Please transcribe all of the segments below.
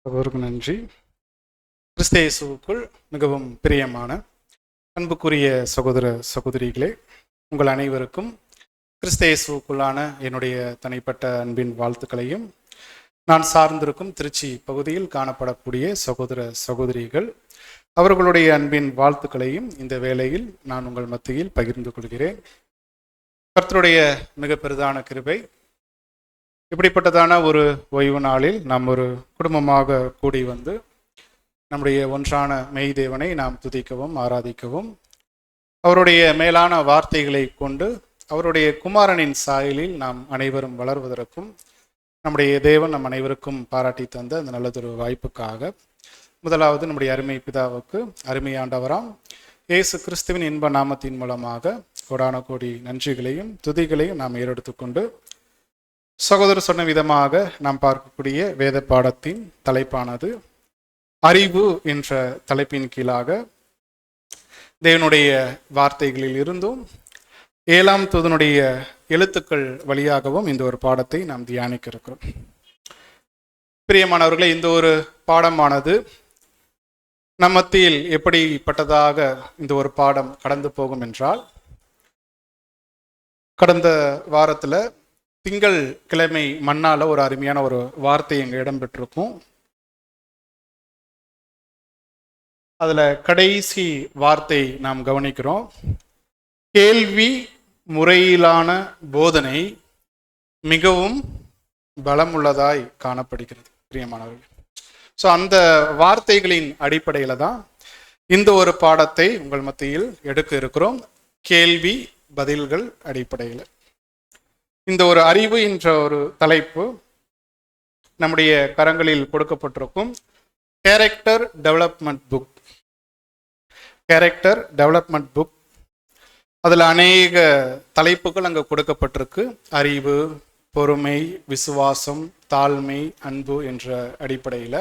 அவருக்கு நன்றி. கிறிஸ்து இயேசுவுக்குள் மிகவும் பிரியமான அன்புக்குரிய சகோதர சகோதரிகளே, உங்கள் அனைவருக்கும் கிறிஸ்து இயேசுவுக்குள்ளான என்னுடைய தனிப்பட்ட அன்பின் வாழ்த்துக்களையும், நான் சார்ந்திருக்கும் திருச்சி பகுதியில் காணப்படக்கூடிய சகோதர சகோதரிகள் அவர்களுடைய அன்பின் வாழ்த்துக்களையும் இந்த வேளையில் நான் உங்கள் மத்தியில் பகிர்ந்து கொள்கிறேன். கர்த்தருடைய மிக பெரிதான கிருபை, இப்படிப்பட்டதான ஒரு ஓய்வு நாளில் நாம் ஒரு குடும்பமாக கூடி வந்து நம்முடைய ஒன்றான மெய் தேவனை நாம் துதிக்கவும் ஆராதிக்கவும், அவருடைய மேலான வார்த்தைகளை கொண்டு அவருடைய குமாரனின் சாயலில் நாம் அனைவரும் வளர்வதற்கும் நம்முடைய தேவன் நம் அனைவருக்கும் பாராட்டி தந்த அந்த நல்லதொரு வாய்ப்புக்காக முதலாவது நம்முடைய அருமை பிதாவுக்கு, அருமையாண்டவராம் இயேசு கிறிஸ்துவின் இன்ப நாமத்தின் மூலமாக கோடான கோடி நன்றிகளையும் துதிகளையும் நாம் ஏறெடுத்துக்கொண்டு, சகோதரர் சொன்ன விதமாக நாம் பார்க்கக்கூடிய வேத பாடத்தின் தலைப்பானது அறிவு என்ற தலைப்பின் கீழாக தேவனுடைய வார்த்தைகளில் இருந்தும் 7ஆம் தூதனுடைய எழுத்துக்கள் வழியாகவும் இந்த ஒரு பாடத்தை நாம் தியானிக்க இருக்கிறோம். பிரியமானவர்களே, இந்த ஒரு பாடமானது நம் மத்தியில் எப்படிப்பட்டதாக இந்த ஒரு பாடம் கடந்து போகும் என்றால், கடந்த வாரத்தில் திங்கள் கிழமை மண்ணால ஒரு அருமையான ஒரு வார்த்தை எங்க இடம்பெற்றிருக்கும். அதுல கடைசி வார்த்தை நாம் கவனிக்கிறோம், கேள்வி முறையிலான போதனை மிகவும் பலமுள்ளதாய் காணப்படுகிறது. பிரியமானவர்கள், ஸோ அந்த வார்த்தைகளின் அடிப்படையில தான் இந்த ஒரு பாடத்தை உங்கள் மத்தியில் எடுக்க இருக்கிறோம். கேள்வி பதில்கள் அடிப்படையில் இந்த ஒரு அறிவு என்ற ஒரு தலைப்பு நம்முடைய கரங்களில் கொடுக்கப்பட்டிருக்கும். Character development book, character development book. அதில் அநேக தலைப்புகள் அங்கே கொடுக்கப்பட்டிருக்கு. அறிவு, பொறுமை, விசுவாசம், தாழ்மை, அன்பு என்ற அடிப்படையில்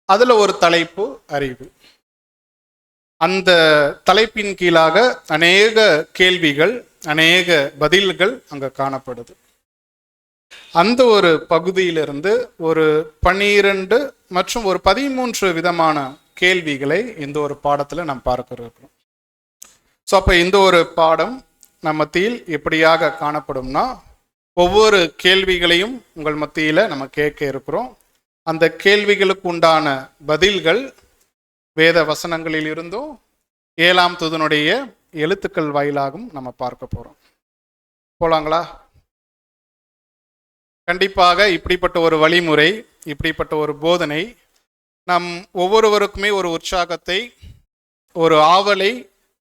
அதில் ஒரு தலைப்பு அறிவு. அந்த தலைப்பின் கீழாக அநேக கேள்விகள், அநேக பதில்கள் அங்கே காணப்படுது. அந்த ஒரு பகுதியிலிருந்து ஒரு 12 மற்றும் ஒரு 13 விதமான கேள்விகளை இந்த ஒரு பாடத்தில் நாம் பார்க்க இருக்கிறோம். ஸோ அப்போ இந்த ஒரு பாடம் நம்ம மத்தியில் எப்படியாக காணப்படும்னா, ஒவ்வொரு கேள்விகளையும் உங்கள் மத்தியில் நம்ம கேட்க இருக்கிறோம். அந்த கேள்விகளுக்கு உண்டான பதில்கள் வேத வசனங்களில் இருந்தும் 7ஆம் தூதனுடைய எழுத்துக்கள் வாயிலாகவும் நம்ம பார்க்க போகிறோம். போலாங்களா? கண்டிப்பாக இப்படிப்பட்ட ஒரு வழிமுறை, இப்படிப்பட்ட ஒரு போதனை நம் ஒவ்வொருவருக்குமே ஒரு உற்சாகத்தை, ஒரு ஆவலை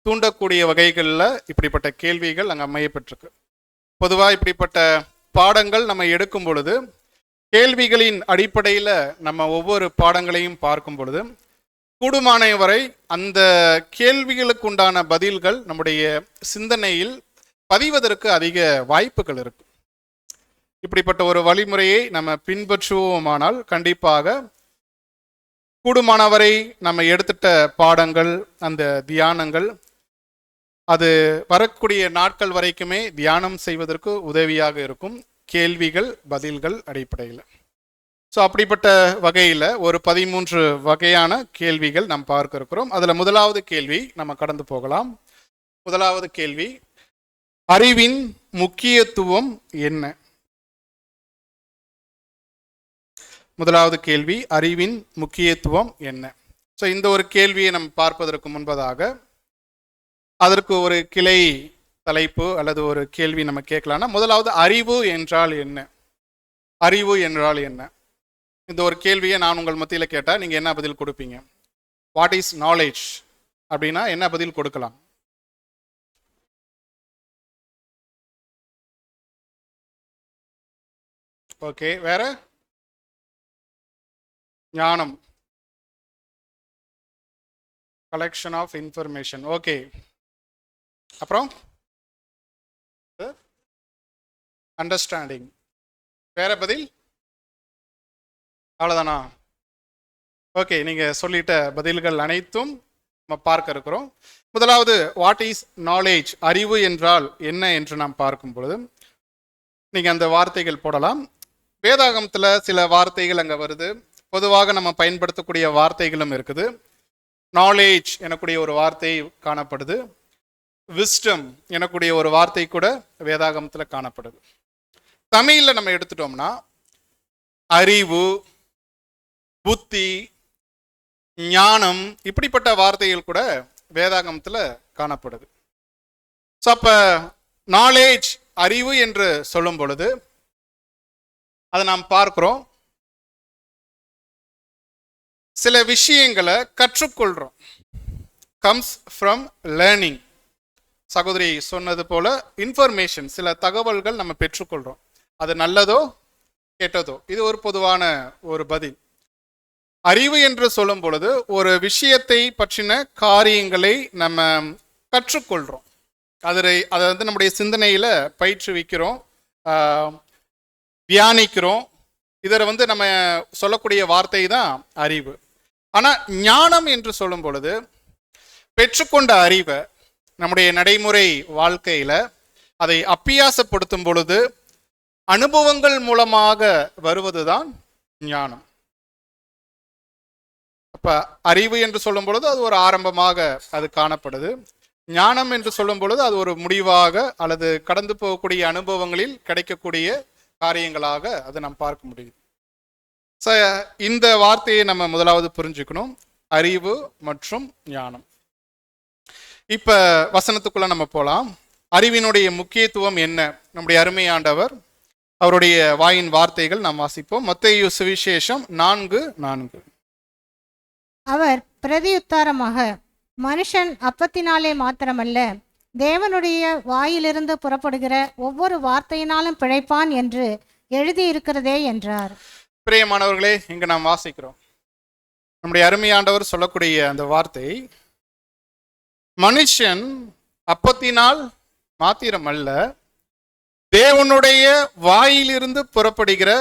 தூண்டக்கூடிய வகைகளில் இப்படிப்பட்ட கேள்விகள் அங்கே அமையப்பட்டிருக்கு. பொதுவாக இப்படிப்பட்ட பாடங்கள் நம்ம எடுக்கும் பொழுது, கேள்விகளின் அடிப்படையில் நம்ம ஒவ்வொரு பாடங்களையும் பார்க்கும் பொழுது, கூடுமான வரை அந்த கேள்விகளுக்கு உண்டான பதில்கள் நம்முடைய சிந்தனையில் பதிவதற்கு அதிக வாய்ப்புகள் இருக்கு. இப்படிப்பட்ட ஒரு வழிமுறையை நம்ம பின்பற்றுவோமானால் கண்டிப்பாக கூடுமானவரை நம்ம எடுத்துட்ட பாடங்கள், அந்த தியானங்கள், அது வரக்கூடிய நாட்கள் வரைக்குமே தியானம் செய்வதற்கு உதவியாக இருக்கும். கேள்விகள் பதில்கள் அடிப்படையில். ஸோ அப்படிப்பட்ட வகையில் ஒரு 13 வகையான கேள்விகள் நாம் பார்க்க இருக்கிறோம். அதில் முதலாவது கேள்வி நம்ம கடந்து போகலாம். முதலாவது கேள்வி, அறிவின் முக்கியத்துவம் என்ன? முதலாவது கேள்வி, அறிவின் முக்கியத்துவம் என்ன? ஸோ இந்த ஒரு கேள்வியை நம்ம பார்ப்பதற்கு முன்பதாக அதற்கு ஒரு கிளை தலைப்பு அல்லது ஒரு கேள்வி நம்ம கேட்கலாம்னா, முதலாவது அறிவு என்றால் என்ன? அறிவு என்றால் என்ன? இந்த ஒரு கேள்வியை நான் உங்கள் மத்தியில் கேட்டால் நீங்கள் என்ன பதில் கொடுப்பீங்க? வாட் இஸ் நாலேஜ் அப்படின்னா என்ன பதில் கொடுக்கலாம்? ஓகே, வேற? ஞானம், கலெக்ஷன் ஆஃப் இன்ஃபர்மேஷன். ஓகே, அப்புறம் அண்டர்ஸ்டாண்டிங். வேற பதில்? அவ்வளோதானா? ஓகே, நீங்கள் சொல்லிட்ட பதில்கள் அனைத்தும் நம்ம பார்க்க இருக்கிறோம். முதலாவது, வாட் இஸ் நாலேஜ், அறிவு என்றால் என்ன என்று நாம் பார்க்கும் பொழுது நீங்கள் அந்த வார்த்தைகள் போடலாம். வேதாகமத்தில் சில வார்த்தைகள் அங்கே வருது, பொதுவாக நம்ம பயன்படுத்தக்கூடிய வார்த்தைகளும் இருக்குது. நாலேஜ் எனக்கூடிய ஒரு வார்த்தை காணப்படுது. விஸ்டம் எனக்கூடிய ஒரு வார்த்தை கூட வேதாகமத்தில் காணப்படுது. தமிழில் நம்ம எடுத்துட்டோம்னா அறிவு, புத்தி, ஞானம் இப்படிப்பட்ட வார்த்தைகள் கூட வேதாகமத்தில் காணப்படுது. ஸோ அப்போ நாலேஜ், அறிவு என்று சொல்லும் பொழுது அதை நாம் பார்க்கிறோம், சில விஷயங்களை கற்றுக்கொள்கிறோம். Comes from learning. சகோதரி சொன்னது போல இன்ஃபர்மேஷன், சில தகவல்கள் நம்ம பெற்றுக்கொள்கிறோம். அது நல்லதோ கெட்டதோ, இது ஒரு பொதுவான ஒரு பதில். அறிவு என்று சொல்லும் பொழுது ஒரு விஷயத்தை பற்றின காரியங்களை நம்ம கற்றுக்கொள்கிறோம். அதை வந்து நம்முடைய சிந்தனையில் பயிற்றுவிக்கிறோம், தியானிக்கிறோம். இதில் வந்து நம்ம சொல்லக்கூடிய வார்த்தை தான் அறிவு. ஆனால் ஞானம் என்று சொல்லும் பொழுது பெற்றுக்கொண்ட அறிவை நம்முடைய நடைமுறை வாழ்க்கையில் அதை அப்பியாசப்படுத்தும் பொழுது அனுபவங்கள் மூலமாக வருவதுதான் ஞானம். அப்போ அறிவு என்று சொல்லும் பொழுது அது ஒரு ஆரம்பமாக அது காணப்படுது. ஞானம் என்று சொல்லும் பொழுது அது ஒரு முடிவாக அல்லது கடந்து போகக்கூடிய அனுபவங்களில் கிடைக்கக்கூடிய காரியங்களாக அதை நாம் பார்க்க முடியும். இந்த வார்த்தையை நம்ம முதலாவது புரிஞ்சுக்கணும், அறிவு மற்றும் ஞானம். இப்ப வசனத்துக்குள்ள நம்ம போலாம். அறிவினுடைய முக்கியத்துவம் என்ன? நம்முடைய அருமை ஆண்டவர் அவருடைய வாயின் வார்த்தைகள் நாம் வாசிப்போம். மத்தேயு சுவிசேஷம் 4:4. அவர் பிரதியுத்தாரமாக, மனுஷன் அப்பத்தினாலே மாத்திரமல்ல, தேவனுடைய வாயிலிருந்து புறப்படுகிற ஒவ்வொரு வார்த்தையினாலும் பிழைப்பான் என்று எழுதியிருக்கிறதே என்றார். பிரியமானவர்களே, இங்கு நாம் வாசிக்கிறோம் நம்முடைய அருமையாண்டவர் சொல்லக்கூடிய அந்த வார்த்தை, மனுஷன் அப்பத்தினால் மாத்திரமல்ல, தேவனுடைய வாயிலிருந்து புறப்படுகிற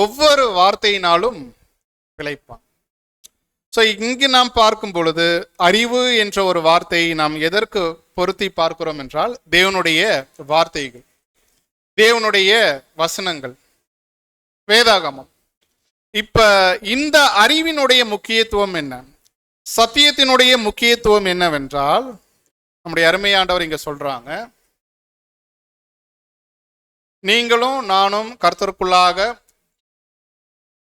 ஒவ்வொரு வார்த்தையினாலும் பிழைப்பான். ஸோ இங்கு நாம் பார்க்கும் பொழுது அறிவு என்ற ஒரு வார்த்தையை நாம் எதற்கு பொருத்தி பார்க்கிறோம் என்றால், தேவனுடைய வார்த்தைகள், தேவனுடைய வசனங்கள், வேதாகமம். இப்ப இந்த அறிவினுடைய முக்கியத்துவம் என்ன, சத்தியத்தினுடைய முக்கியத்துவம் என்னவென்றால், நம்முடைய அருமையாண்டவர் இங்க சொல்றாங்க, நீங்களும் நானும் கர்த்தருக்குள்ளாக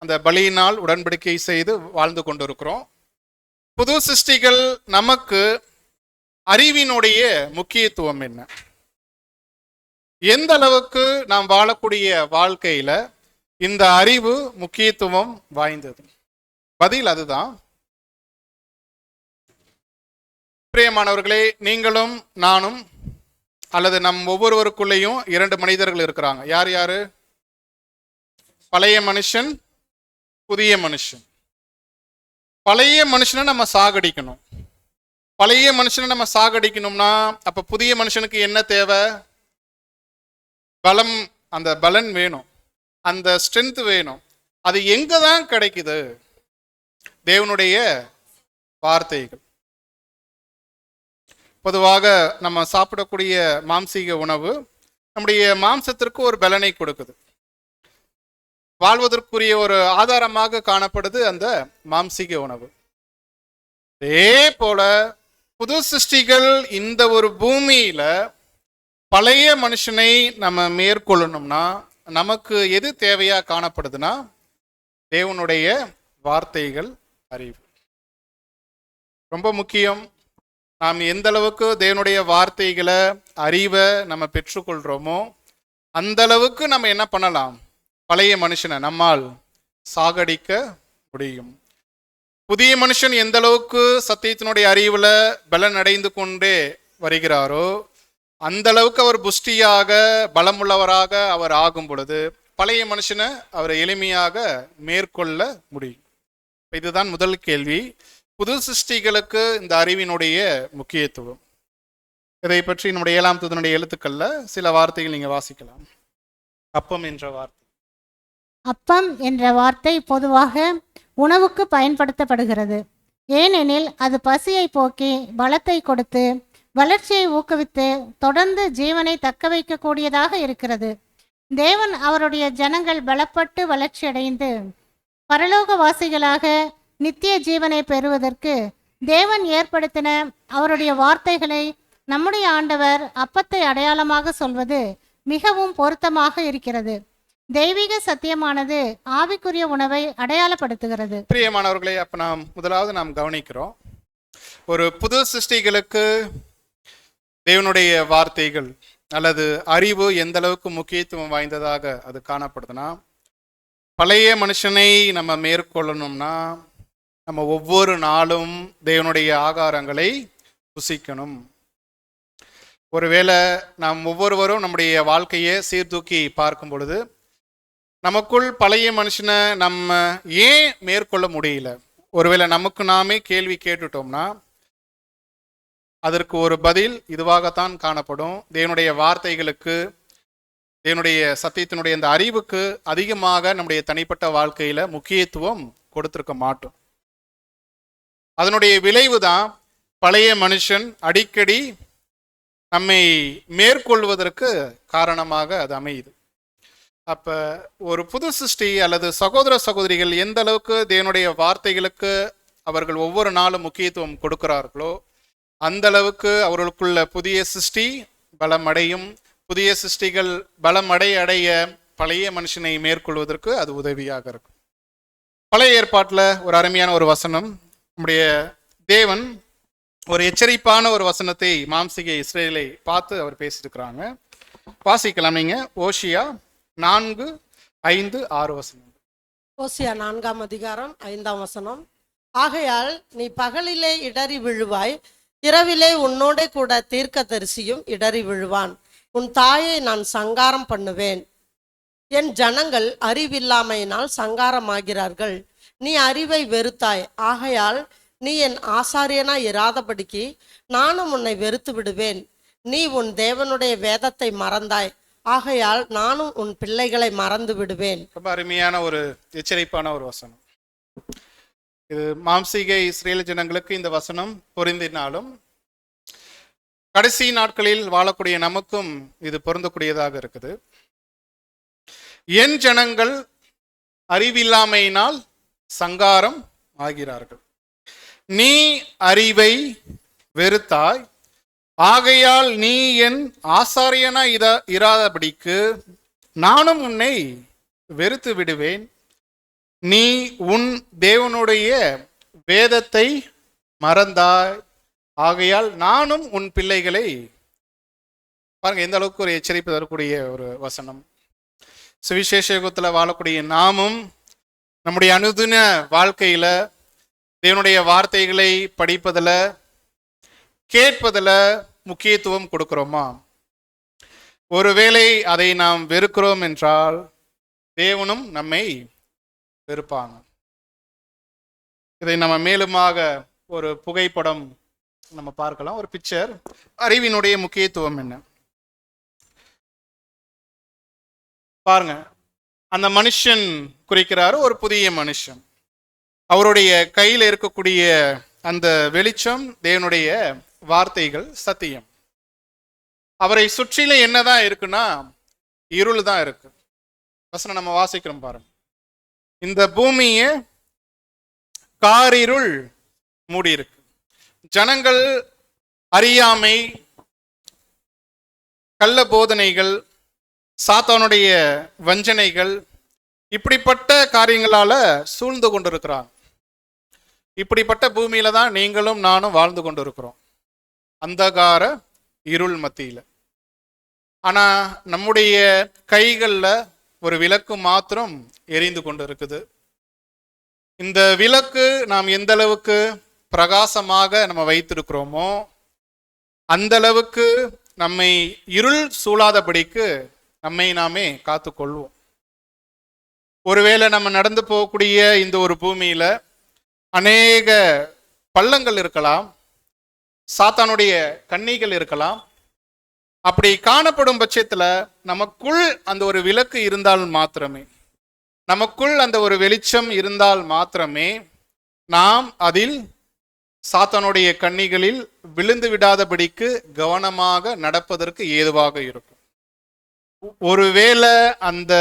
அந்த பலியினால் உடன்படிக்கை செய்து வாழ்ந்து கொண்டிருக்கிறோம். புது சிருஷ்டிகள் நமக்கு அறிவினுடைய முக்கியத்துவம் என்ன, எந்த அளவுக்கு நாம் வாழக்கூடிய வாழ்க்கையில இந்த அறிவு முக்கியத்துவம் வாய்ந்தது? பதில் அதுதான். பிரியமானவர்களே, நீங்களும் நானும் அல்லது நம் ஒவ்வொருவருக்குள்ளேயும் 2 மனிதர்கள் இருக்கிறாங்க. யார் யாரு? பழைய மனுஷன், புதிய மனுஷன். பழைய மனுஷனை நம்ம சாகடிக்கணும். பழைய மனுஷனை நம்ம சாகடிக்கணும்னா அப்ப புதிய மனுஷனுக்கு என்ன தேவை? பலம், அந்த பலன் வேணும், அந்த ஸ்ட்ரென்த் வேணும். அது எங்க தான் கிடைக்குது? தேவனுடைய வார்த்தைகள். பொதுவாக நம்ம சாப்பிடக்கூடிய மாம்சீக உணவு நம்முடைய மாம்சத்திற்கு ஒரு பலனை கொடுக்குது, வாழ்வதற்குரிய ஒரு ஆதாரமாக காணப்படுது அந்த மாம்சீக உணவு. அதே போல புது சிருஷ்டிகள் இந்த ஒரு பூமியில பழைய மனுஷனை நம்ம மேற்கொள்ளணும்னா நமக்கு எது தேவையா காணப்படுதுன்னா, தேவனுடைய வார்த்தைகள், அறிவு ரொம்ப முக்கியம். நாம் எந்த அளவுக்கு தேவனுடைய வார்த்தைகளை, அறிவை நம்ம பெற்றுக்கொள்றோமோ அந்த அளவுக்கு நம்ம என்ன பண்ணலாம்? பழைய மனுஷனை நம்மால் சாகடிக்க முடியும். புதிய மனுஷன் எந்த அளவுக்கு சத்தியத்தினுடைய அறிவுல பலன் அடைந்து கொண்டே வருகிறாரோ அந்த அளவுக்கு அவர் புஷ்டியாக, பலமுள்ளவராக அவர் ஆகும் பொழுது பழைய மனுஷனை அவர் எளிமையாக மேற்கொள்ள முடியும். இதுதான் முதல் கேள்வி, புது சிருஷ்டிகளுக்கு இந்த அறிவினுடைய முக்கியத்துவம். இதை பற்றி நம்முடைய 7ஆம் தூதனுடைய எழுத்துக்கள்ல சில வார்த்தைகள் நீங்க வாசிக்கலாம். அப்பம் என்ற வார்த்தை. அப்பம் என்ற வார்த்தை பொதுவாக உணவுக்கு பயன்படுத்தப்படுகிறது. ஏனெனில் அது பசியை போக்கி, பலத்தை கொடுத்து, வளர்ச்சியை ஊக்குவித்து, தொடர்ந்து ஜீவனை தக்க வைக்கக்கூடியதாக இருக்கிறது. தேவன் அவருடைய ஜனங்கள் பலப்பட்டு வளர்ச்சியடைந்து பரலோகவாசிகளாக நித்திய ஜீவனை பெறுவதற்கு தேவன் ஏற்படுத்தின அவருடைய வார்த்தைகளை நம்முடைய ஆண்டவர் அப்பத்தை அடையாளமாக சொல்வது மிகவும் பொருத்தமாக இருக்கிறது. தெய்வீக சத்தியமானது ஆவிக்குரிய உணவை அடையாளப்படுத்துகிறது. பிரியமானவர்களே, அப்ப நாம் கவனிக்கிறோம், ஒரு புது சிருஷ்டிகளுக்கு தேவனுடைய வார்த்தைகள் அல்லது அறிவு எந்த அளவுக்கு முக்கியத்துவம் வாய்ந்ததாக அது காணப்படுதுன்னா, பழைய மனுஷனை நம்ம மேற்கொள்ளணும்னா நம்ம ஒவ்வொரு நாளும் தேவனுடைய ஆகாரங்களை புசிக்கணும். ஒருவேளை நாம் ஒவ்வொருவரும் நம்முடைய வாழ்க்கையை சீர்தூக்கி பார்க்கும் பொழுது நமக்குள் பழைய மனுஷனை நம்ம ஏன் மேற்கொள்ள முடியல, ஒருவேளை நமக்கு நாமே கேள்வி கேட்டுட்டோம்னா அதற்கு ஒரு பதில் இதுவாகத்தான் காணப்படும். தேவனுடைய வார்த்தைகளுக்கு, தேவனுடைய சத்தியத்தினுடைய இந்த அறிவுக்கு அதிகமாக நம்முடைய தனிப்பட்ட வாழ்க்கையில முக்கியத்துவம் கொடுத்திருக்க மாட்டோம். அதனுடைய விளைவு தான் பழைய மனுஷன் அடிக்கடி நம்மை மேற்கொள்வதற்கு காரணமாக அது அமையுது. அப்ப ஒரு புது சிருஷ்டி அல்லது சகோதர சகோதரிகள் எந்த அளவுக்கு தேவனுடைய வார்த்தைகளுக்கு அவர்கள் ஒவ்வொரு நாளும் முக்கியத்துவம் கொடுக்கிறார்களோ அந்த அளவுக்கு அவர்களுக்குள்ள புதிய சிருஷ்டி பலமடையும். புதிய சிருஷ்டிகள் பலமடைய பழைய மனுஷனை மேற்கொள்வதற்கு அது உதவியாக இருக்கும். பழைய ஏற்பாட்டில் ஒரு அருமையான ஒரு வசனம், நம்முடைய தேவன் ஒரு எச்சரிப்பான ஒரு வசனத்தை மாம்சீக இஸ்ரேலை பார்த்து அவர் பேசியிருக்கிறாங்க. வாசிக்கலாம் நீங்க. ஓசியா 4:5-6 வசனம். ஓசியா 4ஆம் அதிகாரம் 5ஆம் வசனம். ஆகையால் நீ பகலிலே இடறி விழுவாய், இரவிலே உன்னோட கூட தீர்க்கதரிசியும் இடறி விழுவான். உன் தாயை நான் சங்காரம் பண்ணுவேன். என் ஜனங்கள் அறிவில்லாமையினால் சங்காரமாகிறார்கள். நீ அறிவை வெறுத்தாய், ஆகையால் நீ என் ஆசாரியனா இராதபடிக்கு நானும் உன்னை வெறுத்து விடுவேன். நீ உன் தேவனுடைய வேதத்தை மறந்தாய், ஆகையால் நானும் உன் பிள்ளைகளை மறந்து விடுவேன். ரொம்ப அருமையான ஒரு எச்சரிப்பான ஒரு வசனம் இது. மாம்சீக இஸ்ரேல் ஜனங்களுக்கு இந்த வசனம் பொருந்தினாலும் கடைசி நாட்களில் வாழக்கூடிய நமக்கும் இது பொருந்தக்கூடியதாக இருக்குது. என் ஜனங்கள் அறிவில்லாமையினால் சங்காரம் ஆகிறார்கள். நீ அறிவை வெறுத்தாய், ஆகையால் நீ என் ஆசாரியனா இராதபடிக்கு நானும் உன்னை வெறுத்து விடுவேன். நீ உன் தேவனுடைய வேதத்தை மறந்தாய், ஆகையால் நானும் உன் பிள்ளைகளை. பாருங்க எந்த அளவுக்கு ஒரு எச்சரிப்பு தரக்கூடிய ஒரு வசனம். சுவிசேஷ யுகத்தில் வாழக்கூடிய நாமும் நம்முடைய அனுதின வாழ்க்கையில தேவனுடைய வார்த்தைகளை படிப்பதில், கேட்பதில் முக்கியத்துவம் கொடுக்கிறோமா? ஒருவேளை அதை நாம் வெறுக்கிறோம் என்றால் தேவனும் நம்மை வெறுப்பாங்க. இதை நம்ம மேலுமாக ஒரு புகைப்படம் நம்ம பார்க்கலாம், ஒரு பிக்சர். அறிவினுடைய முக்கியத்துவம் என்ன பாருங்க. அந்த மனுஷன் குறிக்கிறாரு ஒரு புதிய மனுஷன். அவருடைய கையில் இருக்கக்கூடிய அந்த வெளிச்சம் தேவனுடைய வார்த்தைகள், சத்தியம். அவரை சுற்றில என்னதான் இருக்குன்னா இருள் தான் இருக்கு. வசனம் நம்ம வாசிக்கிறோம் பாருங்க. இந்த பூமியை காரிருள் மூடி இருக்கு. ஜனங்கள் அறியாமை, கள்ள போதனைகள், சாத்தானுடைய வஞ்சனைகள், இப்படிப்பட்ட காரியங்களால சூழ்ந்து கொண்டிருக்கிறாங்க. இப்படிப்பட்ட பூமியில தான் நீங்களும் நானும் வாழ்ந்து கொண்டிருக்கிறோம், அந்தகார இருள் மத்தியில. ஆனா நம்முடைய கைகள்ல ஒரு விளக்கு மாத்திரம் எரிந்து கொண்டு இருக்குது. இந்த விளக்கு நாம் எந்த அளவுக்கு பிரகாசமாக நம்ம வைத்திருக்கிறோமோ அந்த அளவுக்கு நம்மை இருள் சூழாதபடிக்கு நம்மை நாமே காத்துக்கொள்வோம். ஒருவேளை நம்ம நடந்து போகக்கூடிய இந்த ஒரு பூமியில அநேக பள்ளங்கள் இருக்கலாம், சாத்தானுடைய கண்ணிகள் இருக்கலாம். அப்படி காணப்படும் பட்சத்துல நமக்குள் அந்த ஒரு விளக்கு இருந்தால் மாத்திரமே, நமக்குள் அந்த ஒரு வெளிச்சம் இருந்தால் மாத்திரமே நாம் அதில் சாத்தானுடைய கண்ணிகளில் விழுந்து விடாதபடிக்கு கவனமாக நடப்பதற்கு ஏதுவாக இருக்கும். ஒருவேளை அந்த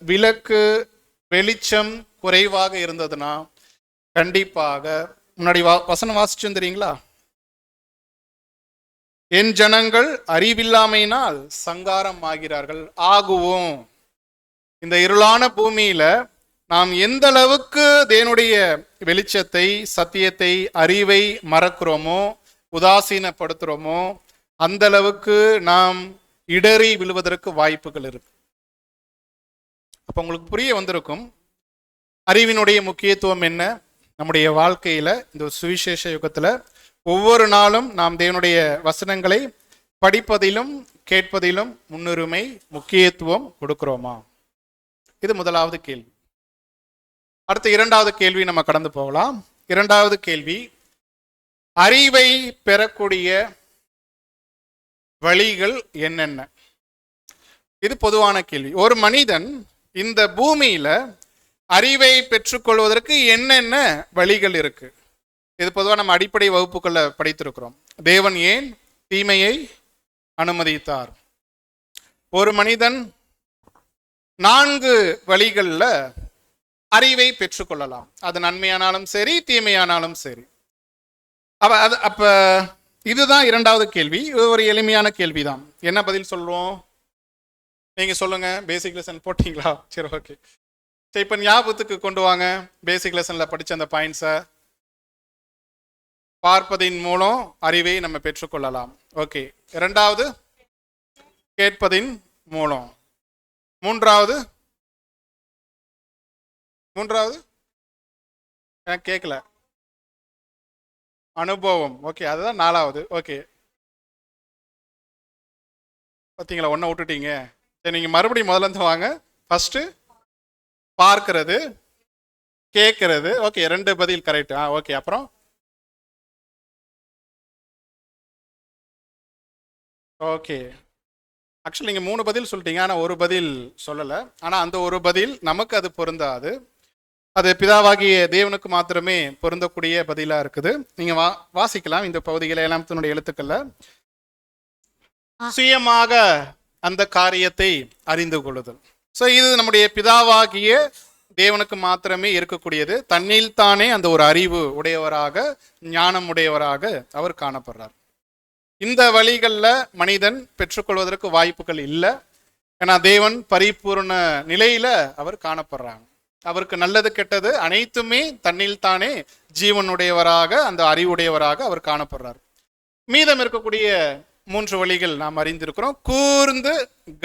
விளக்கு வெளிச்சம் குறைவாக இருந்ததுன்னா கண்டிப்பாக முன்னாடி வசனம் வாசிச்சு தெரியுங்களா? என் ஜனங்கள் அறிவில்லாமையினால் சங்காரம் ஆகிறார்கள் ஆகுவோம். இந்த இருளான பூமியில நாம் எந்த அளவுக்கு தேவனுடைய வெளிச்சத்தை, சத்தியத்தை, அறிவை மறக்கிறோமோ, உதாசீனப்படுத்துறோமோ, அந்த அளவுக்கு நாம் இடறி விழுவதற்கு வாய்ப்புகள் இருக்கு. அப்ப உங்களுக்கு புரிய வந்திருக்கும் அறிவினுடைய முக்கியத்துவம் என்ன. நம்முடைய வாழ்க்கையில இந்த சுவிசேஷ யுகத்துல ஒவ்வொரு நாளும் நாம் தேவனுடைய வசனங்களை படிப்பதிலும் கேட்பதிலும் முன்னுரிமை, முக்கியத்துவம் கொடுக்கிறோமா? இது முதலாவது கேள்வி. அடுத்த இரண்டாவது கேள்வி நம்ம கடந்து போகலாம். இரண்டாவது கேள்வி, அறிவை பெறக்கூடிய வழிகள் என்னென்ன? இது பொதுவான கேள்வி. ஒரு மனிதன் இந்த பூமியில அறிவை பெற்றுக்கொள்வதற்கு என்னென்ன வழிகள் இருக்கு? இது பொதுவாக நம்ம அடிப்படை வகுப்புகளை படித்திருக்கிறோம். தேவன் ஏன் தீமையை அனுமதித்தார்? ஒரு மனிதன் 4 வழிகளில் அறிவை பெற்றுக்கொள்ளலாம். அது நன்மையானாலும் சரி, தீமையானாலும் சரி. அப்ப இதுதான் இரண்டாவது கேள்வி. இது ஒரு எளிமையான கேள்விதான். என்ன பதில் சொல்றோம்? நீங்க சொல்லுங்க. பேசிக் லெசன் போட்டீங்களா? சரி, ஓகே. சரி, இப்ப ஞாபகத்துக்கு கொண்டு வாங்க பேசிக் லெசன்ல படிச்ச அந்த பாயிண்ட்ஸை. பார்ப்பதின் மூலம் அறிவை நம்ம பெற்றுக்கொள்ளலாம். ஓகே. இரண்டாவது கேட்பதின் மூலம். மூன்றாவது கேட்கல, அனுபவம். ஓகே, அதுதான் நாலாவது. ஓகே, பார்த்தீங்களா, ஒன்றை விட்டுட்டீங்க. சரி, நீங்க மறுபடியும் முதல்ல இருந்து வாங்க. ஃபர்ஸ்ட் பார்க்கிறது, கேட்கறது. ஓகே, 2 பதில் கரெக்ட். ஓகே, அப்புறம் ஓகே. ஆக்சுவலி நீங்கள் 3 பதில் சொல்லிட்டீங்க, ஆனால் ஒரு பதில் சொல்லலை. ஆனால் அந்த ஒரு பதில் நமக்கு அது பொருந்தாது. அது பிதாவாகிய தேவனுக்கு மாத்திரமே பொருந்தக்கூடிய பதிலாக இருக்குது. நீங்கள் வாசிக்கலாம் இந்த பகுதிகளை எல்லாம் தன்னுடைய எழுத்துக்கள்ல. சுயமாக அந்த காரியத்தை அறிந்து கொள்ளுதல். ஸோ இது நம்முடைய பிதாவாகிய தேவனுக்கு மாத்திரமே இருக்கக்கூடியது. தன்னில் தானே அந்த ஒரு அறிவு உடையவராக, ஞானம் உடையவராக அவர் காணப்படுறார். இந்த வழிகளில் மனிதன் பெற்றுக்கொள்வதற்கு வாய்ப்புகள் இல்லை. ஏன்னா தேவன் பரிபூர்ண நிலையில அவர் காணப்படுறாங்க. அவருக்கு நல்லது கெட்டது அனைத்துமே தன்னில் தானே ஜீவனுடையவராக, அந்த அறிவுடையவராக அவர் காணப்படுறார். மீதம் இருக்கக்கூடிய 3 வழிகள் நாம் அறிந்திருக்கிறோம். கூர்ந்து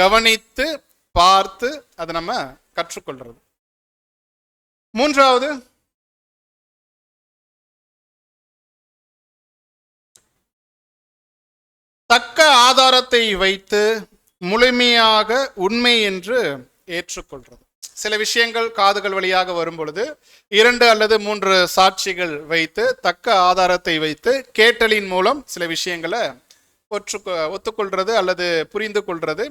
கவனித்து பார்த்து அதை நம்ம கற்றுக்கொள்றது. மூன்றாவது தக்க ஆதாரத்தை வைத்து முழுமையாக உண்மை என்று ஏற்றுக்கொள்றது. சில விஷயங்கள் காதுகள் வழியாக வரும் பொழுது 2 அல்லது 3 சாட்சிகள் வைத்து, தக்க ஆதாரத்தை வைத்து கேட்டலின் மூலம் சில விஷயங்களை ஒத்துக்கொள்றது அல்லது புரிந்து கொள்றது.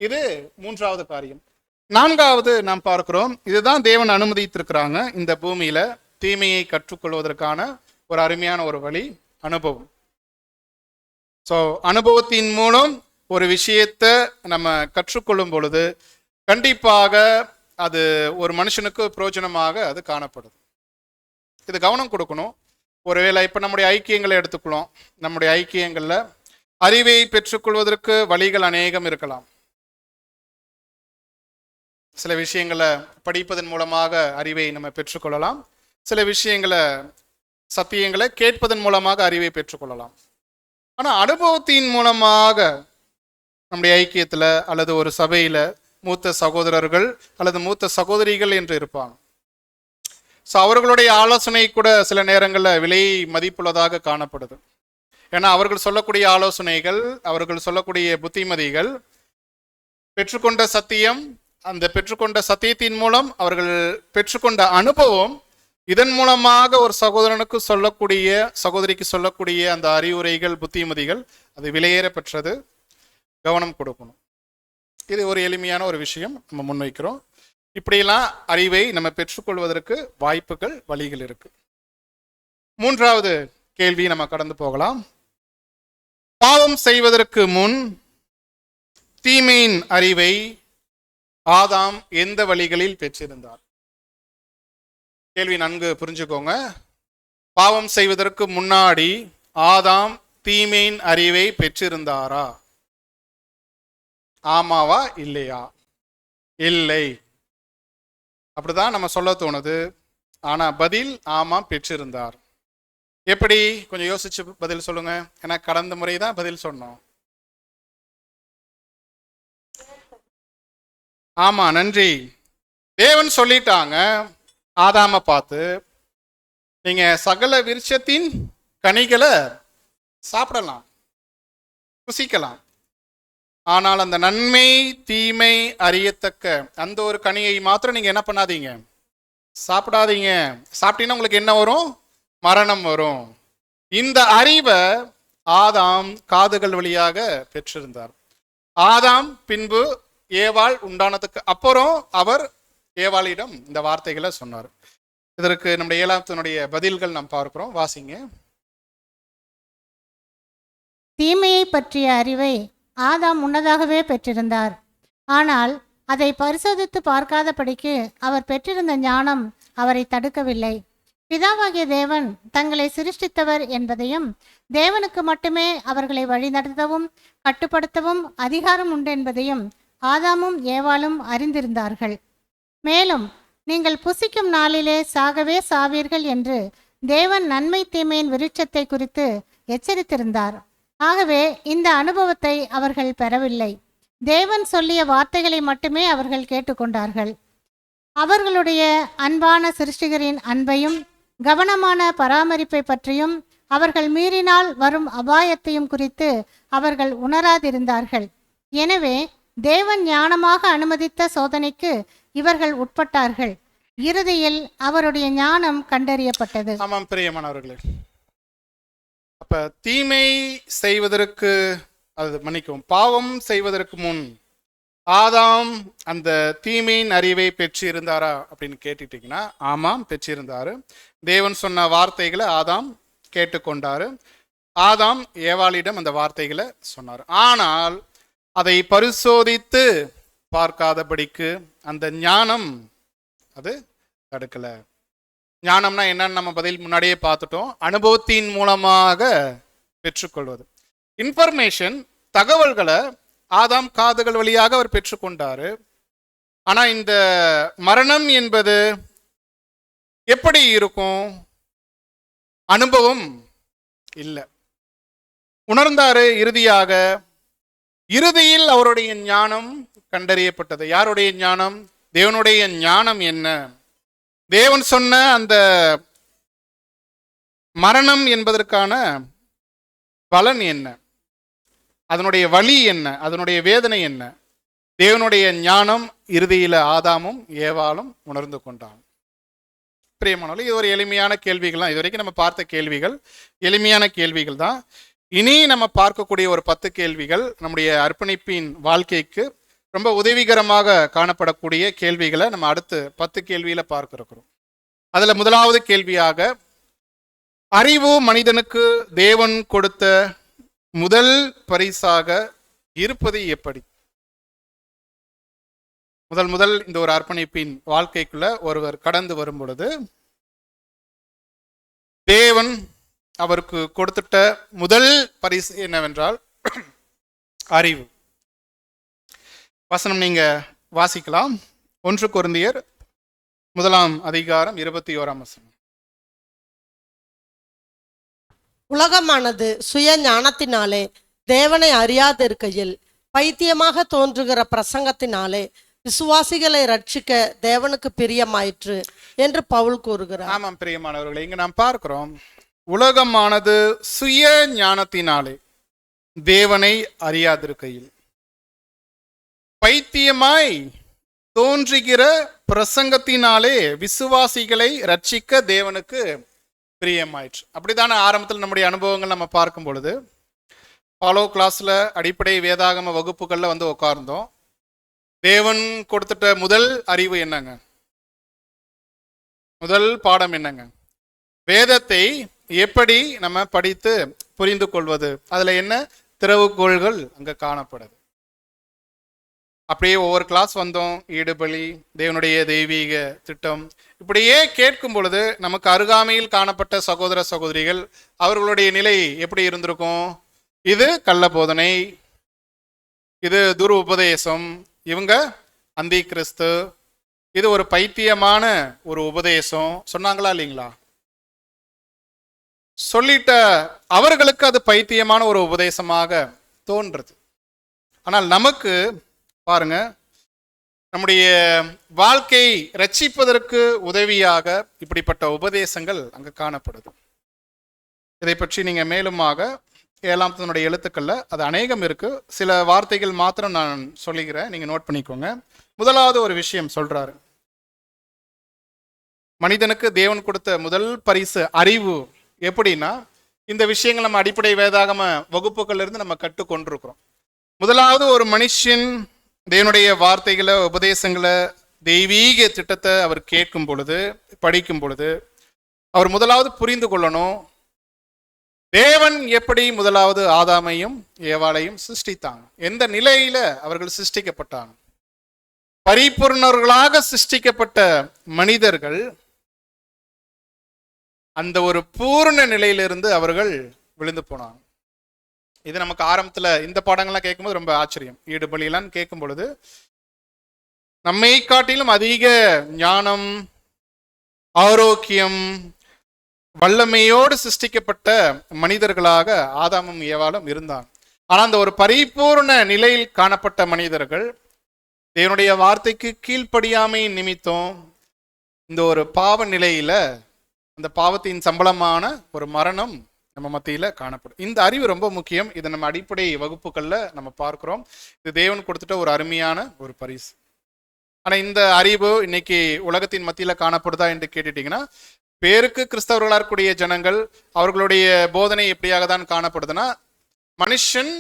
இது 3வது காரியம். 4வது நாம் பார்க்கிறோம், இதுதான் தேவன் அனுமதித்திருக்கிறாங்க இந்த பூமியில தீமையை கற்றுக்கொள்வதற்கான ஒரு அருமையான ஒரு வழி, அனுபவம். ஸோ அனுபவத்தின் மூலம் ஒரு விஷயத்தை நம்ம கற்றுக்கொள்ளும் பொழுது கண்டிப்பாக அது ஒரு மனுஷனுக்கு பிரயோஜனமாக அது காணப்படுது. இது கவனம் கொடுக்கணும். ஒருவேளை இப்போ நம்முடைய ஐக்கியங்களை எடுத்துக்கலாம். நம்முடைய ஐக்கியங்களில் அறிவை பெற்றுக்கொள்வதற்கு வழிகள் அநேகம் இருக்கலாம். சில விஷயங்களை படிப்பதன் மூலமாக அறிவை நம்ம பெற்றுக்கொள்ளலாம். சில விஷயங்களை, சத்தியங்களை கேட்பதன் மூலமாக அறிவை பெற்றுக்கொள்ளலாம். ஆனால் அனுபவத்தின் மூலமாக நம்முடைய ஐக்கியத்தில் அல்லது ஒரு சபையில் மூத்த சகோதரர்கள் அல்லது மூத்த சகோதரிகள் என்று இருப்பாங்க. ஸோ அவர்களுடைய ஆலோசனை கூட சில நேரங்களில் விலை மதிப்புள்ளதாக காணப்படுது. ஏன்னா அவர்கள் சொல்லக்கூடிய ஆலோசனைகள், அவர்கள் சொல்லக்கூடிய புத்திமதிகள், பெற்றுக்கொண்ட சத்தியம், அந்த பெற்றுக்கொண்ட சத்தியத்தின் மூலம் அவர்கள் பெற்றுக்கொண்ட அனுபவம், இதன் மூலமாக ஒரு சகோதரனுக்கு சொல்லக்கூடிய, சகோதரிக்கு சொல்லக்கூடிய அந்த அறிவுரைகள், புத்திமதிகள், அது விலையேற பெற்றது. கவனம் கொடுக்கணும். இது ஒரு எளிமையான ஒரு விஷயம் நம்ம முன்வைக்கிறோம். இப்படியெல்லாம் அறிவை நம்ம பெற்றுக்கொள்வதற்கு வாய்ப்புகள், வழிகள் இருக்கு. 3வது கேள்வி நம்ம கடந்து போகலாம். பாவம் செய்வதற்கு முன் தீமையின் அறிவை ஆதாம் எந்த வழிகளில் பெற்றிருந்தார்? கேள்வி நன்கு புரிஞ்சுக்கோங்க. பாவம் செய்வதற்கு முன்னாடி ஆதாம் தீமையின் அறிவை பெற்றிருந்தாரா? ஆமாவா இல்லையா? இல்லை. அப்படிதான் நம்ம சொல்ல தோணுது. ஆனா பதில் ஆமாம், பெற்றிருந்தார். எப்படி? கொஞ்சம் யோசிச்சு பதில் சொல்லுங்க. ஏன்னா கடந்த முறை தான் பதில் சொன்னோம். ஆமா, நன்றி. தேவன் சொல்லிட்டாங்க ஆதாம பார்த்து, நீங்க சகல விருட்சத்தின் கனிகளை சாப்பிடலாம், புசிக்கலாம். ஆனால் அந்த நன்மை தீமை அறியத்தக்க அந்த ஒரு கனியை மாத்திரம் நீங்க என்ன பண்ணாதீங்க, சாப்பிடாதீங்க. சாப்பிட்டீங்கன்னா உங்களுக்கு என்ன வரும்? மரணம் வரும். இந்த அறிவை ஆதாம் காதுகள் வழியாக பெற்றிருந்தார். ஆதாம் பின்பு ஏவாள் உண்டானதுக்கு அப்புறம் அவர் ஏவாளிடம் இந்த வார்த்தைகளை சொன்னார். இதற்கு நம்முடைய 7ஆம் பதில்கள் நாம் பார்க்கிறோம். வாசிங்க. தீமையை பற்றிய அறிவை ஆதாம் முன்னதாகவே பெற்றிருந்தார். ஆனால் அதை பரிசோதித்து பார்க்காதபடிக்கு அவர் பெற்றிருந்த ஞானம் அவரை தடுக்கவில்லை. பிதாவாகிய தேவன் தங்களை சிருஷ்டித்தவர் என்பதையும், தேவனுக்கு மட்டுமே அவர்களை வழிநடத்தவும் கட்டுப்படுத்தவும் அதிகாரம் உண்டு என்பதையும் ஆதாமும் ஏவாளும் அறிந்திருந்தார்கள். மேலும் நீங்கள் புசிக்கும் நாளிலே சாகவே சாவீர்கள் என்று தேவன் நன்மை தீமையின் விருட்சத்தை குறித்து எச்சரித்திருந்தார். ஆகவே இந்த அனுபவத்தை அவர்கள் பெறவில்லை. தேவன் சொல்லிய வார்த்தைகளை மட்டுமே அவர்கள் கேட்டுக்கொண்டார்கள். அவர்களுடைய அன்பான சிருஷ்டிகரின் அன்பையும் கவனமான பராமரிப்பை பற்றியும் அவர்கள் மீறினால் வரும் அபாயத்தையும் குறித்து அவர்கள் உணராதிருந்தார்கள். எனவே தேவன் ஞானமாக அனுமதித்த சோதனைக்கு இவர்கள் உட்பட்டார்கள். இறுதியில் அவருடைய ஞானம் கண்டறியப்பட்டது. ஆமாம் பிரியமானவர்களே, அப்ப தீமை செய்வதற்கு, அது மன்னிக்கும், பாவம் செய்வதற்கு முன் ஆதாம் அந்த தீமையின் அறிவை பெற்றிருந்தாரா அப்படின்னு கேட்டுட்டீங்கன்னா, ஆமாம் பெற்றிருந்தாரு. தேவன் சொன்ன வார்த்தைகளை ஆதாம் கேட்டுக்கொண்டாரு. ஆதாம் ஏவாளிடம் அந்த வார்த்தைகளை சொன்னார். ஆனால் அதை பரிசோதித்து பார்க்காதபடிக்கு அந்த ஞானம் அது தடுக்கல. ஞானம்னா என்னன்னு நம்ம பதில் முன்னாடியே பார்த்துட்டோம். அனுபவத்தின் மூலமாக பெற்றுக்கொள்வது. இன்ஃபர்மேஷன், தகவல்களை ஆதாம் காதுகள் வழியாக அவர் பெற்றுக்கொண்டாரு. ஆனா இந்த மரணம் என்பது எப்படி இருக்கும்? அனுபவம் இல்லை. உணர்ந்தாரு. இறுதியில் அவருடைய ஞானம் கண்டறியப்பட்டது. யாருடைய ஞானம்? தேவனுடைய ஞானம் என்ன? தேவன் சொன்ன அந்த மரணம் என்பதற்கான பலன் என்ன? அதனுடைய வலி என்ன? அதனுடைய வேதனை என்ன? தேவனுடைய ஞானம் இறுதியில் ஆதாமும் ஏவாளும் உணர்ந்து கொண்டான். பிரியமானவர்களே, இது ஒரு எளிமையான கேள்விகள் தான். இதுவரைக்கும் நம்ம பார்த்த கேள்விகள் எளிமையான கேள்விகள் தான். இனி நம்ம பார்க்கக்கூடிய ஒரு 10 கேள்விகள் நம்முடைய அர்ப்பணிப்பின் வாழ்க்கைக்கு ரொம்ப உதவிகரமாக காணப்படக்கூடிய கேள்விகளை நம்ம அடுத்து 10 கேள்வியில பார்க்க இருக்கிறோம். அதுல முதலாவது கேள்வியாக, அறிவு மனிதனுக்கு தேவன் கொடுத்த முதல் பரிசாக இருப்பது எப்படி? முதல் இந்த ஒரு அர்ப்பணிப்பின் வாழ்க்கைக்குள்ள ஒருவர் கடந்து வரும் பொழுது தேவன் அவருக்கு கொடுத்துட்ட முதல் பரிசு என்னவென்றால் அறிவு. வசனம் நீங்க வாசிக்கலாம். 1 கொரிந்தியர் 1:21. உலகமானது சுய ஞானத்தினாலே தேவனை அறியாதிருக்கையில் பைத்தியமாக தோன்றுகிற பிரசங்கத்தினாலே விசுவாசிகளை ரட்சிக்க தேவனுக்கு பிரியமாயிற்று என்று பவுல் கூறுகிறார். ஆமாம் பிரியமானவர்களே, இங்க நாம் பார்க்கிறோம், உலகமானது சுய ஞானத்தினாலே தேவனை அறியாதிருக்கையில் பைத்தியமாய் தோன்றுகிற பிரசங்கத்தினாலே விசுவாசிகளை ரட்சிக்க தேவனுக்கு பிரியமாயிற்று. அப்படித்தானே ஆரம்பத்தில் நம்முடைய அனுபவங்கள் நம்ம பார்க்கும் பொழுது ஃபாலோ கிளாஸ்ல அடிப்படை வேதாகம வகுப்புகள்ல வந்து உட்கார்ந்தோம். தேவன் கொடுத்துட்ட முதல் அறிவு என்னங்க? முதல் பாடம் என்னங்க? வேதத்தை எப்படி நம்ம படித்து புரிந்து கொள்வது? அதுல என்ன திறவுகோள்கள் அங்க காணப்படுது? அப்படியே ஒவ்வொரு கிளாஸ் வந்தோம், ஈடுபலி, தேவனுடைய தெய்வீக திட்டம், இப்படியே கேட்கும் பொழுது நமக்கு அருகாமையில் காணப்பட்ட சகோதர சகோதரிகள் அவர்களுடைய நிலை எப்படி இருந்திருக்கும்? இது கள்ள போதனை, இது துரு உபதேசம், இவங்க அந்தி கிறிஸ்து, இது ஒரு பைத்தியமான ஒரு உபதேசம் சொன்னாங்களா இல்லைங்களா? சொல்லிட்ட அவர்களுக்கு அது பைத்தியமான ஒரு உபதேசமாக தோன்றது. ஆனால் நமக்கு பாருங்க, நம்முடைய வாழ்க்கை ரட்சிப்பதற்கு உதவியாக இப்படிப்பட்ட உபதேசங்கள் அங்கு காணப்படுது. இதை பற்றி நீங்க மேலுமாக 7 எழுத்துக்கள்ல அது அநேகம் இருக்கு. சில வார்த்தைகள் மாத்திரம் நான் சொல்லுகிறேன், நீங்க நோட் பண்ணிக்கோங்க. முதலாவது ஒரு விஷயம் சொல்றாரு, மனிதனுக்கு தேவன் கொடுத்த முதல் பரிசு அறிவு. எப்படின்னா, இந்த விஷயங்கள் நம்ம அடிப்படை வேதாகம வகுப்புகள்ல இருந்து நம்ம கற்றுக்கொண்டிருக்கிறோம். முதலாவது ஒரு மனுஷன் தேவனுடைய வார்த்தைகளை, உபதேசங்களை, தெய்வீக திட்டத்தை அவர் கேட்கும் பொழுது, படிக்கும் பொழுது அவர் முதலாவது புரிந்து கொள்ளணும், தேவன் எப்படி முதலாவது ஆதாமையும் ஏவாளையும் சிருஷ்டித்தாங்க, எந்த நிலையில அவர்கள் சிருஷ்டிக்கப்பட்டாங்க. பரிபூர்ணர்களாக சிருஷ்டிக்கப்பட்ட மனிதர்கள் அந்த ஒரு பூர்ண நிலையிலிருந்து அவர்கள் விழுந்து போனாங்க. இது நமக்கு ஆரம்பத்துல இந்த பாடங்கள்லாம் கேட்கும்போது ரொம்ப ஆச்சரியம். ஈடுபலியெல்லாம் கேட்கும் பொழுது நம்மை காட்டிலும் அதிக ஞானம், ஆரோக்கியம், வல்லமையோடு சிருஷ்டிக்கப்பட்ட மனிதர்களாக ஆதாமும் ஏவாளும் இருந்தாங்க. ஆனா அந்த ஒரு பரிபூர்ண நிலையில் காணப்பட்ட மனிதர்கள் தேவனுடைய வார்த்தைக்கு கீழ்ப்படியாமை நிமித்தம் இந்த ஒரு பாவ நிலையில, அந்த பாவத்தின் சம்பளமான ஒரு மரணம் நம்ம மத்தியில காணப்படும். இந்த அறிவு ரொம்ப முக்கியம். இதை நம்ம அடிப்படை வகுப்புகள்ல நம்ம பார்க்கிறோம். இது தேவன் கொடுத்துட்ட ஒரு அருமையான ஒரு பரிசு. ஆனா இந்த அறிவு இன்னைக்கு உலகத்தின் மத்தியில காணப்படுதா என்று கேட்டுட்டீங்கன்னா, பேருக்கு கிறிஸ்தவர்களா இருக்கக்கூடிய ஜனங்கள் அவர்களுடைய போதனை எப்படியாக தான் காணப்படுதுன்னா, மனுஷன்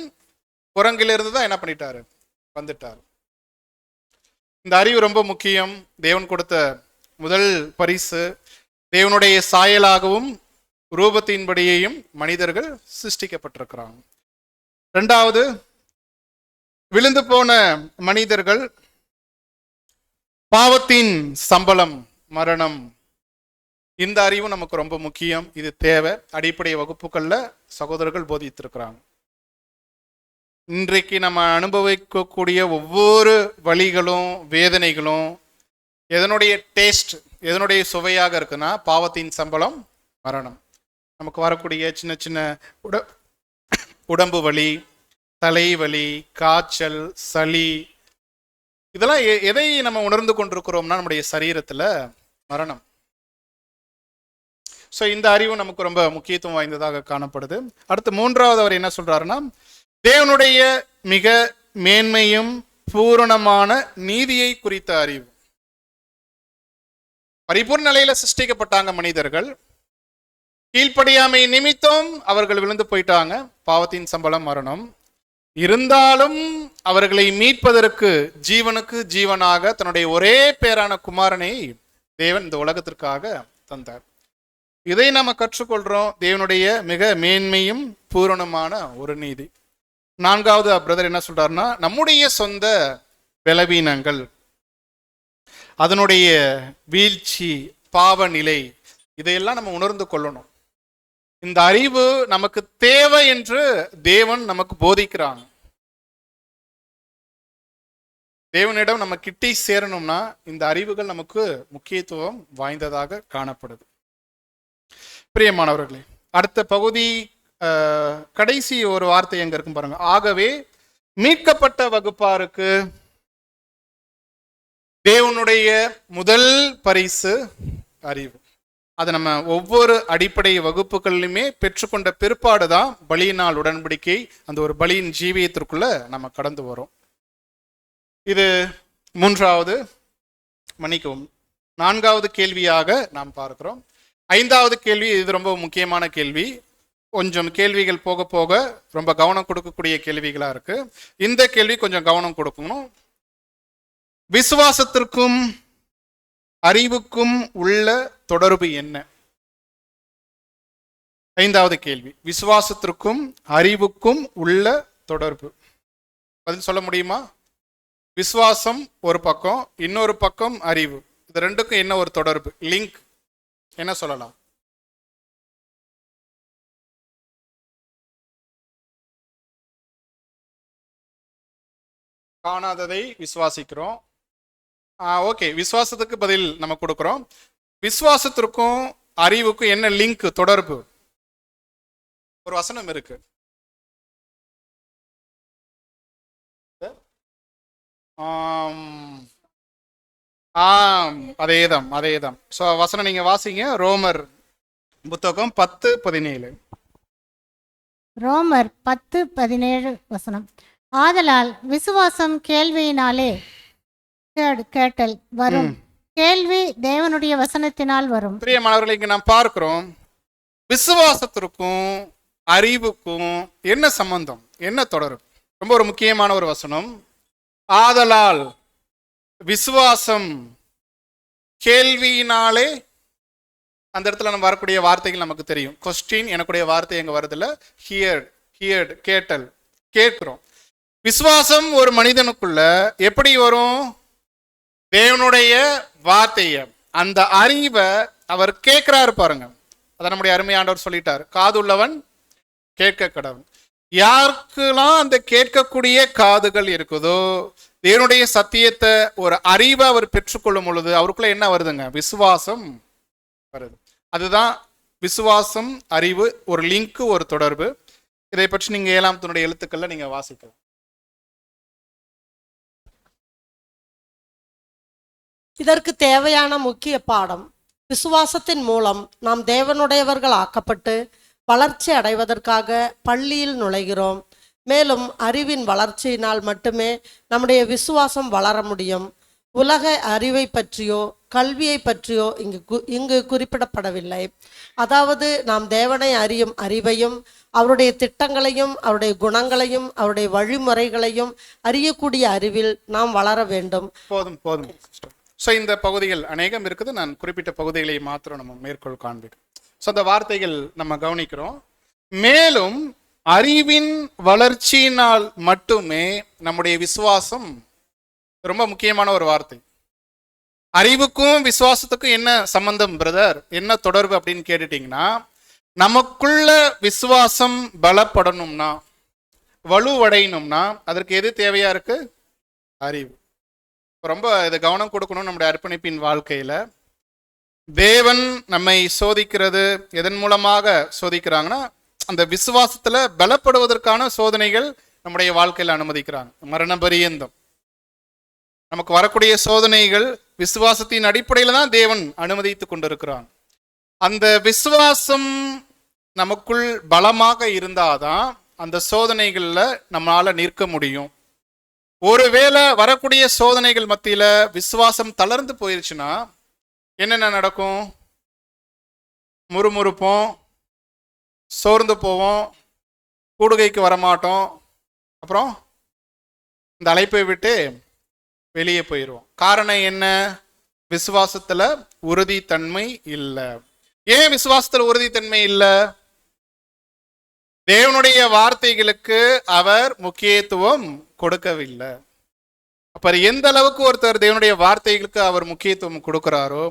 குரங்கிலிருந்து தான் என்ன பண்ணிட்டாரு, வந்துட்டார். இந்த அறிவு ரொம்ப முக்கியம். தேவன் கொடுத்த முதல் பரிசு, தேவனுடைய சாயலாகவும் ரூபத்தின்படியையும் மனிதர்கள் சிருஷ்டிக்கப்பட்டிருக்கிறாங்க. இரண்டாவது, விழுந்து போன மனிதர்கள், பாவத்தின் சம்பளம் மரணம். இந்த அறிவு நமக்கு ரொம்ப முக்கியம். இது தேவை. அடிப்படை வகுப்புகள்ல சகோதரர்கள் போதித்திருக்கிறாங்க. இன்றைக்கு நம்ம அனுபவிக்கக்கூடிய ஒவ்வொரு வலிகளும் வேதனைகளும் எதனுடைய டேஸ்ட், எதனுடைய சுவையாக இருக்குன்னா, பாவத்தின் சம்பளம் மரணம். நமக்கு வரக்கூடிய சின்ன சின்ன உடம்பு வலி, தலைவலி, காய்ச்சல், சளி, இதெல்லாம் எதை நம்ம உணர்ந்து கொண்டிருக்கிறோம்னா நம்முடைய சரீரத்துல மரணம். ஸோ இந்த அறிவு நமக்கு ரொம்ப முக்கியத்துவம் வாய்ந்ததாக காணப்படுது. அடுத்து மூன்றாவது அவர் என்ன சொல்றாருன்னா, தேவனுடைய மிக மேன்மையும் பூரணமான நீதியை குறித்த அறிவு. பரிபூர்ண நிலையில சிருஷ்டிக்கப்பட்டாங்க மனிதர்கள், கீழ்ப்படியாமை நிமித்தம் அவர்கள் விழுந்து போயிட்டாங்க, பாவத்தின் சம்பளம் மரணம். இருந்தாலும் அவர்களை மீட்பதற்கு ஜீவனுக்கு ஜீவனாக தன்னுடைய ஒரே பேரான குமாரனை தேவன் இந்த உலகத்திற்காக தந்தார். இதை நம்ம கற்றுக்கொள்றோம், தேவனுடைய மிக மேன்மையும் பூரணமான ஒரு நீதி. நான்காவது பிரதர் என்ன சொல்றாருன்னா, நம்முடைய சொந்த பலவீனங்கள், அதனுடைய வீழ்ச்சி, பாவ நிலை, இதையெல்லாம் நம்ம உணர்ந்து கொள்ளணும். இந்த அறிவு நமக்கு தேவை என்று தேவன் நமக்கு போதிக்கிறாங்க. தேவனிடம் நம்ம கிட்டி சேரணும்னா இந்த அறிவுகள் நமக்கு முக்கியத்துவம் வாய்ந்ததாக காணப்படுது. பிரியமானவர்களே, அடுத்த பகுதி கடைசி ஒரு வார்த்தை எங்க இருக்கும் பாருங்க. ஆகவே மீட்கப்பட்ட வகுப்பாருக்கு தேவனுடைய முதல் பரிசு அறிவு. அதை நம்ம ஒவ்வொரு அடிப்படை வகுப்புகளிலுமே பெற்றுக்கொண்ட பிற்பாடுதான் பலியினால் உடன்படிக்கை, அந்த ஒரு பலியின் ஜீவியத்திற்குள்ள நம்ம கடந்து வரோம். இது மூன்றாவது, மன்னிக்கவும், நான்காவது கேள்வியாக நாம் பார்க்கிறோம். ஐந்தாவது கேள்வி, இது ரொம்ப முக்கியமான கேள்வி. கொஞ்சம் கேள்விகள் போக போக ரொம்ப கவனம் கொடுக்கக்கூடிய கேள்விகளா இருக்கு. இந்த கேள்வி கொஞ்சம் கவனம் கொடுக்கணும். விசுவாசத்திற்கும் அறிவுக்கும் உள்ள தொடர்பு என்ன? ஐந்தாவது கேள்வி, விசுவாசத்திற்கும் அறிவுக்கும் உள்ள தொடர்பு. பதில் சொல்ல முடியுமா? விசுவாசம் ஒரு பக்கம், இன்னொரு பக்கம் அறிவு. இது ரெண்டுக்கும் என்ன ஒரு தொடர்பு, லிங்க் என்ன சொல்லலாம்? காணாததை விசுவாசிக்கிறோம். ஓகே, விசுவாசத்துக்கு பதில் நம்ம கொடுக்குறோம். விசுவாசத்திற்கும் அறிவுக்கும் என்ன லிங்க், தொடர்பு? ஒரு வசனம் இருக்கு. அதேதான். ஸோ வசனம் நீங்க வாசிங்க. ரோமர் புத்தகம் 10:17. ரோமர் 10:17 வசனம். ஆதலால் விசுவாசம் கேள்வியினாலே கேட்டல் வரும், கேள்வி தேவனுடைய வசனத்தினால் வரும். பிரியமானவர்களை, இங்க நாம் பார்க்கிறோம் விசுவாசத்திற்கும் அறிவுக்கும் என்ன சம்பந்தம், என்ன தொடர்பு. ரொம்ப ஒரு முக்கியமான ஒரு வசனம். ஆதலால் விசுவாசம் கேள்வியினாலே, அந்த இடத்துல நம்ம வரக்கூடிய வார்த்தைகள் நமக்கு தெரியும். கொஸ்டின் எனக்குடைய வார்த்தை எங்க வருதுல, ஹியர்ட் கேட்டல், கேட்கிறோம். விசுவாசம் ஒரு மனிதனுக்குள்ள எப்படி வரும்? தேவனுடைய வார்த்தைய, அந்த அறிவை அவர் கேட்கிறாரு பாருங்க. அதை நம்முடைய அருமையாண்டவர் சொல்லிட்டார், காதுள்ளவன் கேட்க கடவன். யாருக்கெல்லாம் அந்த கேட்கக்கூடிய காதுகள் இருக்குதோ, தேவனுடைய சத்தியத்தை, ஒரு அறிவை அவர் பெற்றுக்கொள்ளும் பொழுது அவருக்குள்ள என்ன வருதுங்க? விசுவாசம் வருது. அதுதான் விசுவாசம் அறிவு, ஒரு லிங்க், ஒரு தொடர்பு. இதை பற்றி நீங்க 7ஆம் எழுத்துக்கள்ல நீங்க வாசிக்கலாம். இதற்கு தேவையான முக்கிய பாடம், விசுவாசத்தின் மூலம் நாம் தேவனுடையவர்கள் ஆக்கப்பட்டு வளர்ச்சி அடைவதற்காக பள்ளியில் நுழைகிறோம். மேலும் அறிவின் வளர்ச்சியினால் மட்டுமே நம்முடைய விசுவாசம் வளர முடியும். உலக அறிவை பற்றியோ கல்வியை பற்றியோ இங்கு குறிப்பிடப்படவில்லை. அதாவது நாம் தேவனை அறியும் அறிவையும், அவருடைய திட்டங்களையும், அவருடைய குணங்களையும், அவருடைய வழிமுறைகளையும் அறியக்கூடிய அறிவில் நாம் வளர வேண்டும். போதும். ஸோ இந்த பகுதிகள் அநேகம் இருக்குது. நான் குறிப்பிட்ட பகுதிகளை மாத்திரம் நம்ம மேற்கோள் காண்பிக்கிறோம். ஸோ அந்த வார்த்தைகள் நம்ம கவனிக்கிறோம். மேலும் அறிவின் வளர்ச்சியினால் மட்டுமே நம்முடைய விசுவாசம், ரொம்ப முக்கியமான ஒரு வார்த்தை. அறிவுக்கும் விசுவாசத்துக்கும் என்ன சம்பந்தம் பிரதர், என்ன தொடர்பு அப்படின்னு கேட்டுட்டீங்கன்னா, நமக்குள்ள விசுவாசம் பலப்படணும்னா, வலுவடையணும்னா அதற்கு எது தேவையா இருக்கு? அறிவு. ரொம்ப இதை கவனம் கொடுக்கணும். நம்முடைய அர்ப்பணிப்பின் வாழ்க்கையில தேவன் நம்மை சோதிக்கிறது எதன் மூலமாக சோதிக்கிறாங்கன்னா, அந்த விசுவாசத்துல பலப்படுவதற்கான சோதனைகள் நம்முடைய வாழ்க்கையில அனுமதிக்கிறாங்க. மரண பரியந்தம் நமக்கு வரக்கூடிய சோதனைகள் விசுவாசத்தின் அடிப்படையில தான் தேவன் அனுமதித்து கொண்டிருக்கிறாங்க. அந்த விசுவாசம் நமக்குள் பலமாக இருந்தாதான் அந்த சோதனைகள்ல நம்மளால நிற்க முடியும். ஒருவேளை வரக்கூடிய சோதனைகள் மத்தியில விசுவாசம் தளர்ந்து போயிருச்சுன்னா என்னென்ன நடக்கும்? முறுமுறுப்போம், சோர்ந்து போவோம், கூடுகைக்கு வரமாட்டோம், அப்புறம் இந்த அழைப்பை விட்டு வெளியே போயிடுவோம். காரணம் என்ன? விசுவாசத்துல உறுதித்தன்மை இல்லை. ஏன் விசுவாசத்துல உறுதித்தன்மை இல்லை? தேவனுடைய வார்த்தைகளுக்கு அவர் முக்கியத்துவம் கொடுக்கவில்லை. அப்ப எந்த அளவுக்கு ஒருத்தர் தேவனுடைய வார்த்தைகளுக்கு அவர் முக்கியத்துவம் கொடுக்கிறாரோ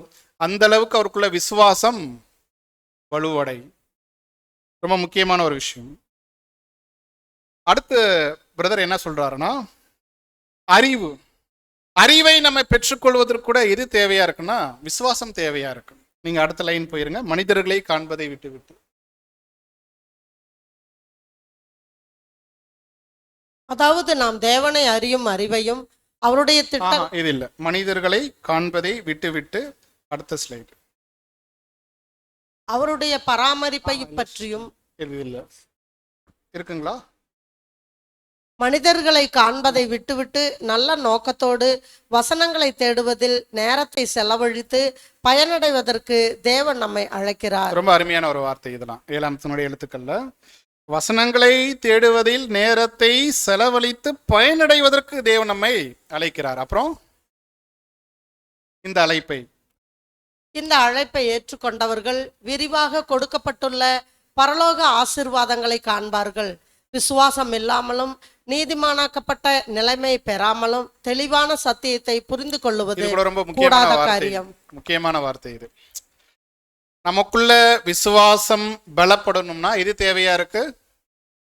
அந்த அளவுக்கு அவருக்குள்ள விசுவாசம் வலுவடை. ரொம்ப முக்கியமான ஒரு விஷயம். அடுத்து பிரதர் என்ன சொல்றாருன்னா, அறிவை நம்ம பெற்றுக்கொள்வதற்கு கூட எது தேவையா இருக்குன்னா விசுவாசம் தேவையா இருக்கு. நீங்க அடுத்த லைன் போயிருங்க. மனிதர்களை காண்பதை விட்டு விட்டு. அதாவது நாம் தேவனை அறியும் அறிவையும் அவருடைய திட்டம். இது இல்ல, மனிதர்களை காண்பதை விட்டு விட்டு. அடுத்த ஸ்லைடு. அவருடைய பராமரிப்பை பற்றியும். இது இல்ல, இருக்குங்களா? மனிதர்களை காண்பதை விட்டுவிட்டு நல்ல நோக்கத்தோடு வசனங்களை தேடுவதில் நேரத்தை செலவழித்து பயனடைவதற்கு தேவன் நம்மை அழைக்கிறார். ரொம்ப அருமையான ஒரு வார்த்தை இதெல்லாம். 7ஆம் எழுத்துக்கள்ல வசனங்களை தேடுவதில் நேரத்தை செலவழித்து பயனடைவதற்கு தேவன் நம்மை அழைக்கிறார். அப்புறம் இந்த அழைப்பை ஏற்றுக்கொண்டவர்கள் விரிவாக கொடுக்கப்பட்டுள்ள பரலோக ஆசீர்வாதங்களை காண்பார்கள். விசுவாசம் இல்லாமலும் நீதிமானாக்கப்பட்ட நிலைமை பெறாமலும் தெளிவான சத்தியத்தை புரிந்து கொள்ளுவது இது கூட ரொம்ப கூடாத முக்கியமான வார்த்தை, காரியம். முக்கியமான வார்த்தை இது. நமக்குள்ள விசுவாசம் பலப்படணும்னா இது தேவையா இருக்கு,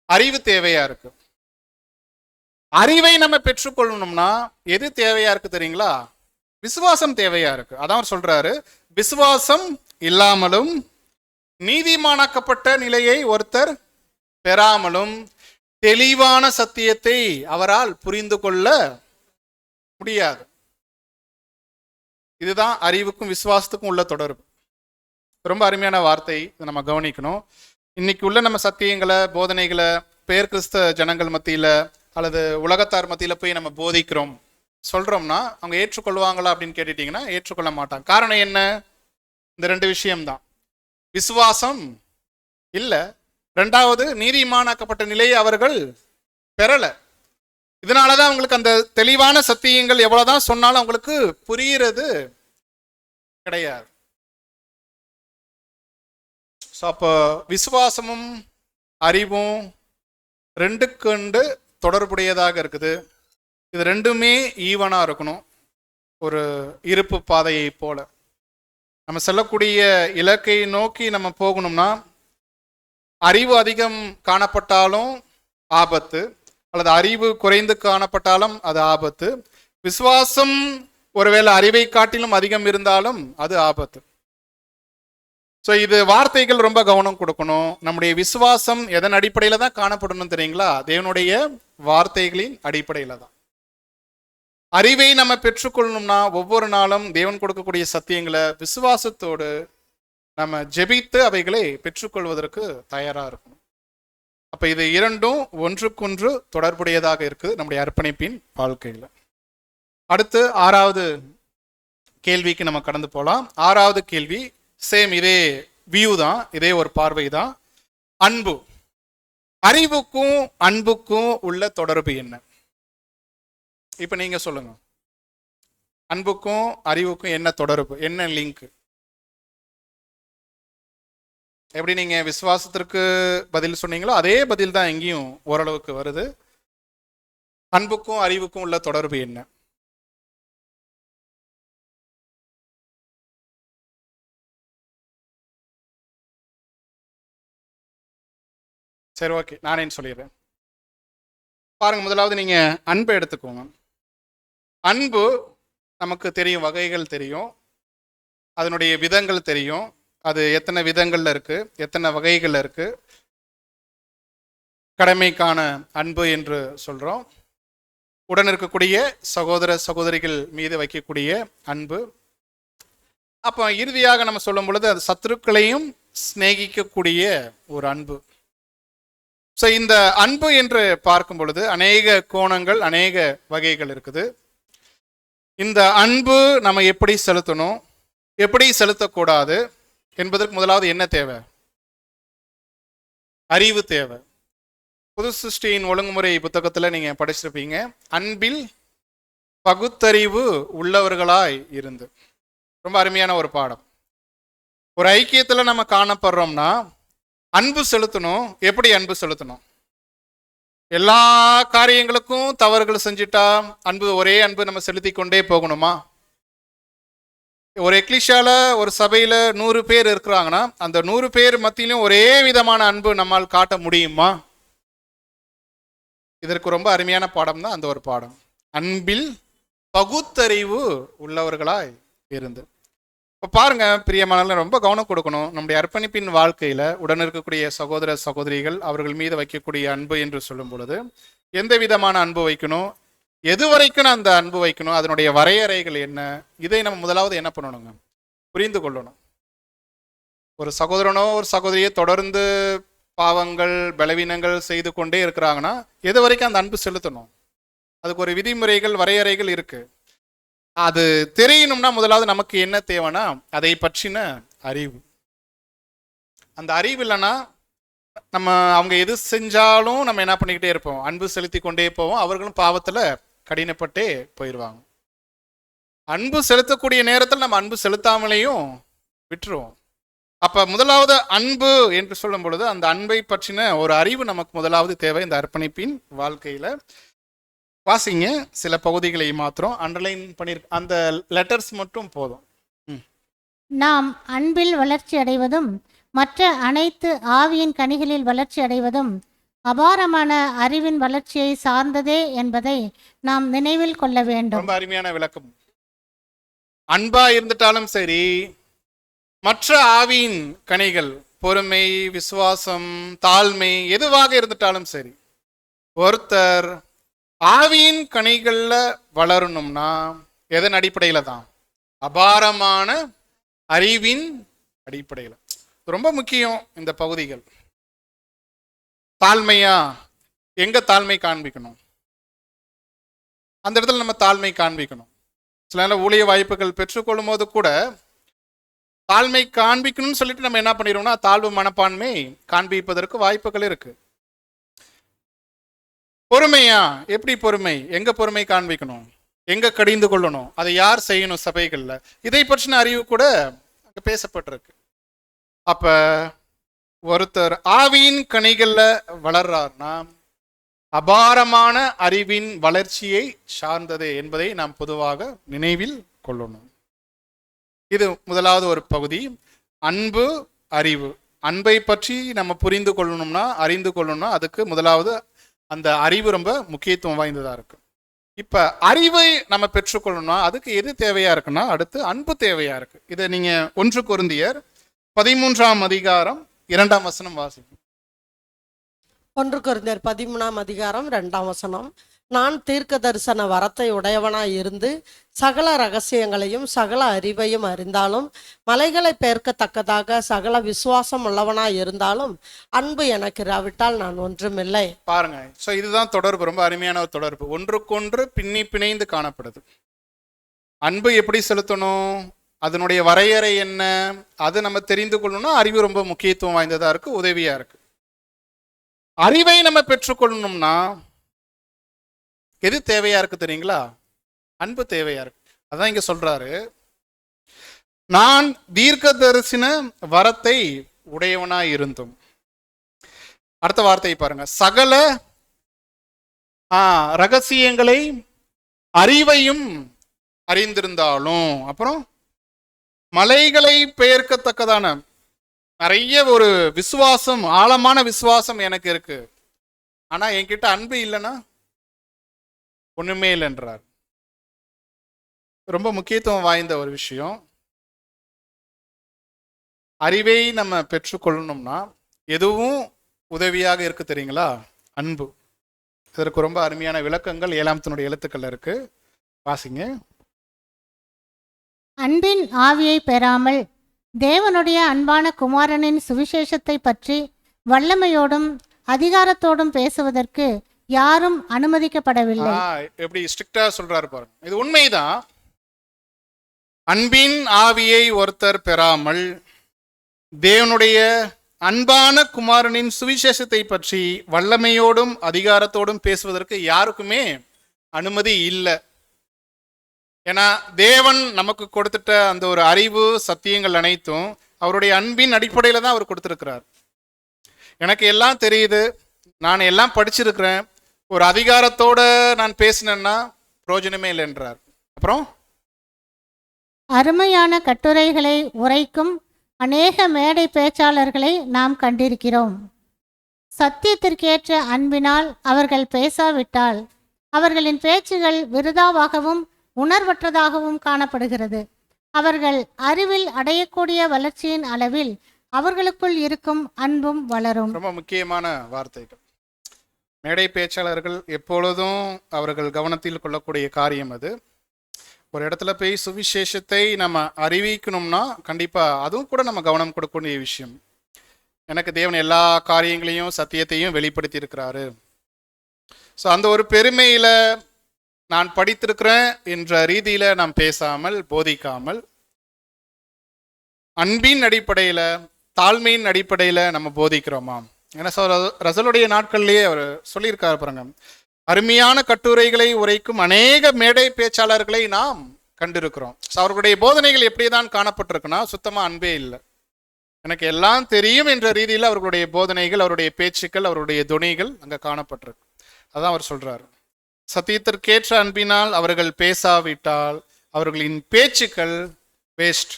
அறிவு தேவையா இருக்கு. அறிவை நம்ம பெற்றுக்கொள்ளணும்னா எது தேவையா இருக்கு தெரியுங்களா? விசுவாசம் தேவையா இருக்கு. அதான் அவர் சொல்றாரு, விசுவாசம் இல்லாமலும் நீதிமானாக்கப்பட்ட நிலையை ஒருத்தர் பெறாமலும் தெளிவான சத்தியத்தை அவரால் புரிந்து கொள்ள முடியாது. இதுதான் அறிவுக்கும் விசுவாசத்துக்கும் உள்ள தொடர்பு. ரொம்ப அருமையான வார்த்தை, இதை நம்ம கவனிக்கணும். இன்னைக்கு உள்ள நம்ம சத்தியங்களை, போதனைகளை பேர் கிறிஸ்த ஜனங்கள் மத்தியில அல்லது உலகத்தார் மத்தியில போய் நம்ம போதிக்கிறோம் சொல்றோம்னா அவங்க ஏற்றுக்கொள்வாங்களா அப்படின்னு கேட்டுட்டீங்கன்னா ஏற்றுக்கொள்ள மாட்டாங்க. காரணம் என்ன? இந்த ரெண்டு விஷயம்தான். விசுவாசம் இல்லை, ரெண்டாவது நீதிமானாக்கப்பட்ட நிலையை அவர்கள் பெறல. இதனாலதான் அவங்களுக்கு அந்த தெளிவான சத்தியங்கள் எவ்வளவுதான் சொன்னாலும் அவங்களுக்கு புரிகிறது கிடையாது. அப்போ விசுவாசமும் அறிவும் ரெண்டுக்கு தொடர்புடையதாக இருக்குது. இது ரெண்டுமே ஈவனா இருக்கணும். ஒரு இருப்பு பாதையை போல நம்ம செல்லக்கூடிய இலக்கை நோக்கி நம்ம போகணும்னா அறிவு அதிகம் காணப்பட்டாலும் ஆபத்து, அல்லது அறிவு குறைந்து காணப்பட்டாலும் அது ஆபத்து. விசுவாசம் ஒருவேளை அறிவை காட்டிலும் அதிகம் இருந்தாலும் அது ஆபத்து. ஸோ இது வார்த்தைகள் ரொம்ப கவனம் கொடுக்கணும். நம்முடைய விசுவாசம் எதன் அடிப்படையில் தான் காணப்படணும் தெரியுங்களா? தேவனுடைய வார்த்தைகளின் அடிப்படையில் தான். அறிவை நம்ம பெற்றுக்கொள்ளணும்னா ஒவ்வொரு நாளும் தேவன் கொடுக்கக்கூடிய சத்தியங்களை விசுவாசத்தோடு நம்ம ஜெபித்து அவைகளை பெற்றுக்கொள்வதற்கு தயாராக இருக்கணும். அப்போ இது இரண்டும் ஒன்றுக்கொன்று தொடர்புடையதாக இருக்கு நம்முடைய அர்ப்பணிப்பின் வாழ்க்கையில். அடுத்து 6வது கேள்விக்கு நம்ம கடந்து போகலாம். 6வது கேள்வி சேம், இதே வியூ தான், இதே ஒரு பார்வை தான். அன்பு. அறிவுக்கும் அன்புக்கும் உள்ள தொடர்பு என்ன? இப்ப நீங்க சொல்லுங்க, அன்புக்கும் அறிவுக்கும் என்ன தொடர்பு, என்ன லிங்க்? எப்படி நீங்க விசுவாசத்திற்கு பதில் சொன்னீங்களோ அதே பதில் தான் எங்கேயும் ஓரளவுக்கு வருது. அன்புக்கும் அறிவுக்கும் உள்ள தொடர்பு என்ன? சரி, ஓகே, நானே சொல்லிடுறேன். பாருங்க, முதலாவது நீங்க அன்பை எடுத்துக்கோங்க. அன்பு நமக்கு தெரியும், வகைகள் தெரியும், அதனுடைய விதங்கள் தெரியும். அது எத்தனை விதங்கள்ல இருக்கு, எத்தனை வகைகள்ல இருக்கு. கடமைக்கான அன்பு என்று சொல்றோம், உடன் இருக்கக்கூடிய சகோதர சகோதரிகள் மீது வைக்கக்கூடிய அன்பு. அப்போ இறுதியாக நம்ம சொல்லும் பொழுது அது சத்துருக்களையும் சிநேகிக்கக்கூடிய ஒரு அன்பு. ஸோ இந்த அன்பு என்று பார்க்கும் பொழுது அநேக கோணங்கள், அநேக வகைகள் இருக்குது. இந்த அன்பு நம்ம எப்படி செலுத்தணும், எப்படி செலுத்தக்கூடாது என்பதற்கு முதலாவது என்ன தேவை? அறிவு தேவை. புது சிருஷ்டியின் ஒழுங்குமுறை புத்தகத்தில் நீங்க படிச்சிருப்பீங்க, அன்பில் பகுத்தறிவு உள்ளவர்களாய் இருந்து. ரொம்ப அருமையான ஒரு பாடம். ஒரு ஐக்கியத்தில் நம்ம காணப்படுறோம்னா அன்பு செலுத்தணும். எப்படி அன்பு செலுத்தணும்? எல்லா காரியங்களுக்கும் தவறுகள் செஞ்சுட்டா அன்பு, ஒரே அன்பு நம்ம செலுத்தி கொண்டே போகணுமா? ஒரு எக்லிஷால, ஒரு சபையில 100 பேர் இருக்கிறாங்கன்னா அந்த 100 பேர் மத்தியிலும் ஒரே விதமான அன்பு நம்மால் காட்ட முடியுமா? இதற்கு ரொம்ப அருமையான பாடம் தான் அந்த ஒரு பாடம், அன்பில் பகுத்தறிவு உள்ளவர்களாய் இருந்து. இப்போ பாருங்க பிரியமானவர்களே, ரொம்ப கவனம் கொடுக்கணும். நம்முடைய அர்ப்பணிப்பின் வாழ்க்கையில உடன் இருக்கக்கூடிய சகோதர சகோதரிகள் அவர்கள் மீது வைக்கக்கூடிய அன்பு என்று சொல்லும் பொழுது எந்த விதமான அன்பு வைக்கணும், எது வரைக்கும் அந்த அன்பு வைக்கணும், அதனுடைய வரையறைகள் என்ன, இதை நம்ம முதலாவது என்ன பண்ணணுங்க, புரிந்து கொள்ளணும். ஒரு சகோதரனோ ஒரு சகோதரியை தொடர்ந்து பாவங்கள் பலவீனங்கள் செய்து கொண்டே இருக்கிறாங்கன்னா எது வரைக்கும் அந்த அன்பு செலுத்தணும், அதுக்கு ஒரு விதிமுறைகள் வரையறைகள் இருக்கு. அது தெரியணும்னா முதலாவது நமக்கு என்ன தேவைன்னா அதை பற்றின அறிவு. அந்த அறிவு இல்லைன்னா நம்ம அவங்க எது செஞ்சாலும் நம்ம என்ன பண்ணிக்கிட்டே இருப்போம், அன்பு செலுத்தி கொண்டே போவோம். அவர்களும் பாவத்துல கடினப்பட்டே போயிடுவாங்க. அன்பு செலுத்தக்கூடிய நேரத்தில் நம்ம அன்பு செலுத்தாமலேயும் விட்டுருவோம். அப்ப முதலாவது அன்பு என்று சொல்லும் பொழுது அந்த அன்பை பற்றின ஒரு அறிவு நமக்கு முதலாவது தேவை. இந்த அர்ப்பணிப்பின் வாழ்க்கையில வாசிங்க, சில பகுதிகளை மாத்திரம் அண்டர்லைன் பண்ணிருக்க, அந்த லெட்டர்ஸ் மட்டும் போதும். நாம் அன்பில் வளர்ச்சி அடைவதும் மற்ற அனைத்து ஆவியின் கனிகளில் வளர்ச்சி அடைவதும் அபாரமான அறிவின் வளர்ச்சியை சார்ந்ததே என்பதை நாம் நினைவில் கொள்ள வேண்டும். ரொம்ப அருமையான விளக்கம். அன்பா இருந்துட்டாலும் சரி, மற்ற ஆவியின் கனிகள் பொறுமை, விசுவாசம், தாழ்மை எதுவாக இருந்துட்டாலும் சரி, ஒருத்தர் ஆவியின் கனிகள்ல வளரணும்னா எதன் அடிப்படையில தான்? அபாரமான அறிவின் அடிப்படையில. ரொம்ப முக்கியம் இந்த பகுதிகள். தாழ்மையா, எங்க தாழ்மை காண்பிக்கணும்? அந்த இடத்துல நம்ம தாழ்மை காண்பிக்கணும். சில நேரம் ஊழிய வாய்ப்புகள் பெற்றுக்கொள்ளும் போது கூட தாழ்மை காண்பிக்கணும்னு சொல்லிட்டு நம்ம என்ன பண்ணிடுவோம்னா தாழ்வு மனப்பான்மை காண்பிப்பதற்கு வாய்ப்புகள் இருக்கு. பொறுமையா, எப்படி பொறுமை? எங்க பொறுமை காண்பிக்கணும்? எங்க கடிந்து கொள்ளணும்? அதை யார் செய்யணும்? சபைகள்ல இதை பற்றின அறிவு கூட அங்க பேசப்பட்டிருக்கு. அப்ப ஒருத்தர் ஆவியின் கனிகள்ல வளர்றார்னா அபாரமான அறிவின் வளர்ச்சியை சார்ந்தது என்பதை நாம் பொதுவாக நினைவில் கொள்ளணும். இது முதலாவது ஒரு பகுதி. அன்பு, அறிவு. அன்பை பற்றி நம்ம புரிந்து கொள்ளணும்னா, அறிந்து கொள்ளணும்னா அதுக்கு முதலாவது அந்த அறிவு ரொம்ப முக்கியத்துவம் வாய்ந்ததா இருக்கு. இப்ப அறிவை நம்ம பெற்றுக்கொள்ளணும்னா அதுக்கு எது தேவையா இருக்குன்னா அடுத்து அன்பு தேவையா இருக்கு. இதை நீங்க 1 கொரிந்தியர் 13ஆம் அதிகாரம் 2ஆம் வசனம் வாசிக்கும். 1 கொரிந்தியர் 13ஆம் அதிகாரம் 2ஆம் வசனம். நான் தீர்க்க தரிசன வரத்தை உடையவனாய் இருந்து சகல ரகசியங்களையும் சகல அறிவையும் அறிந்தாலும் மலைகளை பெயர்க்கத்தக்கதாக சகல விசுவாசம் உள்ளவனாய் இருந்தாலும் அன்பு எனக்கு இராவிட்டால் நான் ஒன்றுமில்லை. பாருங்க, ஸோ இதுதான் தொடர்பு. ரொம்ப அருமையான ஒரு தொடர்பு. ஒன்றுக்கொன்று பிணைந்து காணப்படுது. அன்பு எப்படி செலுத்தணும், அதனுடைய வரையறை என்ன, அது நம்ம தெரிந்து கொள்ளணும்னா அறிவு ரொம்ப முக்கியத்துவம் வாய்ந்ததா இருக்கு, உதவியா இருக்கு. அறிவை நம்ம பெற்றுக்கொள்ளணும்னா எது தேவையா இருக்கு தெரியுங்களா? அன்பு தேவையா இருக்கு. அதான் இங்க சொல்றாரு, நான் தீர்க்க தரிசன வரத்தை உடையவனாய் இருந்தும். அடுத்த வார்த்தையை பாருங்க, சகல ரகசியங்களை அறிவையும் அறிந்திருந்தாலும். அப்புறம் மலைகளை பெயர்க்கத்தக்கதான நிறைய ஒரு விசுவாசம், ஆழமான விசுவாசம் எனக்கு இருக்கு, ஆனா என்கிட்ட அன்பு இல்லைன்னா ஒண்ணுமே இல்லைன்றார். ரொம்ப முக்கியத்துவம் வாய்ந்த ஒரு விஷயம். அறிவை நம்ம பெற்றுக்கொள்ளணும்னா எதுவும் உதவியாக இருக்கு தெரியுங்களா? அன்பு. இதற்கு ரொம்ப அருமையான விளக்கங்கள் 7ஆம் எழுத்துக்கள் இருக்கு, வாசிங்க. அன்பின் ஆவியை பெறாமல் தேவனுடைய அன்பான குமாரனின் சுவிசேஷத்தை பற்றி வல்லமையோடும் அதிகாரத்தோடும் பேசுவதற்கு யாரும் அனுமதிக்கப்படவில்லை. எப்படி ஸ்ட்ரிக்டா சொல்றாரு பாருங்க. இது உண்மைதான். அன்பின் ஆவியை ஒருத்தர் பெறாமல் தேவனுடைய அன்பான குமாரனின் சுவிசேஷத்தை பற்றி வல்லமையோடும் அதிகாரத்தோடும் பேசுவதற்கு யாருக்குமே அனுமதி இல்லை. ஏன்னா தேவன் நமக்கு கொடுத்துட்ட அந்த ஒரு அறிவு, சத்தியங்கள் அனைத்தும் அவருடைய அன்பின் அடிப்படையில தான் அவர் கொடுத்திருக்கிறார். எனக்கு எல்லாம் தெரியுது, நான் எல்லாம் படிச்சிருக்கிறேன், ஒரு அதிகாரத்தோட நான் பேசினேன்னா பிரயோஜனமே இல்லைன்றார். அப்புறம் அருமையான கட்டுரைகளை உரைக்கும் அநேக மேடை பேச்சாளர்களை நாம் கண்டிருக்கிறோம். சத்தியத்திற்கேற்ற அன்பினால் அவர்கள் பேசாவிட்டால் அவர்களின் பேச்சுகள் விருதாவாகவும் உணர்வற்றதாகவும் காணப்படுகிறது. அவர்கள் அறிவில் அடையக்கூடிய வளர்ச்சியின் அளவில் அவர்களுக்குள் இருக்கும் அன்பும் வளரும். ரொம்ப முக்கியமான வார்த்தைகள். மேடை பேச்சாளர்கள் எப்பொழுதும் அவர்கள் கவனத்தில் கொள்ளக்கூடிய காரியம் அது. ஒரு இடத்துல போய் சுவிசேஷத்தை நம்ம அறிவிக்கணும்னா கண்டிப்பா அதுவும் கூட நம்ம கவனம் கொடுக்கக்கூடிய விஷயம். எனக்கு தேவன் எல்லா காரியங்களையும் சத்தியத்தையும் வெளிப்படுத்தி இருக்கிறாரு. ஸோ அந்த ஒரு பெருமையில நான் படித்திருக்கிறேன் என்ற ரீதியில நாம் பேசாமல், போதிக்காமல், அன்பின் அடிப்படையில, தாழ்மையின் அடிப்படையில நம்ம போதிக்கிறோமா? ஏன்னா ரசலுடைய நாட்கள்லேயே அவர் சொல்லியிருக்காரு பாருங்க, அருமையான கட்டுரைகளை உரைக்கும் அநேக மேடை பேச்சாளர்களை நாம் கண்டிருக்கிறோம். ஸோ அவர்களுடைய போதனைகள் எப்படிதான் காணப்பட்டிருக்குன்னா சுத்தமா அன்பே இல்லை. எனக்கு எல்லாம் தெரியும் என்ற ரீதியில் அவர்களுடைய போதனைகள், அவருடைய பேச்சுக்கள், அவருடைய துணிகள் அங்க காணப்பட்டிருக்கு. அதான் அவர் சொல்றாரு, சத்தியத்திற்கேற்ற அன்பினால் அவர்கள் பேசாவிட்டால் அவர்களின் பேச்சுக்கள் வேஸ்ட்,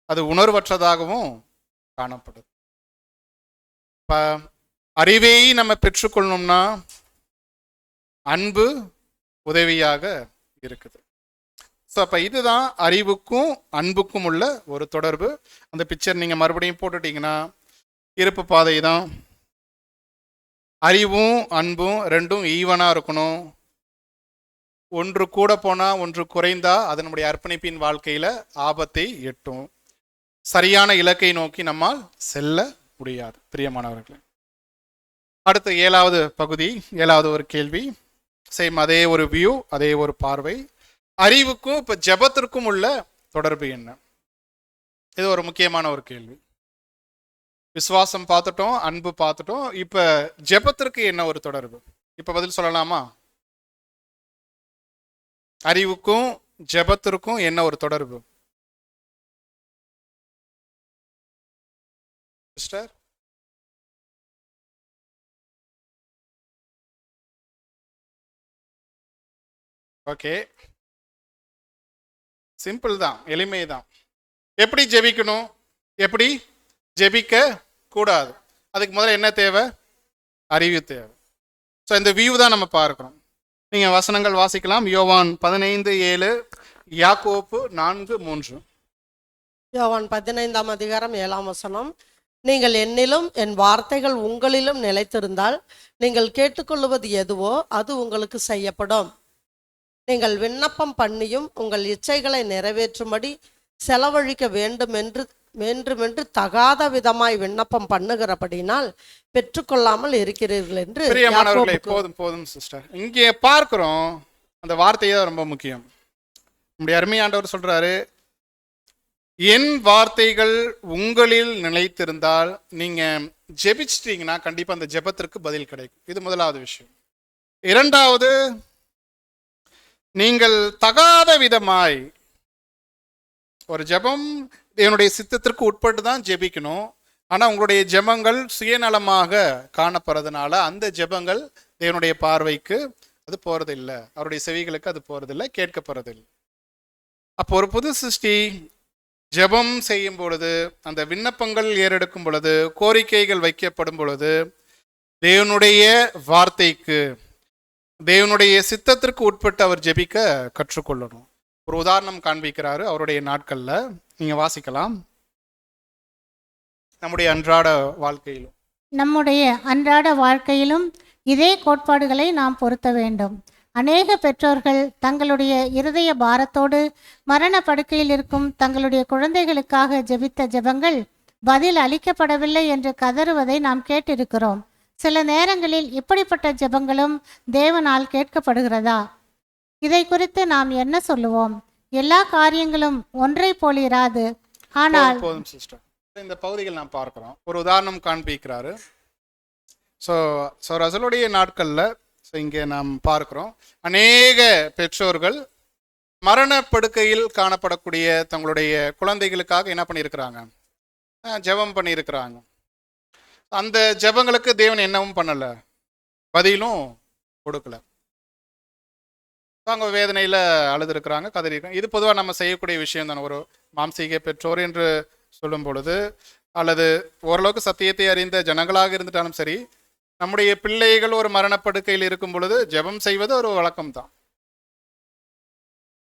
அது உணர்வற்றதாகவும் காணப்படுது. இப்ப அறிவை நம்ம பெற்றுக்கொள்ளணும்னா அன்பு உதவியாக இருக்குது. ஸோ அப்போ இதுதான் அறிவுக்கும் அன்புக்கும் உள்ள ஒரு தொடர்பு. அந்த பிக்சர் நீங்கள் மறுபடியும் போட்டுட்டீங்கன்னா இருப்பு பாதை தான். அறிவும் அன்பும் ரெண்டும் ஈவனாக இருக்கணும். ஒன்று கூட போனால் ஒன்று குறைந்தா அது நம்முடைய அர்ப்பணிப்பின் வாழ்க்கையில் ஆபத்தை எட்டும். சரியான இலக்கை நோக்கி நம்மால் செல்ல முடியாது. பிரியமானவர்களே, அடுத்த 7வது பகுதி, 7வது ஒரு கேள்வி. சேம் அதே ஒரு வியூ, அதே ஒரு பார்வை. அறிவுக்கும் இப்ப ஜெபத்திற்கும் உள்ள தொடர்பு என்ன? இது ஒரு முக்கியமான ஒரு கேள்வி. விசுவாசம் பார்த்துட்டோம், அன்பு பார்த்துட்டோம், இப்ப ஜெபத்திற்கு என்ன ஒரு தொடர்பு? இப்ப பதில் சொல்லலாமா? அறிவுக்கும் ஜெபத்திற்கும் என்ன ஒரு தொடர்பு சிஸ்டர்? ஓகே, சிம்பிள் தான், எளிமை தான். எப்படி ஜெபிக்கணும், எப்படி ஜெபிக்க கூடாது, அதுக்கு முதல்ல என்ன தேவை? அறிவு தேவை. ஸோ இந்த வியூ தான் நம்ம பார்க்கிறோம். நீங்க வசனங்கள் வாசிக்கலாம். யோவான் 15:7, யாக்கோப்பு 4:3. யோவான் 15ஆம் அதிகாரம் 7ஆம் வசனம். நீங்கள் என்னிலும் என் வார்த்தைகள் உங்களிலும் நிலைத்திருந்தால் நீங்கள் கேட்டுக்கொள்வது எதுவோ அது உங்களுக்கு செய்யப்படும். நீங்கள் விண்ணப்பம் பண்ணியும் உங்கள் இச்சைகளை நிறைவேற்றும்படி செலவழிக்க வேண்டுமென்று தகாத விதமாய் விண்ணப்பம் பண்ணுகிறபடினால் பெற்றுக்கொள்ளாமல் இருக்கிறீர்கள் என்று. பிரியமானவர்களே, போதும் போதும் சிஸ்டர். இங்கே பார்க்கிறோம், அந்த வார்த்தையே ரொம்ப முக்கியம். நம்முடைய அருமையாண்டவர் சொல்றாரு, என் வார்த்தைகள் உங்களில் நிலைத்திருந்தால் நீங்க ஜெபிச்சிட்டீங்கன்னா கண்டிப்பா அந்த ஜெபத்திற்கு பதில் கிடைக்கும். இது முதலாவது விஷயம். இரண்டாவது, நீங்கள் தகாத விதமாய், ஒரு ஜெபம் என்னுடைய சித்தத்திற்கு உட்பட்டு தான் ஜெபிக்கணும். ஆனா உங்களுடைய ஜெபங்கள் சுயநலமாக காணப்படுறதுனால அந்த ஜெபங்கள் தேவனுடைய பார்வைக்கு அது போறதில்லை, அவருடைய செவிகளுக்கு அது போறதில்லை, கேட்கப்படுறதில்லை. அப்போ ஒரு புது சிருஷ்டி ஜெபம் செய்யும் பொழுது, அந்த விண்ணப்பங்கள் ஏறெடுக்கும் பொழுது, கோரிக்கைகள் வைக்கப்படும் பொழுது தேவனுடைய வார்த்தைக்கு, தேவனுடைய சித்தத்திற்கு உட்பட்டு அவர் ஜெபிக்க கற்றுக்கொள்ளணும். ஒரு உதாரணம் காண்பிக்கிறாரு அவருடைய நாட்கள்ல, நீங்க வாசிக்கலாம். நம்முடைய அன்றாட வாழ்க்கையிலும் இதே கோட்பாடுகளை நாம் பொருத்த வேண்டும். அநேக பெற்றோர்கள் தங்களுடைய இருதய பாரத்தோடு மரண படுக்கையில் இருக்கும் தங்களுடைய குழந்தைகளுக்காக ஜெபித்த ஜெபங்கள் பதில் அளிக்கப்படவில்லை என்று கதறுவதை நாம் கேட்டிருக்கிறோம். சில நேரங்களில் இப்படிப்பட்ட ஜெபங்களும் தேவனால் கேட்கப்படுகிறதா? இதை குறித்து நாம் என்ன சொல்லுவோம்? எல்லா காரியங்களும் ஒன்றை போல் இராது. ஆனால் போதும் சிஸ்டர், இந்த பகுதிகள் நாம் பார்க்கிறோம். ஒரு உதாரணம் காண்பிக்கிறாரு. ஸோ ரசலுடைய நாட்கள்ல இங்கே நாம் பார்க்கிறோம், அநேக பெற்றோர்கள் மரணப்படுக்கையில் காணப்படக்கூடிய தங்களுடைய குழந்தைகளுக்காக என்ன பண்ணியிருக்கிறாங்க? ஜெபம் பண்ணியிருக்கிறாங்க. அந்த ஜெபங்களுக்கு தேவன் என்னவும் பண்ணல, பதிலும் கொடுக்கல. அவங்க வேதனையில் அழுதுருக்கிறாங்க, கதறிருக்காங்க. இது பொதுவாக நம்ம செய்யக்கூடிய விஷயம் தானே. ஒரு மாம்சீக பெற்றோர் என்று சொல்லும் பொழுது, அல்லது ஓரளவுக்கு சத்தியத்தை அறிந்த ஜனங்களாக இருந்துட்டாலும் சரி, நம்முடைய பிள்ளைகள் ஒரு மரணப்படுக்கையில் இருக்கும் பொழுது ஜெபம் செய்வது ஒரு வழக்கம் தான்.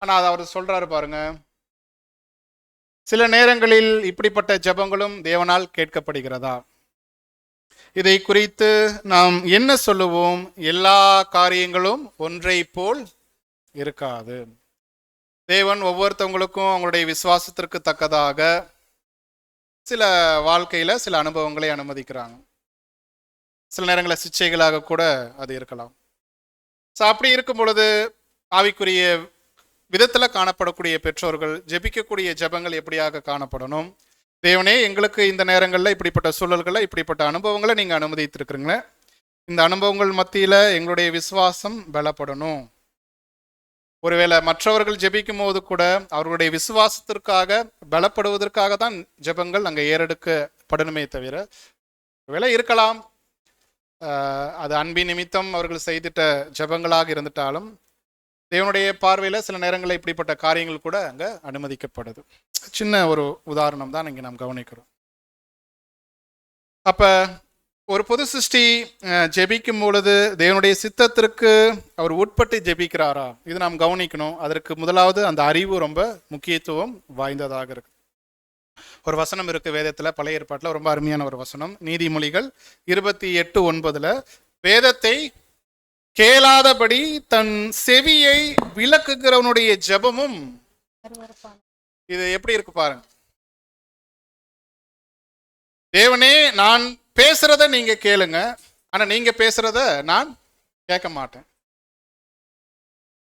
ஆனால் அதை அவர் சொல்றாரு பாருங்க, சில நேரங்களில் இப்படிப்பட்ட ஜெபங்களும் தேவனால் கேட்கப்படுகிறதா? இதை குறித்து நாம் என்ன சொல்லுவோம்? எல்லா காரியங்களும் ஒன்றை போல் இருக்காது. தேவன் ஒவ்வொருத்தவங்களுக்கும் அவங்களுடைய விசுவாசத்திற்கு தக்கதாக சில வாழ்க்கையில சில அனுபவங்களை அனுமதிக்கிறாங்க. சில நேரங்களில் சிச்சைகளாக கூட அது இருக்கலாம். ஸோ அப்படி இருக்கும் பொழுது ஆவிக்குரிய விதத்தில் காணப்படக்கூடிய பெற்றோர்கள் ஜெபிக்கக்கூடிய ஜெபங்கள் எப்படியாக காணப்படணும்? தேவனே, எங்களுக்கு இந்த நேரங்களில் இப்படிப்பட்ட சூழல்களை, இப்படிப்பட்ட அனுபவங்களை நீங்கள் அனுமதித்திருக்கிறீங்களே, இந்த அனுபவங்கள் மத்தியில் எங்களுடைய விசுவாசம் பலப்படணும். ஒருவேளை மற்றவர்கள் ஜெபிக்கும் போது கூட அவர்களுடைய விசுவாசத்திற்காக பலப்படுவதற்காக தான் ஜெபங்கள் அங்கே ஏறெடுக்கப்படணுமே தவிர, ஒருவேளை இருக்கலாம் அது அன்பின் நிமித்தம் அவர்கள் செய்திட்ட ஜெபங்களாக இருந்துட்டாலும் தேவனுடைய பார்வையில் சில நேரங்களில் இப்படிப்பட்ட காரியங்கள் கூட அங்கே அனுமதிக்கப்படுது. சின்ன ஒரு உதாரணம் தான் இங்கே நாம் கவனிக்கிறோம். அப்போ ஒரு புது சிருஷ்டி ஜெபிக்கும் பொழுது தேவனுடைய சித்தத்திற்கு அவர் உட்பட்டு ஜெபிக்கிறாரா, இது நாம் கவனிக்கணும். அதற்கு முதலாவது அந்த அறிவு ரொம்ப முக்கியத்துவம் வாய்ந்ததாக இருக்கு. ஒரு வசனம் இருக்கு வேதத்தில், பழைய ஏற்பாட்டில் ரொம்ப அருமையான ஒரு வசனம், நீதிமொழிகள் 28:9. வேதத்தை கேளாதபடி தன் செவியை விலக்குகிறவனுடைய ஜெபமும். இது எப்படி இருக்கு பாருங்க. தேவனே, நான் பேசுறத நீங்க கேளுங்க, ஆனா நீங்க பேசுறத நான் கேட்க மாட்டேன்.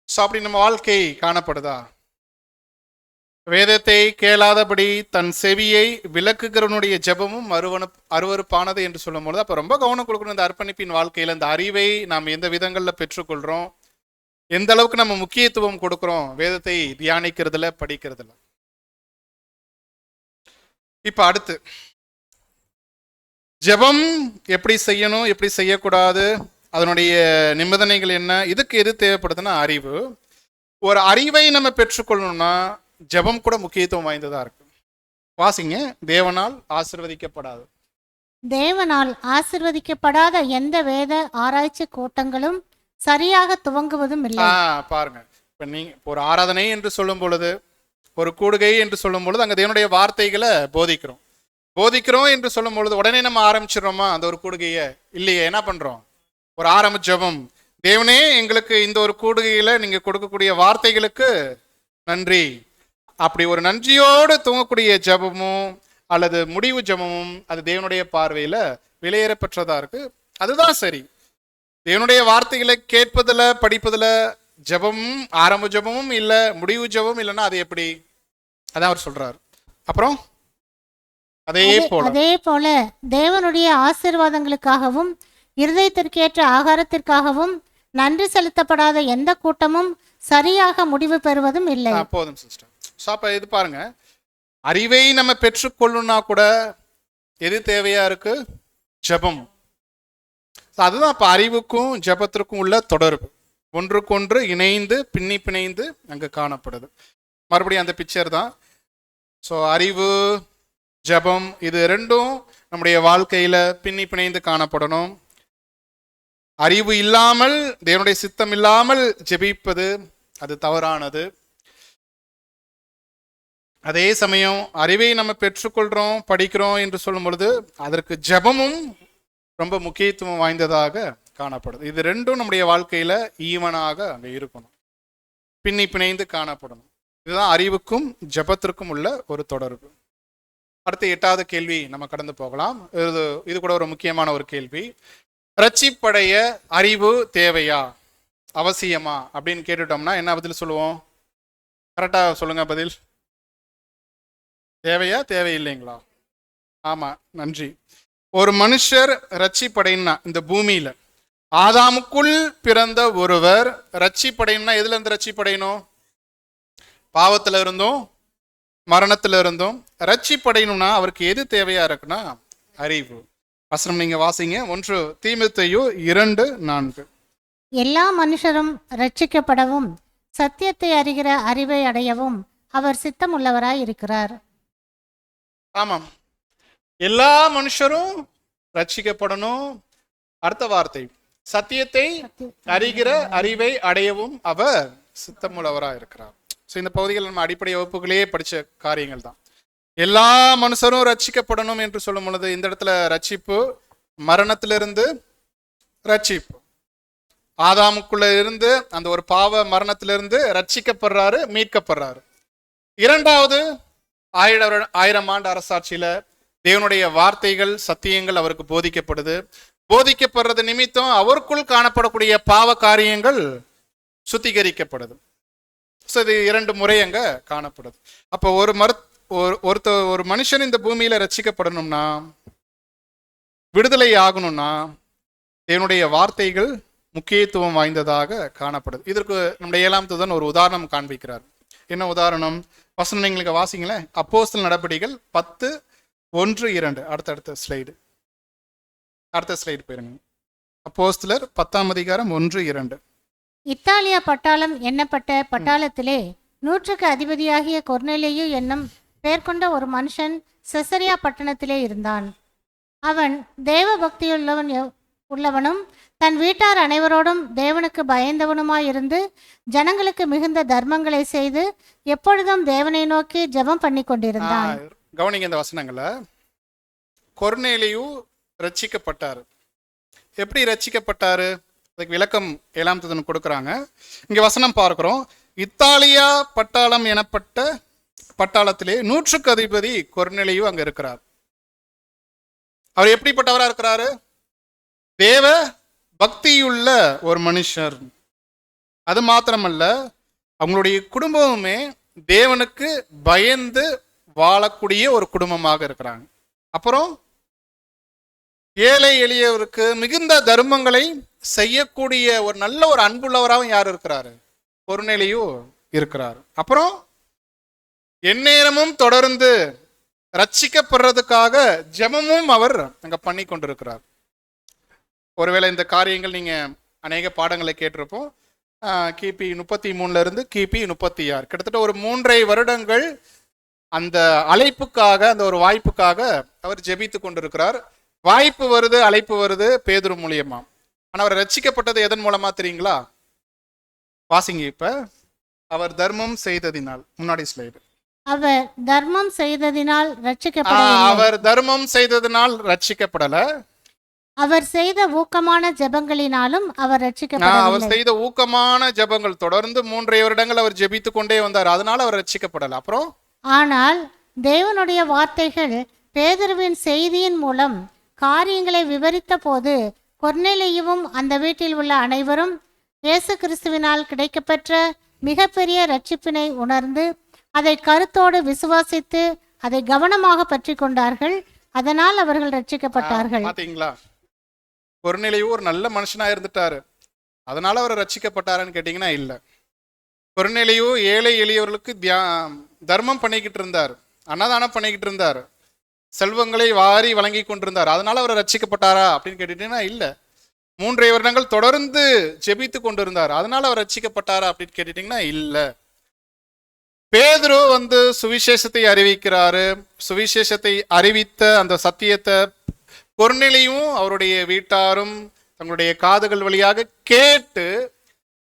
அப்படி நம்ம வாழ்க்கை காணப்படுதா? வேதத்தை கேளாதபடி தன் செவியை விலக்குகிறவனுடைய ஜெபமும் அருவருப்பானது என்று சொல்லும் பொழுது அப்ப ரொம்ப கவனம் கொடுக்கணும். இந்த அர்ப்பணிப்பின் வாழ்க்கையில இந்த அறிவை நாம் எந்த விதங்கள்ல பெற்றுக்கொள்றோம், எந்த அளவுக்கு நம்ம முக்கியத்துவம் கொடுக்கிறோம் வேதத்தை தியானிக்கிறதுல, படிக்கிறதுல. இப்ப அடுத்து ஜெபம் எப்படி செய்யணும், எப்படி செய்யக்கூடாது, அதனுடைய நிபந்தனைகள் என்ன, இதுக்கு எது தேவைப்படுதுன்னா அறிவு. ஒரு அறிவை நம்ம பெற்றுக்கொள்ளணும்னா ஜெபம் கூட முக்கியத்துவம் வாய்ந்ததா இருக்கு. வாசிங்க, தேவனால் ஆசீர்வதிக்கப்படாது. தேவனால் ஆசீர்வதிக்கப்படாத எந்த வேத ஆராய்ச்சி கூட்டங்களும் சரியாக துவங்குவதும் இல்லை. பாருங்க, இப்ப நீங்க ஒரு ஆராதனை என்று சொல்லும் பொழுது, ஒரு கூடுகை என்று சொல்லும் பொழுது அங்க தேவனுடைய வார்த்தைகளை போதிக்கிறோம் என்று சொல்லும் பொழுது உடனே நம்ம ஆரம்பிச்சிடறோமா அந்த ஒரு கூடுகையை? இல்லையே. என்ன பண்றோம்? ஒரு ஆரம்ப ஜெபம். தேவனே, எங்களுக்கு இந்த ஒரு கூடுகையில நீங்க கொடுக்கக்கூடிய வார்த்தைகளுக்கு நன்றி. அப்படி ஒரு நன்றியோடு தூங்கக்கூடிய ஜெபமும் அல்லது முடிவு ஜெபமும் அது தேவனுடைய பார்வையில விலையேறப்பெற்றதா இருக்கு. அதுதான் சரி. தேவனுடைய வார்த்தைகளை கேட்பதுல, படிப்பதுல ஜெபமும் ஆரம்ப ஜெபமும் இல்லை, முடிவு ஜெபமும் இல்லைன்னா அது எப்படி? அதான் அவர் சொல்றாரு. அப்புறம் அதே போல தேவனுடைய ஆசீர்வாதங்களுக்காகவும் இருதயத்திற்கேற்ற ஆகாரத்திற்காகவும் நன்றி செலுத்தப்படாத எந்த கூட்டமும் சரியாக முடிவு பெறுவதும் இல்லை. போதும் சிஸ்டர். அப்ப இது பாருங்க, அறிவை நம்ம பெற்றுக்கொள்ளணும்னா கூட எது தேவையா இருக்கு? ஜெபம். அதுதான் இப்ப அறிவுக்கும் ஜெபத்திற்கும் உள்ள தொடர்பு, ஒன்றுக்கொன்று இணைந்து பிணைந்து அங்க காணப்படுது. மறுபடியும் அந்த பிக்சர் தான். ஸோ அறிவு, ஜெபம், இது ரெண்டும் நம்முடைய வாழ்க்கையில பிணைந்து காணப்படணும். அறிவு இல்லாமல், தேவனுடைய சித்தம் இல்லாமல் ஜெபிப்பது அது தவறானது. அதே சமயம் அறிவை நம்ம பெற்றுக்கொள்றோம், படிக்கிறோம் என்று சொல்லும் பொழுது அதற்கு ஜெபமும் ரொம்ப முக்கியத்துவம் வாய்ந்ததாக காணப்படுது. இது ரெண்டும் நம்முடைய வாழ்க்கையில ஈவனாக அங்க இருக்கணும், பிணைந்து காணப்படணும். இதுதான் அறிவுக்கும் ஜெபத்திற்கும் உள்ள ஒரு தொடர்பு. அடுத்து 8வது கேள்வி நம்ம கடந்து போகலாம். இது கூட ஒரு முக்கியமான ஒரு கேள்வி. ரட்சிப்படைய அறிவு தேவையா, அவசியமா அப்படின்னு கேட்டுட்டோம்னா என்ன பதில் சொல்லுவோம்? கரெக்டா சொல்லுங்க பதில். தேவையா, தேவையில்லைங்களா? ஆமா, நன்றி. ஒரு மனுஷர் ரட்சிப்படையணும்னா இந்த பூமியில ஆதாமுக்குள் பிறந்த ஒருவர் ரட்சிப்படையணும்னா எதுல இருந்து ரட்சிப்படையணும்? பாவத்துல இருந்தும் மரணத்துல இருந்தும் ரட்சிப்படையணும்னா அவருக்கு எது தேவையா இருக்குன்னா அறிவு. வசனம் நீங்க வாசிங்க, 1 தீமோத்தேயு 2:4. எல்லா மனுஷரும் ரட்சிக்கப்படவும் சத்தியத்தை அறிகிற அறிவை அடையவும் அவர் சித்தம் உள்ளவராய் இருக்கிறார். ஆமாம், எல்லா மனுஷரும் ரட்சிக்கப்படணும். அடுத்த வார்த்தை, சத்தியத்தை அறிகிற அறிவை அடையவும் அவர் சித்தமுள்ளவராக இருக்கிறார். ஸோ இந்த பகுதிகள் நம்ம அடிப்படை வகுப்புகளே படித்த காரியங்கள் தான். எல்லா மனுஷரும் ரட்சிக்கப்படணும் என்று சொல்லும் பொழுது இந்த இடத்துல ரட்சிப்பு மரணத்திலிருந்து ரட்சிப்பு, ஆதாமுக்குள்ள இருந்து அந்த ஒரு பாவ மரணத்திலிருந்து ரட்சிக்கப்படுறாரு, மீட்கப்படுறாரு. 2வது 1000 ஆண்டு அரசாட்சியில தேவனுடைய வார்த்தைகள், சத்தியங்கள் அவருக்கு போதிக்கப்படுது. போதிக்கப்படுறது நிமித்தம் அவருக்குள் காணப்படக்கூடிய பாவ காரியங்கள் சுத்திகரிக்கப்படுது. இது 2 முறை அங்க காணப்படுது. அப்போ ஒரு மனுஷன் இந்த பூமியில ரட்சிக்கப்படணும்னா, விடுதலை ஆகணும்னா தேவனுடைய வார்த்தைகள் முக்கியத்துவம் வாய்ந்ததாக காணப்படுது. இதற்கு நம்முடைய 7ஆம் தூதன் ஒரு உதாரணம் காண்பிக்கிறார். என்ன உதாரணம்? வசனம் எங்களுக்கு வாசிங்களேன். அப்போஸ்தலர் நடபடிகள் 10:1-2. அடுத்த ஸ்லைடு போயிருங்க. அப்போஸ்தலர் 10ஆம் அதிகாரம் 1-2. இத்தாலியா பட்டாளம் எண்ணப்பட்ட பட்டாளத்திலே 100க்கு அதிபதியாகிய கொர்நேலியு என்னும் பெயர் கொண்ட ஒரு மனுஷன் செசரியா பட்டணத்திலே இருந்தான். அவன் தேவ உள்ளவனும் தன் வீட்டார் அனைவரோடும் தேவனுக்கு பயந்தவனுமாயிருந்து ஜனங்களுக்கு மிகுந்த தர்மங்களை செய்து எப்பொழுதும் தேவனை நோக்கி ஜெபம் பண்ணி கொண்டிருந்தான். கவனிங்க இந்த வசனங்களை. கொர்நேலியு ரட்சிக்கப்பட்டார். எப்படி ரட்சிக்கப்பட்டாரு? அதுக்கு விளக்கம் 7ஆம் தூதன் கொடுக்குறாங்க. இங்க வசனம் பார்க்கிறோம். இத்தாலியா பட்டாளம் எனப்பட்ட பட்டாளத்திலே 100க்கு அதிபதி கொர்நேலியு அங்க இருக்கிறார். அவர் எப்படிப்பட்டவரா இருக்கிறாரு? தேவ பக்தியுள்ள ஒரு மனுஷர். அது மாத்திரமல்ல, அவங்களுடைய குடும்பமுமே தேவனுக்கு பயந்து வாழக்கூடிய ஒரு குடும்பமாக இருக்கிறாங்க. அப்புறம் ஏழை எளியவருக்கு மிகுந்த தர்மங்களை செய்யக்கூடிய ஒரு நல்ல ஒரு அன்புள்ளவராகவும் யார் இருக்கிறாரு? கொர்நேலியு இருக்கிறார். அப்புறம் எந்நேரமும் தொடர்ந்து ரட்சிக்கப்படுறதுக்காக ஜெபமும் அவர் அங்க பண்ணி கொண்டிருக்கிறார். ஒருவேளை இந்த காரியங்கள் நீங்க அநேக பாடங்களை கேட்டிருப்போம். கிபி 33 இருந்து கிபி 36 கிட்டத்தட்ட ஒரு 3.5 வருடங்கள் அந்த அழைப்புக்காக, அந்த ஒரு வாய்ப்புக்காக அவர் ஜெபித்து கொண்டிருக்கிறார். வாய்ப்பு வருது, அழைப்பு வருது பேதுரு மூலியமா. ஆனா அவர் ரட்சிக்கப்பட்டது எதன் மூலமா தெரியுங்களா? வாசிங்க. இப்ப அவர் தர்மம் செய்ததினால். முன்னாடி ஸ்லைடு. அவர் தர்மம் செய்ததினால் ரட்சிக்கப்படவில்லை. அவர் தர்மம் செய்ததினால் ரட்சிக்கப்படல. அவர் செய்த ஊக்கமான ஜெபங்களினாலும் அவர் அவர் ரட்சிக்கப்படவில்லை. செய்த ஊக்கமான ஜெபங்கள் தொடர்ந்து 3.5 வருடங்கள் அவர் ஜெபித்து கொண்டே வந்தார். அதனால அவர் ரட்சிக்கப்படல. அப்புறம் ஆனால் தேவனுடைய வார்த்தைகள் பேதுருவின் செய்தியின் மூலம் காரியங்களை விவரித்த போது கொர்நேலியுவும் அந்த வீட்டில் உள்ள அனைவரும் இயேசு கிறிஸ்துவினால் கிடைக்கப்பெற்ற மிகப்பெரிய ரட்சிப்பினை உணர்ந்து அதை கருத்தோடு விசுவாசித்து அதை கவனமாக பற்றி கொண்டார்கள். அதனால் அவர்கள் ரட்சிக்கப்பட்டார்கள். பாத்தீங்களா? கொர்நேலியு ஒரு நல்ல மனுஷனா இருந்துட்டாரு, அதனால அவர் ரட்சிக்கப்பட்டாருன்னு கேட்டீங்கன்னா இல்ல. கொர்நேலியு ஏழை எளியவர்களுக்கு தர்மம் பண்ணிக்கிட்டு இருந்தார், அன்னதானம் பண்ணிக்கிட்டு இருந்தார், செல்வங்களை வாரி வழங்கி கொண்டிருந்தார். அதனால அவர் ரட்சிக்கப்பட்டாரா அப்படின்னு கேட்டுட்டீங்கன்னா இல்ல. 3.5 வருடங்கள் தொடர்ந்து ஜெபித்து கொண்டிருந்தார், அதனால அவர் ரட்சிக்கப்பட்டாரா அப்படின்னு கேட்டுட்டீங்கன்னா இல்ல. பேதுரு சுவிசேஷத்தை அறிவிக்கிறாரு. சுவிசேஷத்தை அறிவித்த அந்த சத்தியத்தை கொர்நேலியும் அவருடைய வீட்டாரும் தங்களுடைய காதுகள் வழியாக கேட்டு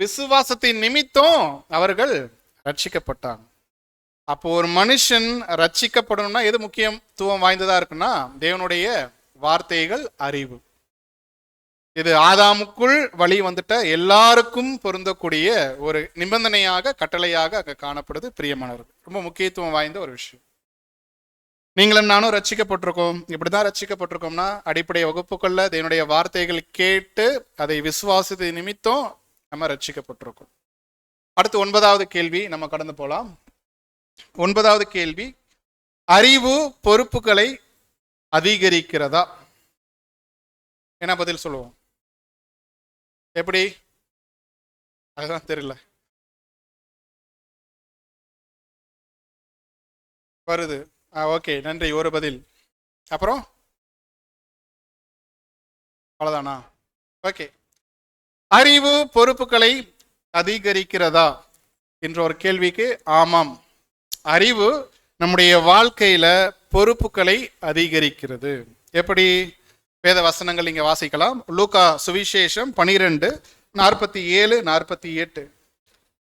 விசுவாசத்தின் நிமித்தம் அவர்கள் ரட்சிக்கப்பட்டாங்க. அப்போ ஒரு மனுஷன் ரட்சிக்கப்படணும்னா எது முக்கியத்துவம் வாய்ந்ததா இருக்குன்னா தேவனுடைய வார்த்தைகள், அறிவு. இது ஆதாமுக்குள் வழி வந்துட்ட எல்லாருக்கும் பொருந்தக்கூடிய ஒரு நிபந்தனையாக, கட்டளையாக அங்க காணப்படுது. பிரியமானவர்கள், ரொம்ப முக்கியத்துவம் வாய்ந்த ஒரு விஷயம். நீங்களும் நானும் ரட்சிக்கப்பட்டிருக்கோம். இப்படிதான் ரட்சிக்கப்பட்டிருக்கோம்னா அடிப்படை வகுப்புகள்ல தேவனுடைய வார்த்தைகள் கேட்டு அதை விசுவாசத்தை நிமித்தம் நம்ம ரட்சிக்கப்பட்டிருக்கோம். அடுத்து 9வது கேள்வி நம்ம கடந்து போலாம். 9வது கேள்வி, அறிவு பொறுப்புகளை அதிகரிக்கிறதா? என்ன பதில் சொல்லுவோம்? எப்படி? அதுதான் தெரியல. வருது. ஓகே, நன்றி. ஒரு பதில். அப்புறம் அவ்வளவுதானா? ஓகே. அறிவு பொறுப்புகளை அதிகரிக்கிறதா என்ற ஒரு கேள்விக்கு ஆமாம், அறிவு நம்முடைய வாழ்க்கையில பொறுப்புகளை அதிகரிக்கிறது. எப்படி? வேத வசனங்கள் இங்க வாசிக்கலாம். லூக்கா சுவிசேஷம் 12:47-48.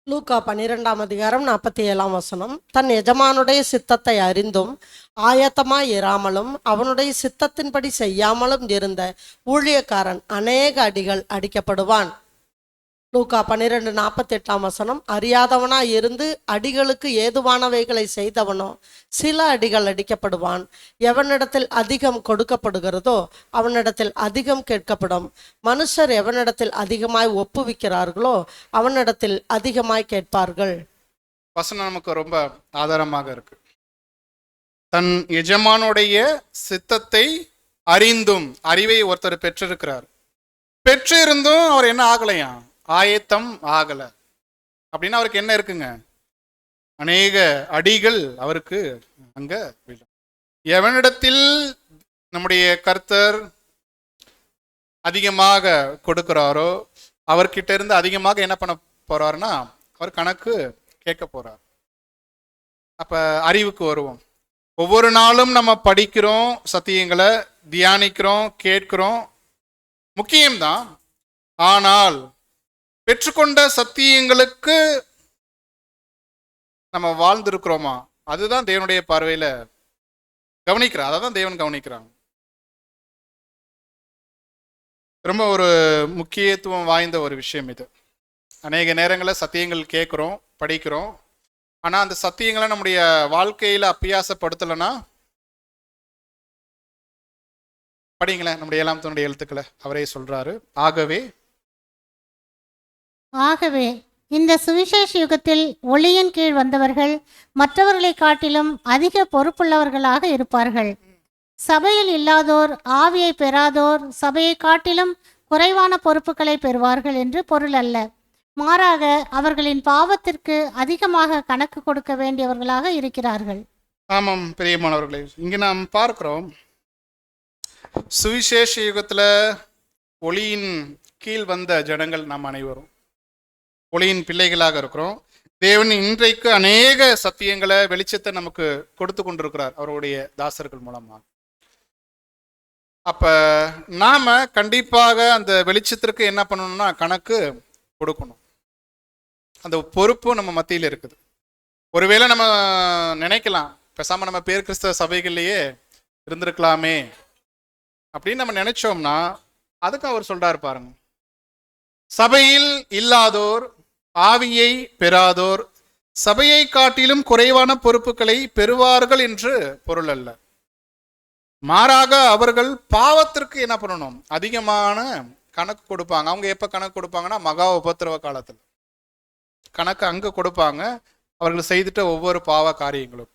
லூக்கா 12ஆம் அதிகாரம் 47ஆம் வசனம். தன் எஜமானுடைய சித்தத்தை அறிந்தும் ஆயத்தமாய் இராமலும் அவனுடைய சித்தத்தின்படி செய்யாமலும் இருந்த ஊழியக்காரன் அநேக அடிகள் அடிக்கப்படுவான். லூக்கா 12:48ஆம் வசனம். அறியாதவனாய் இருந்து அடிகளுக்கு ஏதுவானவைகளை செய்தவனோ சில அடிகள் அடிக்கப்படுவான். எவனிடத்தில் அதிகம் கொடுக்கப்படுகிறதோ அவனிடத்தில் அதிகம் கேட்கப்படும். மனுஷர் எவனிடத்தில் அதிகமாய் ஒப்புவிக்கிறார்களோ அவனிடத்தில் அதிகமாய் கேட்பார்கள். வசனம் நமக்கு ரொம்ப ஆதாரமாக இருக்கு. தன் எஜமானுடைய சித்தத்தை அறிந்தும், அறிவை ஒருத்தர் பெற்றிருக்கிறார். பெற்று இருந்தும் அவர் என்ன ஆகலையாம், ஆயத்தம் ஆகல. அப்படின்னா அவருக்கு என்ன இருக்குங்க, அநேக அடிகள் அவருக்கு அங்க விழும். எவனிடத்தில் நம்முடைய கர்த்தர் அதிகமாக கொடுக்கிறாரோ அவர்கிட்ட இருந்து அதிகமாக என்ன பண்ண போறாருன்னா அவர் கணக்கு கேட்க போறார். அப்ப அறிவுக்கு வருவோம். ஒவ்வொரு நாளும் நம்ம படிக்கிறோம், சத்தியங்களை தியானிக்கிறோம், கேட்கிறோம், முக்கியம்தான். ஆனால் பெற்றுக்கொண்ட சத்தியங்களுக்கு நம்ம வாழ்ந்திருக்கிறோமா, அதுதான் தேவனுடைய பார்வையில கவனிக்கிறார். அதான் தேவன் கவனிக்கிறாங்க. ரொம்ப ஒரு முக்கியத்துவம் வாய்ந்த ஒரு விஷயம் இது. அநேக நேரங்களில் சத்தியங்கள் கேட்குறோம், படிக்கிறோம், ஆனால் அந்த சத்தியங்களை நம்முடைய வாழ்க்கையில் அப்பியாசப்படுத்தலைன்னா, படிங்களேன் நம்முடைய 7ஆம் எழுத்துக்களை, அவரே சொல்றாரு. ஆகவே இந்த சுவிசேஷ யுகத்தில் ஒளியின் கீழ் வந்தவர்கள் மற்றவர்களை காட்டிலும் அதிக பொறுப்புள்ளவர்களாக இருப்பார்கள். சபையில் இல்லாதோர், ஆவியை பெறாதோர் சபையை காட்டிலும் குறைவான பொறுப்புகளை பெறுவார்கள் என்று பொருள் அல்ல. மாறாக அவர்களின் பாவத்திற்கு அதிகமாக கணக்கு கொடுக்க வேண்டியவர்களாக இருக்கிறார்கள். ஆமாம் பிரியமானவர்களே, இங்கே நாம் பார்க்கிறோம் சுவிசேஷ யுகத்துல ஒளியின் கீழ் வந்த ஜனங்கள் நாம் அனைவரும் ஒளியின் பிள்ளைகளாக இருக்கிறோம். தேவன் இன்றைக்கு அநேக சத்தியங்களை, வெளிச்சத்தை நமக்கு கொடுத்து கொண்டிருக்கிறார் அவருடைய தாசர்கள் மூலமாக. அப்ப நாம கண்டிப்பாக அந்த வெளிச்சத்திற்கு என்ன பண்ணணும்னா கணக்கு கொடுக்கணும். அந்த பொறுப்பு நம்ம மத்தியில் இருக்குது. ஒருவேளை நம்ம நினைக்கலாம், பேசாம நம்ம பேர் கிறிஸ்தவ சபைகள்லயே இருந்திருக்கலாமே அப்படின்னு நம்ம நினைச்சோம்னா, அதுக்கு அவர் சொல்றாரு பாருங்க, சபையில் இல்லாதோர், ஆவியை பெறாதோர் சபையை காட்டிலும் குறைவான பொறுப்புகளை பெறுவார்கள் என்று பொருள் அல்ல. மாறாக அவர்கள் பாவத்திற்கு என்ன பண்ணணும், அதிகமான கணக்கு கொடுப்பாங்க. அவங்க எப்ப கணக்கு கொடுப்பாங்கன்னா மகா உபத்திரவ காலத்தில் கணக்கு அங்க கொடுப்பாங்க, அவர்கள் செய்துட்ட ஒவ்வொரு பாவ காரியங்களும்.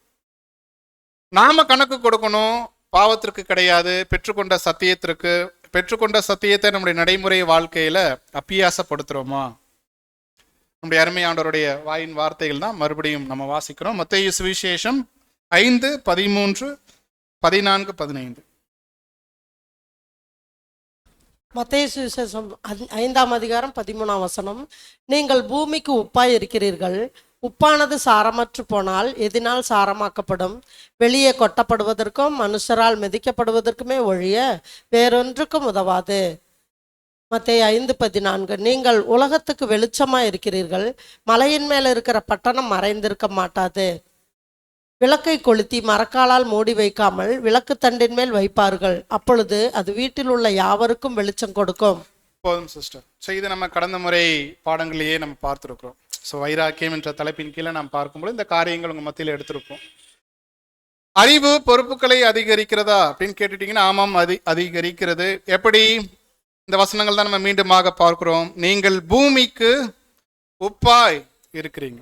நாம கணக்கு கொடுக்கணும், பாவத்திற்கு கிடையாது, பெற்றுக்கொண்ட சத்தியத்திற்கு. பெற்றுக்கொண்ட சத்தியத்தை நம்முடைய நடைமுறை வாழ்க்கையில அப்பியாசப்படுத்துறோமா? நம்முடைய அருமையாண்டவருடைய வாயின் வார்த்தைகள் தான் மறுபடியும் நம்ம வாசிக்கிறோம். மத்தேயு சுவிசேஷம் 5:13, 14, 15. மத்தேயு சுவிசேஷம் 5ஆம் அதிகாரம் 13ஆம் வசனம். நீங்கள் பூமிக்கு உப்பாய் இருக்கிறீர்கள். உப்பானது சாரமற்று போனால் எதினால் சாரமாக்கப்படும்? வெளியே கொட்டப்படுவதற்கும் மனுஷரால் மிதிக்கப்படுவதற்குமே ஒழிய வேறொன்றுக்கும் உதவாது. மத்தேயு 5:14. நீங்கள் உலகத்துக்கு வெளிச்சமாய் இருக்கிறீர்கள். மலையின் மேல் இருக்கிற பட்டணம் மறைந்திருக்க மாட்டாது. விளக்கை கொளுத்தி மரக்காலால் மூடி வைக்காமல் விளக்கு தண்டின் மேல் வைப்பார்கள். அப்பொழுது அது வீட்டில் உள்ள யாவருக்கும் வெளிச்சம் கொடுக்கும். போதும் சிஸ்டர். ஸோ இதை நம்ம கடந்த முறை பாடங்களையே நம்ம பார்த்துருக்கிறோம். ஸோ வைராக்கியம் என்ற தலைப்பின் கீழே நாம் பார்க்கும்போது இந்த காரியங்கள் உங்கள் மத்தியில் எடுத்திருப்போம். அறிவு பொறுப்புகளை அதிகரிக்கிறதா அப்படின்னு கேட்டுட்டீங்கன்னா, ஆமாம், அதிகரிக்கிறது. எப்படி? இந்த வசனங்கள் தான் நம்ம மீண்டுமாக பார்க்கிறோம். நீங்கள் பூமிக்கு உப்பாய் இருக்கிறீங்க.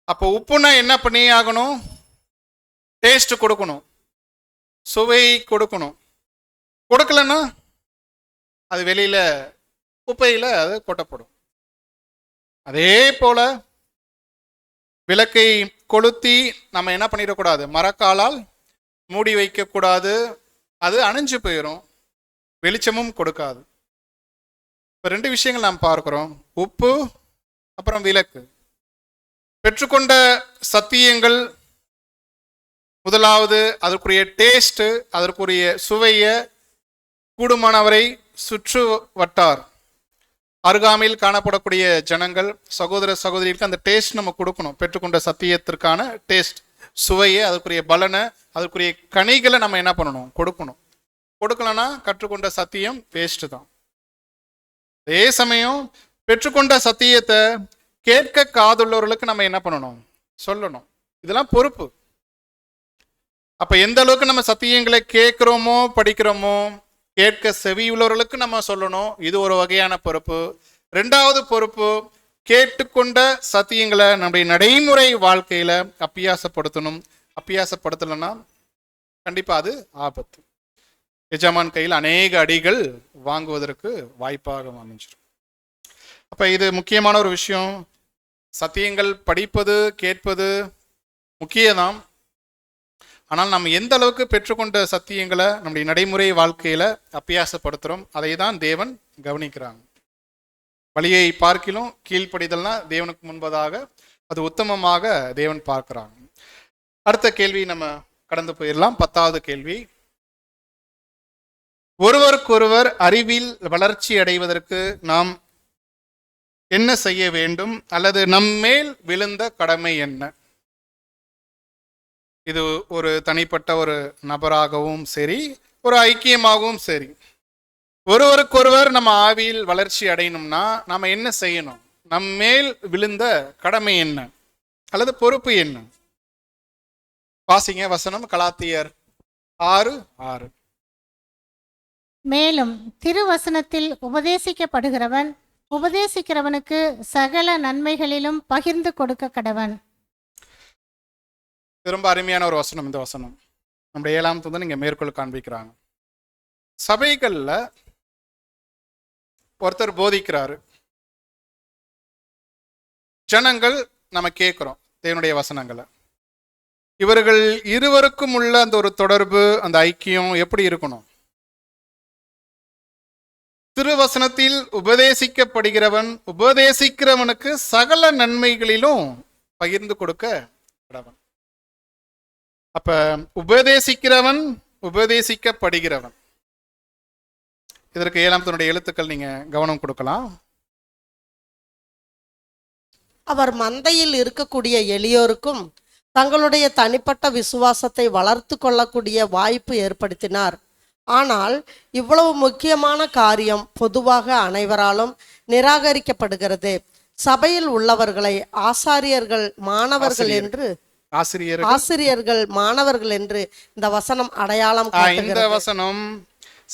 அப்போ உப்புனா என்ன பண்ணி ஆகணும்? டேஸ்ட் கொடுக்கணும், சுவை கொடுக்கணும். கொடுக்கலன்னா அது வெளியில குப்பையில அது கொட்டப்படும். அதே போல விளக்கை கொளுத்தி நம்ம என்ன பண்ணிடக்கூடாது, மரக்காலால் மூடி வைக்கக்கூடாது. அது அணைஞ்சு போயிடும், வெளிச்சமும் கொடுக்காது. இப்போ 2 விஷயங்கள் நாம் பார்க்கிறோம், உப்பு அப்புறம் விளக்கு. பெற்றுக்கொண்ட சத்தியங்கள் முதலாவது அதற்குரிய டேஸ்ட், அதற்குரிய சுவையை கூடுமானவரை சுற்று வட்டார் அருகாமையில் காணப்படக்கூடிய ஜனங்கள், சகோதர சகோதரிகளுக்கு அந்த டேஸ்ட் நம்ம கொடுக்கணும். பெற்றுக்கொண்ட சத்தியத்திற்கான டேஸ்ட், சுவையை, அதற்குரிய பலனை, அதற்குரிய கனிகளை நம்ம என்ன பண்ணணும், கொடுக்கணும். கொடுக்கலன்னா கற்றுக்கொண்ட சத்தியம் வேஸ்ட் தான். அதே சமயம் பெற்றுக்கொண்ட சத்தியத்தை கேட்க காதுள்ளவர்களுக்கு நம்ம என்ன பண்ணணும், சொல்லணும். இதெல்லாம் பொறுப்பு. அப்ப எந்த அளவுக்கு நம்ம சத்தியங்களை கேட்கிறோமோ, படிக்கிறோமோ, கேட்க செவியுள்ளவர்களுக்கு நம்ம சொல்லணும். இது ஒரு வகையான பொறுப்பு. 2வது பொறுப்பு, கேட்டுக்கொண்ட சத்தியங்களை நம்முடைய நடைமுறை வாழ்க்கையில அப்பியாசப்படுத்தணும். அப்பியாசப்படுத்தலைன்னா கண்டிப்பா அது ஆபத்து. எஜமான் கையில் அநேக அடிகள் வாங்குவதற்கு வாய்ப்பாக அமைஞ்சிடும். அப்ப இது முக்கியமான ஒரு விஷயம். சத்தியங்கள் படிப்பது கேட்பது முக்கியம்தான். ஆனால் நம்ம எந்த அளவுக்கு பெற்றுக்கொண்ட சத்தியங்களை நம்முடைய நடைமுறை வாழ்க்கையில அபியாசப்படுத்துறோம், அதை தான் தேவன் கவனிக்கிறாங்க. வழியை பார்க்கிலும் கீழ்ப்படிதல்னா தேவனுக்கு முன்பதாக அது உத்தமமாக தேவன் பார்க்கிறாங்க. அடுத்த கேள்வி நம்ம கடந்து போயிடலாம். 10வது கேள்வி, ஒருவருக்கொருவர் அறிவில் வளர்ச்சி அடைவதற்கு நாம் என்ன செய்ய வேண்டும், அல்லது நம்மேல் விழுந்த கடமை என்ன? இது ஒரு தனிப்பட்ட ஒரு நபராகவும் சரி, ஒரு ஐக்கியமாகவும் சரி, ஒருவருக்கொருவர் நம்ம ஆவியில் வளர்ச்சி அடையணும்னா நாம என்ன செய்யணும்? நம்மேல் விழுந்த கடமை என்ன அல்லது பொறுப்பு என்ன? வாசிங்க வசனம், கலாத்தியர் 6:6. மேலும் திருவசனத்தில் உபதேசிக்கப்படுகிறவன் உபதேசிக்கிறவனுக்கு சகல நன்மைகளிலும் பகிர்ந்து கொடுக்க கடவன். ரொம்ப அருமையான ஒரு வசனம் இந்த வசனம். நம்முடைய 7ஆம் தூதன் இங்க மேற்கோள் காண்பிக்கிறாங்க. சபைகள்ல ஒருத்தர் போதிக்கிறாரு, ஜனங்கள் நம்ம கேட்கிறோம் தேவனுடைய வசனங்களை. இவர்கள் இருவருக்கும் உள்ள அந்த ஒரு தொடர்பு, அந்த ஐக்கியம் எப்படி இருக்கணும்? திருவசனத்தில் உபதேசிக்கப்படுகிறவன் உபதேசிக்கிறவனுக்கு சகல நன்மைகளிலும் பகிர்ந்து கொடுக்க கடவன். அப்ப உபதேசிக்கிறவன் உபதேசிக்கப்படுகிறவன், இதற்கு 7ஆம் தூதனுடைய எழுத்துக்கள் நீங்க கவனம் கொடுக்கலாம். அவர் மந்தையில் இருக்கக்கூடிய எளியோருக்கும் தங்களுடைய தனிப்பட்ட விசுவாசத்தை வளர்த்து கொள்ளக்கூடிய வாய்ப்பு ஏற்படுத்தினார். ஆனால் இவ்வளவு முக்கியமான காரியம் பொதுவாக அனைவராலும் நிராகரிக்கப்படுகிறது. சபையில் உள்ளவர்களை ஆசாரியர்கள் மாணவர்கள் என்று ஆசிரியர்கள் மாணவர்கள் என்று இந்த வசனம் அடையாளம் இந்த காட்டுகிறது. வசனம்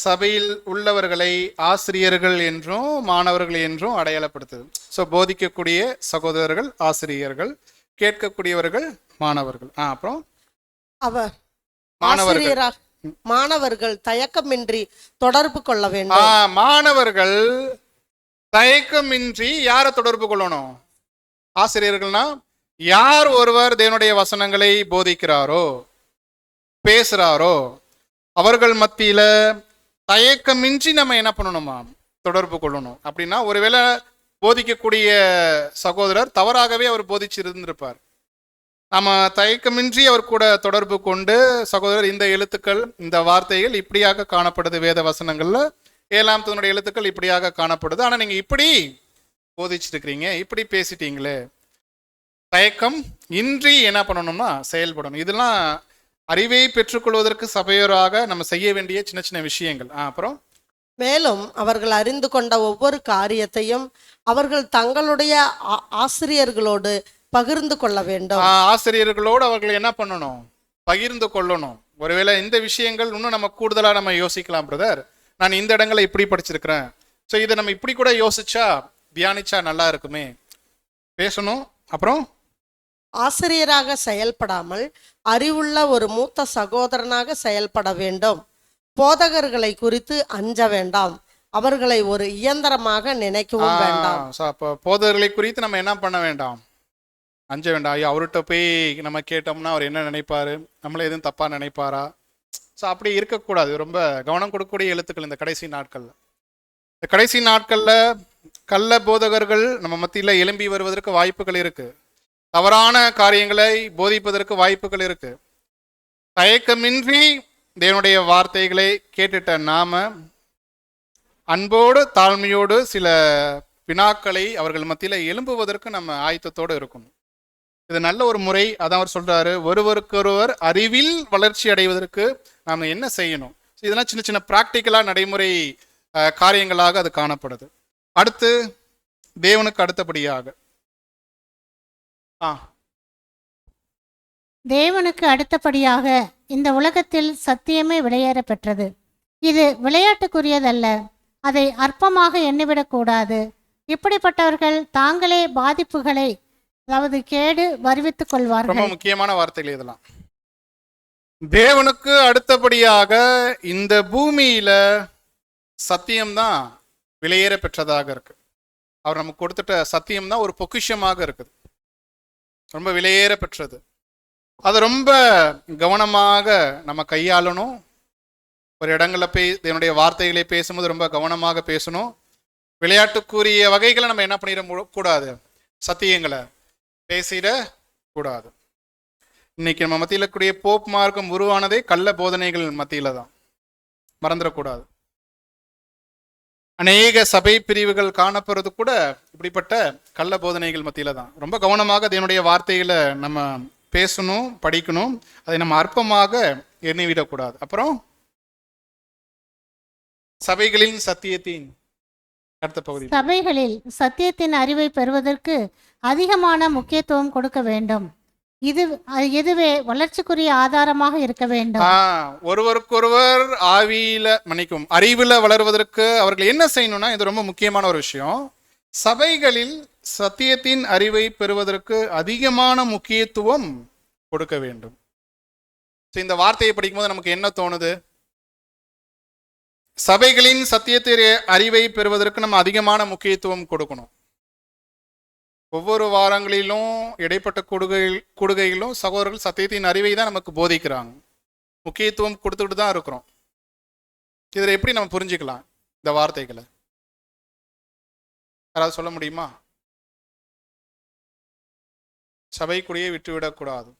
சபையில் உள்ளவர்களை ஆசிரியர்கள் என்றும் மாணவர்கள் என்றும் அடையாளப்படுத்துது. ஸோ போதிக்கக்கூடிய சகோதரர்கள் ஆசிரியர்கள், கேட்கக்கூடியவர்கள் மாணவர்கள். அப்புறம் அவர் ஆசிரியராக மாணவர்கள் தயக்கமின்றி தொடர்பு கொள்ள வேண்டும். மாணவர்கள் தயக்கமின்றி யாரை தொடர்பு கொள்ளணும்? ஆசிரியர்கள்னா யார் ஒருவர் தேவனுடைய வசனங்களை போதிக்கிறாரோ பேசுறாரோ அவர்கள் மத்தியில தயக்கமின்றி நம்ம என்ன பண்ணணுமா? தொடர்பு கொள்ளணும். அப்படின்னா ஒருவேளை போதிக்கக்கூடிய சகோதரர் தவறாகவே அவர் போதிச்சு இருந்திருப்பார். நம்ம தயக்கமின்றி அவர் கூட தொடர்பு கொண்டு, சகோதரர் இந்த எழுத்துக்கள் இந்த வார்த்தைகள் இப்படியாக காணப்படுது, வேத வசனங்கள்ல 7ஆம் தூதனுடைய எழுத்துக்கள் இப்படியாக காணப்படுது, ஆனா நீங்க இப்படி போதிச்சிருக்கிறீங்க, இப்படி பேசிட்டீங்களே. தயக்கம் இன்றி என்ன பண்ணணும்னா செயல்படணும். இதெல்லாம் அறிவை பெற்றுக்கொள்வதற்கு சபையோராக நம்ம செய்ய வேண்டிய சின்ன சின்ன விஷயங்கள். அப்புறம் மேலும் அவர்கள் அறிந்து கொண்ட ஒவ்வொரு காரியத்தையும் அவர்கள் தங்களுடைய ஆசிரியர்களோடு பகிர்ந்து கொள்ள வேண்டும். ஆசிரியர்களோடு அவர்கள் என்ன பண்ணணும்? பகிர்ந்து கொள்ளணும். ஒருவேளை இந்த விஷயங்கள் இன்னும் நம்ம கூடுதலா நம்ம யோசிக்கலாம். பிரதர், நான் இந்த இடங்களை இப்படி படிச்சிருக்கிறேன், ஸோ இதை நம்ம இப்படி கூட யோசிச்சா தியானிச்சா நல்லா இருக்குமே, பேசணும். அப்புறம் ஆசிரியராக செயல்படாமல் அறிவுள்ள ஒரு மூத்த சகோதரனாக செயல்பட வேண்டும். போதகர்களை குறித்து அஞ்ச வேண்டாம், அவர்களை ஒரு இயந்திரமாக நினைக்கவும் வேண்டாம். அப்போ போதகர்களை குறித்து நம்ம என்ன பண்ண வேண்டாம்? அஞ்ச வேண்டாம். ஐயோ, அவர்கிட்ட போய் நம்ம கேட்டோம்னா அவர் என்ன நினைப்பாரு, நம்மள எதுவும் தப்பா நினைப்பாரா? ஸோ அப்படி இருக்கக்கூடாது. ரொம்ப கவனம் கொடுக்கக்கூடிய எழுத்துக்கள் இந்த கடைசி நாட்கள்ல. இந்த கடைசி நாட்கள்ல கள்ள போதகர்கள் நம்ம மத்தியில் எழும்பி வருவதற்கு வாய்ப்புகள் இருக்கு. தவறான காரியங்களை போதிப்பதற்கு வாய்ப்புகள் இருக்கு. தயக்கமின்றி தேவனுடைய வார்த்தைகளை கேட்டுட்ட நாம அன்போடு தாழ்மையோடு சில வினாக்களை அவர்கள் மத்தியில் எழும்புவதற்கு நம்ம ஆயத்தத்தோடு இருக்கணும். இது நல்ல ஒரு முறை. அதான் அவர் சொல்றாரு, ஒருவருக்கொருவர் அறிவில் வளர்ச்சி அடைவதற்கு நாம என்ன செய்யணும். இதெல்லாம் சின்ன சின்ன பிராக்டிக்கலா நடைமுறை காரியங்களாக அது காணப்படுது. அடுத்து தேவனுக்கு அடுத்தபடியாக தேவனுக்கு அடுத்தபடியாக இந்த உலகத்தில் சத்தியமே விலையேற பெற்றது. இது விளையாட்டுக்குரியதல்ல, அதை அற்பமாக எண்ணிவிடக்கூடாது. இப்படிப்பட்டவர்கள் தாங்களே பாதிப்புகளை, அதாவது கேடு வருவித்துக் கொள்வார்கள். ரொம்ப முக்கியமான வார்த்தைகள் இதெல்லாம். தேவனுக்கு அடுத்தபடியாக இந்த பூமியில சத்தியம்தான் விலையேற பெற்றதாக இருக்கு. அவர் நமக்கு கொடுத்துட்ட சத்தியம்தான் ஒரு பொக்கிஷமாக இருக்குது, ரொம்ப விலையேற பெற்றது. அதை ரொம்ப கவனமாக நம்ம கையாளணும். ஒரு இடங்களில் என்னுடைய வார்த்தைகளை பேசும்போது ரொம்ப கவனமாக பேசணும். விளையாட்டுக்குரிய வகைகளை நம்ம என்ன பண்ணிட கூடாது, சத்தியங்களை பேசிட கூடாது. இன்னைக்கு நம்ம மத்தியில் கூடிய போப் மார்க்கம் உருவானதே கள்ள போதனைகள் மத்தியில தான், மறந்துடக்கூடாது. அநேக சபை பிரிவுகள் காணப்படுறது கூட இப்படிப்பட்ட கள்ள போதனைகள் மத்தியில தான். ரொம்ப கவனமாக அதனுடைய வார்த்தைகளை நம்ம பேசணும், படிக்கணும். அதை நம்ம அற்பமாக எண்ணிவிடக்கூடாது. அப்புறம் சபைகளின் சத்தியத்தின் அடுத்த பகுதி, சபைகளில் சத்தியத்தின் அறிவை பெறுவதற்கு அதிகமான முக்கியத்துவம் கொடுக்க வேண்டும். இதுவே வளர்ச்சிக்குரிய ஆதாரமாக இருக்க வேண்டும். ஒருவருக்கொருவர் ஆவியில மன்னிக்கும் அறிவுல வளர்வதற்கு அவர்கள் என்ன செய்யணும்னா, இது ரொம்ப முக்கியமான ஒரு விஷயம். சபைகளில் சத்தியத்தின் அறிவை பெறுவதற்கு அதிகமான முக்கியத்துவம் கொடுக்க வேண்டும். இந்த வார்த்தையை படிக்கும்போது நமக்கு என்ன தோணுது? சபைகளின் சத்தியத்தின் அறிவை பெறுவதற்கு நம்ம அதிகமான முக்கியத்துவம் கொடுக்கணும். ஒவ்வொரு வாரங்களிலும் இடைப்பட்ட கூடுகையிலும் சகோதரர்கள் சத்தியத்தின் அறிவை தான் நமக்கு போதிக்கிறாங்க. முக்கியத்துவம் கொடுத்துட்டு தான் இருக்கிறோம். இதில் எப்படி நம்ம புரிஞ்சுக்கலாம் இந்த வார்த்தைகளை? யாராவது சொல்ல முடியுமா? சபைக்குடியே விட்டுவிடக்கூடாது.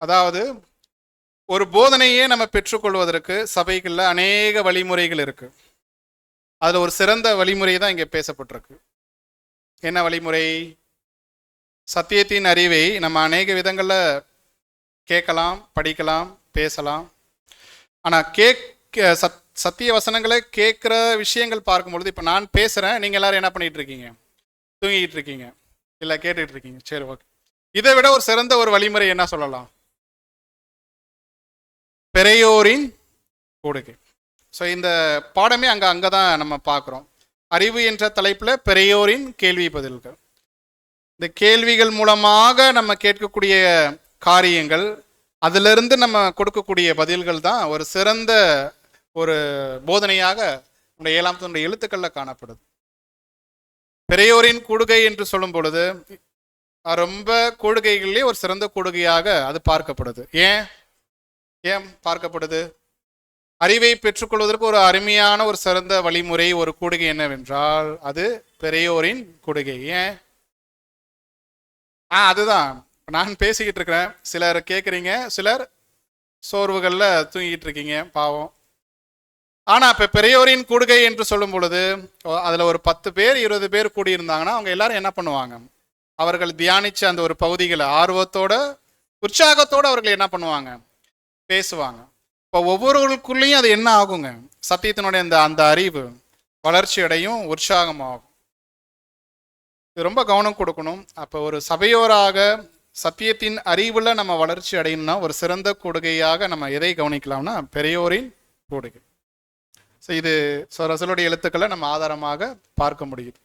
அதாவது ஒரு போதனையே நம்ம பெற்றுக்கொள்வதற்கு சபைகளில் அநேக வழிமுறைகள் இருக்கு. அதுல ஒரு சிறந்த வழிமுறை தான் இங்க பேசப்பட்டிருக்கு. என்ன வழிமுறை? சத்தியத்தின் அறிவை நம்ம அநேக விதங்கள்ல கேட்கலாம், படிக்கலாம், பேசலாம். ஆனா சத்திய வசனங்களை கேட்கிற விஷயங்கள் பார்க்கும்பொழுது, இப்ப நான் பேசுறேன், நீங்க எல்லாரும் என்ன பண்ணிட்டு இருக்கீங்க? தூங்கிட்டு இருக்கீங்க, இல்ல கேட்டுட்டு இருக்கீங்க. சரி, ஓகே. இதை விட ஒரு சிறந்த ஒரு வழிமுறை என்ன சொல்லலாம்? பெரியோரின் கூடுகை. ஸோ இந்த பாடமே அங்கே தான் நம்ம பார்க்குறோம். அறிவு என்ற தலைப்பில் பெரியோரின் கேள்வி பதில்கள். இந்த கேள்விகள் மூலமாக நம்ம கேட்கக்கூடிய காரியங்கள், அதிலிருந்து நம்ம கொடுக்கக்கூடிய பதில்கள் தான் ஒரு சிறந்த ஒரு போதனையாக நம்முடைய 7ஆம் நூற்றாண்டு எழுத்துக்களில் காணப்படுது. பெரியோரின் கூடுகை என்று சொல்லும் பொழுது ரொம்ப கூடுகைகளிலே ஒரு சிறந்த கூடுகையாக அது பார்க்கப்படுது. ஏன் பார்க்கப்படுது? அறிவை பெற்றுக்கொள்வதற்கு ஒரு அருமையான ஒரு சிறந்த வழிமுறை, ஒரு கூடுகை என்னவென்றால் அது பெரியோரின் கூடுகை. ஏன்? அதுதான் நான் பேசிக்கிட்டு இருக்கிறேன், சிலர் கேட்குறீங்க, சிலர் சோர்வுகளில் தூங்கிட்டு இருக்கீங்க, பாவம். ஆனால் இப்போ பெரியோரின் கூடுகை என்று சொல்லும் பொழுது அதில் ஒரு 10 பேர் 20 பேர் கூடியிருந்தாங்கன்னா அவங்க எல்லாரும் என்ன பண்ணுவாங்க? அவர்கள் தியானிச்ச அந்த ஒரு பகுதிகளை ஆர்வத்தோட உற்சாகத்தோடு அவர்கள் என்ன பண்ணுவாங்க? பேசுவாங்க. இப்போ ஒவ்வொருவருக்குள்ளேயும் அது என்ன ஆகுங்க? சத்தியத்தினுடைய அந்த அறிவு வளர்ச்சி அடையும், உற்சாகமாகும். இது ரொம்ப கவனம் கொடுக்கணும். அப்போ ஒரு சபையோராக சத்தியத்தின் அறிவுல நம்ம வளர்ச்சி அடையணும்னா ஒரு சிறந்த கூடுகையாக நம்ம எதை கவனிக்கலாம்னா பெரியோரின் கூடுகை. ஸோ இது ரசலுடைய எழுத்துக்களை நம்ம ஆதாரமாக பார்க்க முடியுது.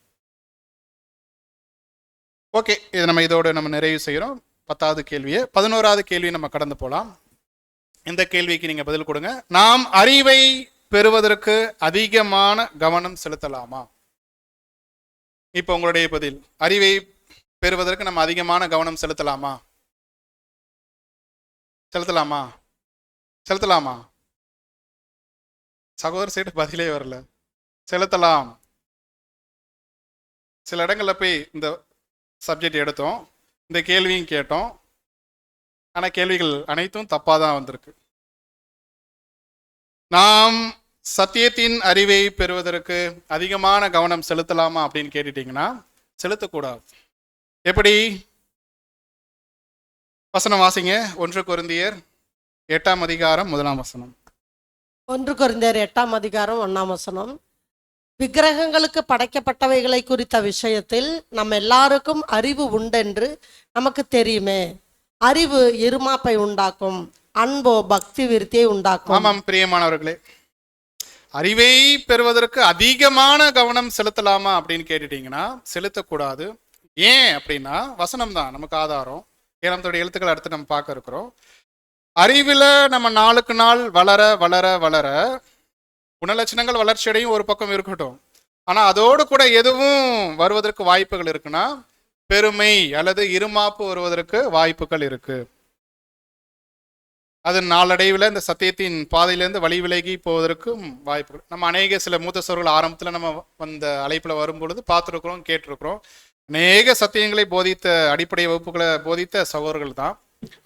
ஓகே, இது நம்ம இதோடு நம்ம நிறைவு செய்கிறோம் 10வது கேள்வியை. 11வது கேள்வி நம்ம கடந்து போகலாம். இந்த கேள்விக்கு நீங்க பதில் கொடுங்க. நாம் அறிவை பெறுவதற்கு அதிகமான கவனம் செலுத்தலாமா? இப்ப உங்களுடைய பதில். அறிவை பெறுவதற்கு நம்ம அதிகமான கவனம் செலுத்தலாமா? செலுத்தலாமா? செலுத்தலாமா? சகோதர சைடு பதிலே வரல. செலுத்தலாம். சில இடங்கள்ல போய் இந்த சப்ஜெக்ட் எடுத்தோம், இந்த கேள்வியும் கேட்டோம். ஆனால் கேள்விகள் அனைத்தும் தப்பாக தான் வந்திருக்கு. நாம் சத்தியத்தின் அறிவை பெறுவதற்கு அதிகமான கவனம் செலுத்தலாமா அப்படின்னு கேட்டுட்டீங்கன்னா செலுத்தக்கூடாது. எப்படி? வசனம் வாசிங்க. 1 கொரிந்தியர் 8ஆம் அதிகாரம் 1ஆம் வசனம். 1 கொரிந்தியர் 8ஆம் அதிகாரம் 1ஆம் வசனம். விக்கிரகங்களுக்கு படைக்கப்பட்டவைகளை குறித்த விஷயத்தில் நம்ம எல்லாருக்கும் அறிவு உண்டென்று நமக்கு தெரியுமே. அறிவு இருமாப்பை உண்டாக்கும், அன்போ பக்தி விருத்தியை உண்டாக்கும். ஆமாம் பிரியமானவர்களே, அறிவை பெறுவதற்கு அதிகமான கவனம் செலுத்தலாமா அப்படின்னு கேட்டுட்டீங்கன்னா செலுத்தக்கூடாது. ஏன் அப்படின்னா வசனம் தான் நமக்கு ஆதாரம். 7ஆம் எழுத்துக்கள் அடுத்து நம்ம பார்க்க இருக்கிறோம். அறிவில் நம்ம நாளுக்கு நாள் வளர வளர வளர குணலட்சணங்கள் வளர்ச்சி அடையும் ஒரு பக்கம் இருக்கட்டும். ஆனால் அதோடு கூட எதுவும் வருவதற்கு வாய்ப்புகள் இருக்குன்னா பெருமை அல்லது இருமாப்பு வருவதற்கு வாய்ப்புகள் இருக்கு. அது நாளடைவில் இந்த சத்தியத்தின் பாதையிலேருந்து வழி விலகி போவதற்கும் வாய்ப்புகள். நம்ம அநேக சில மூத்த சோர்கள் ஆரம்பத்தில் நம்ம அந்த அழைப்பில் வரும்பொழுது பார்த்துருக்குறோம், கேட்டிருக்கிறோம். அநேக சத்தியங்களை போதித்த, அடிப்படை வகுப்புகளை போதித்த சகோதரர்கள் தான்.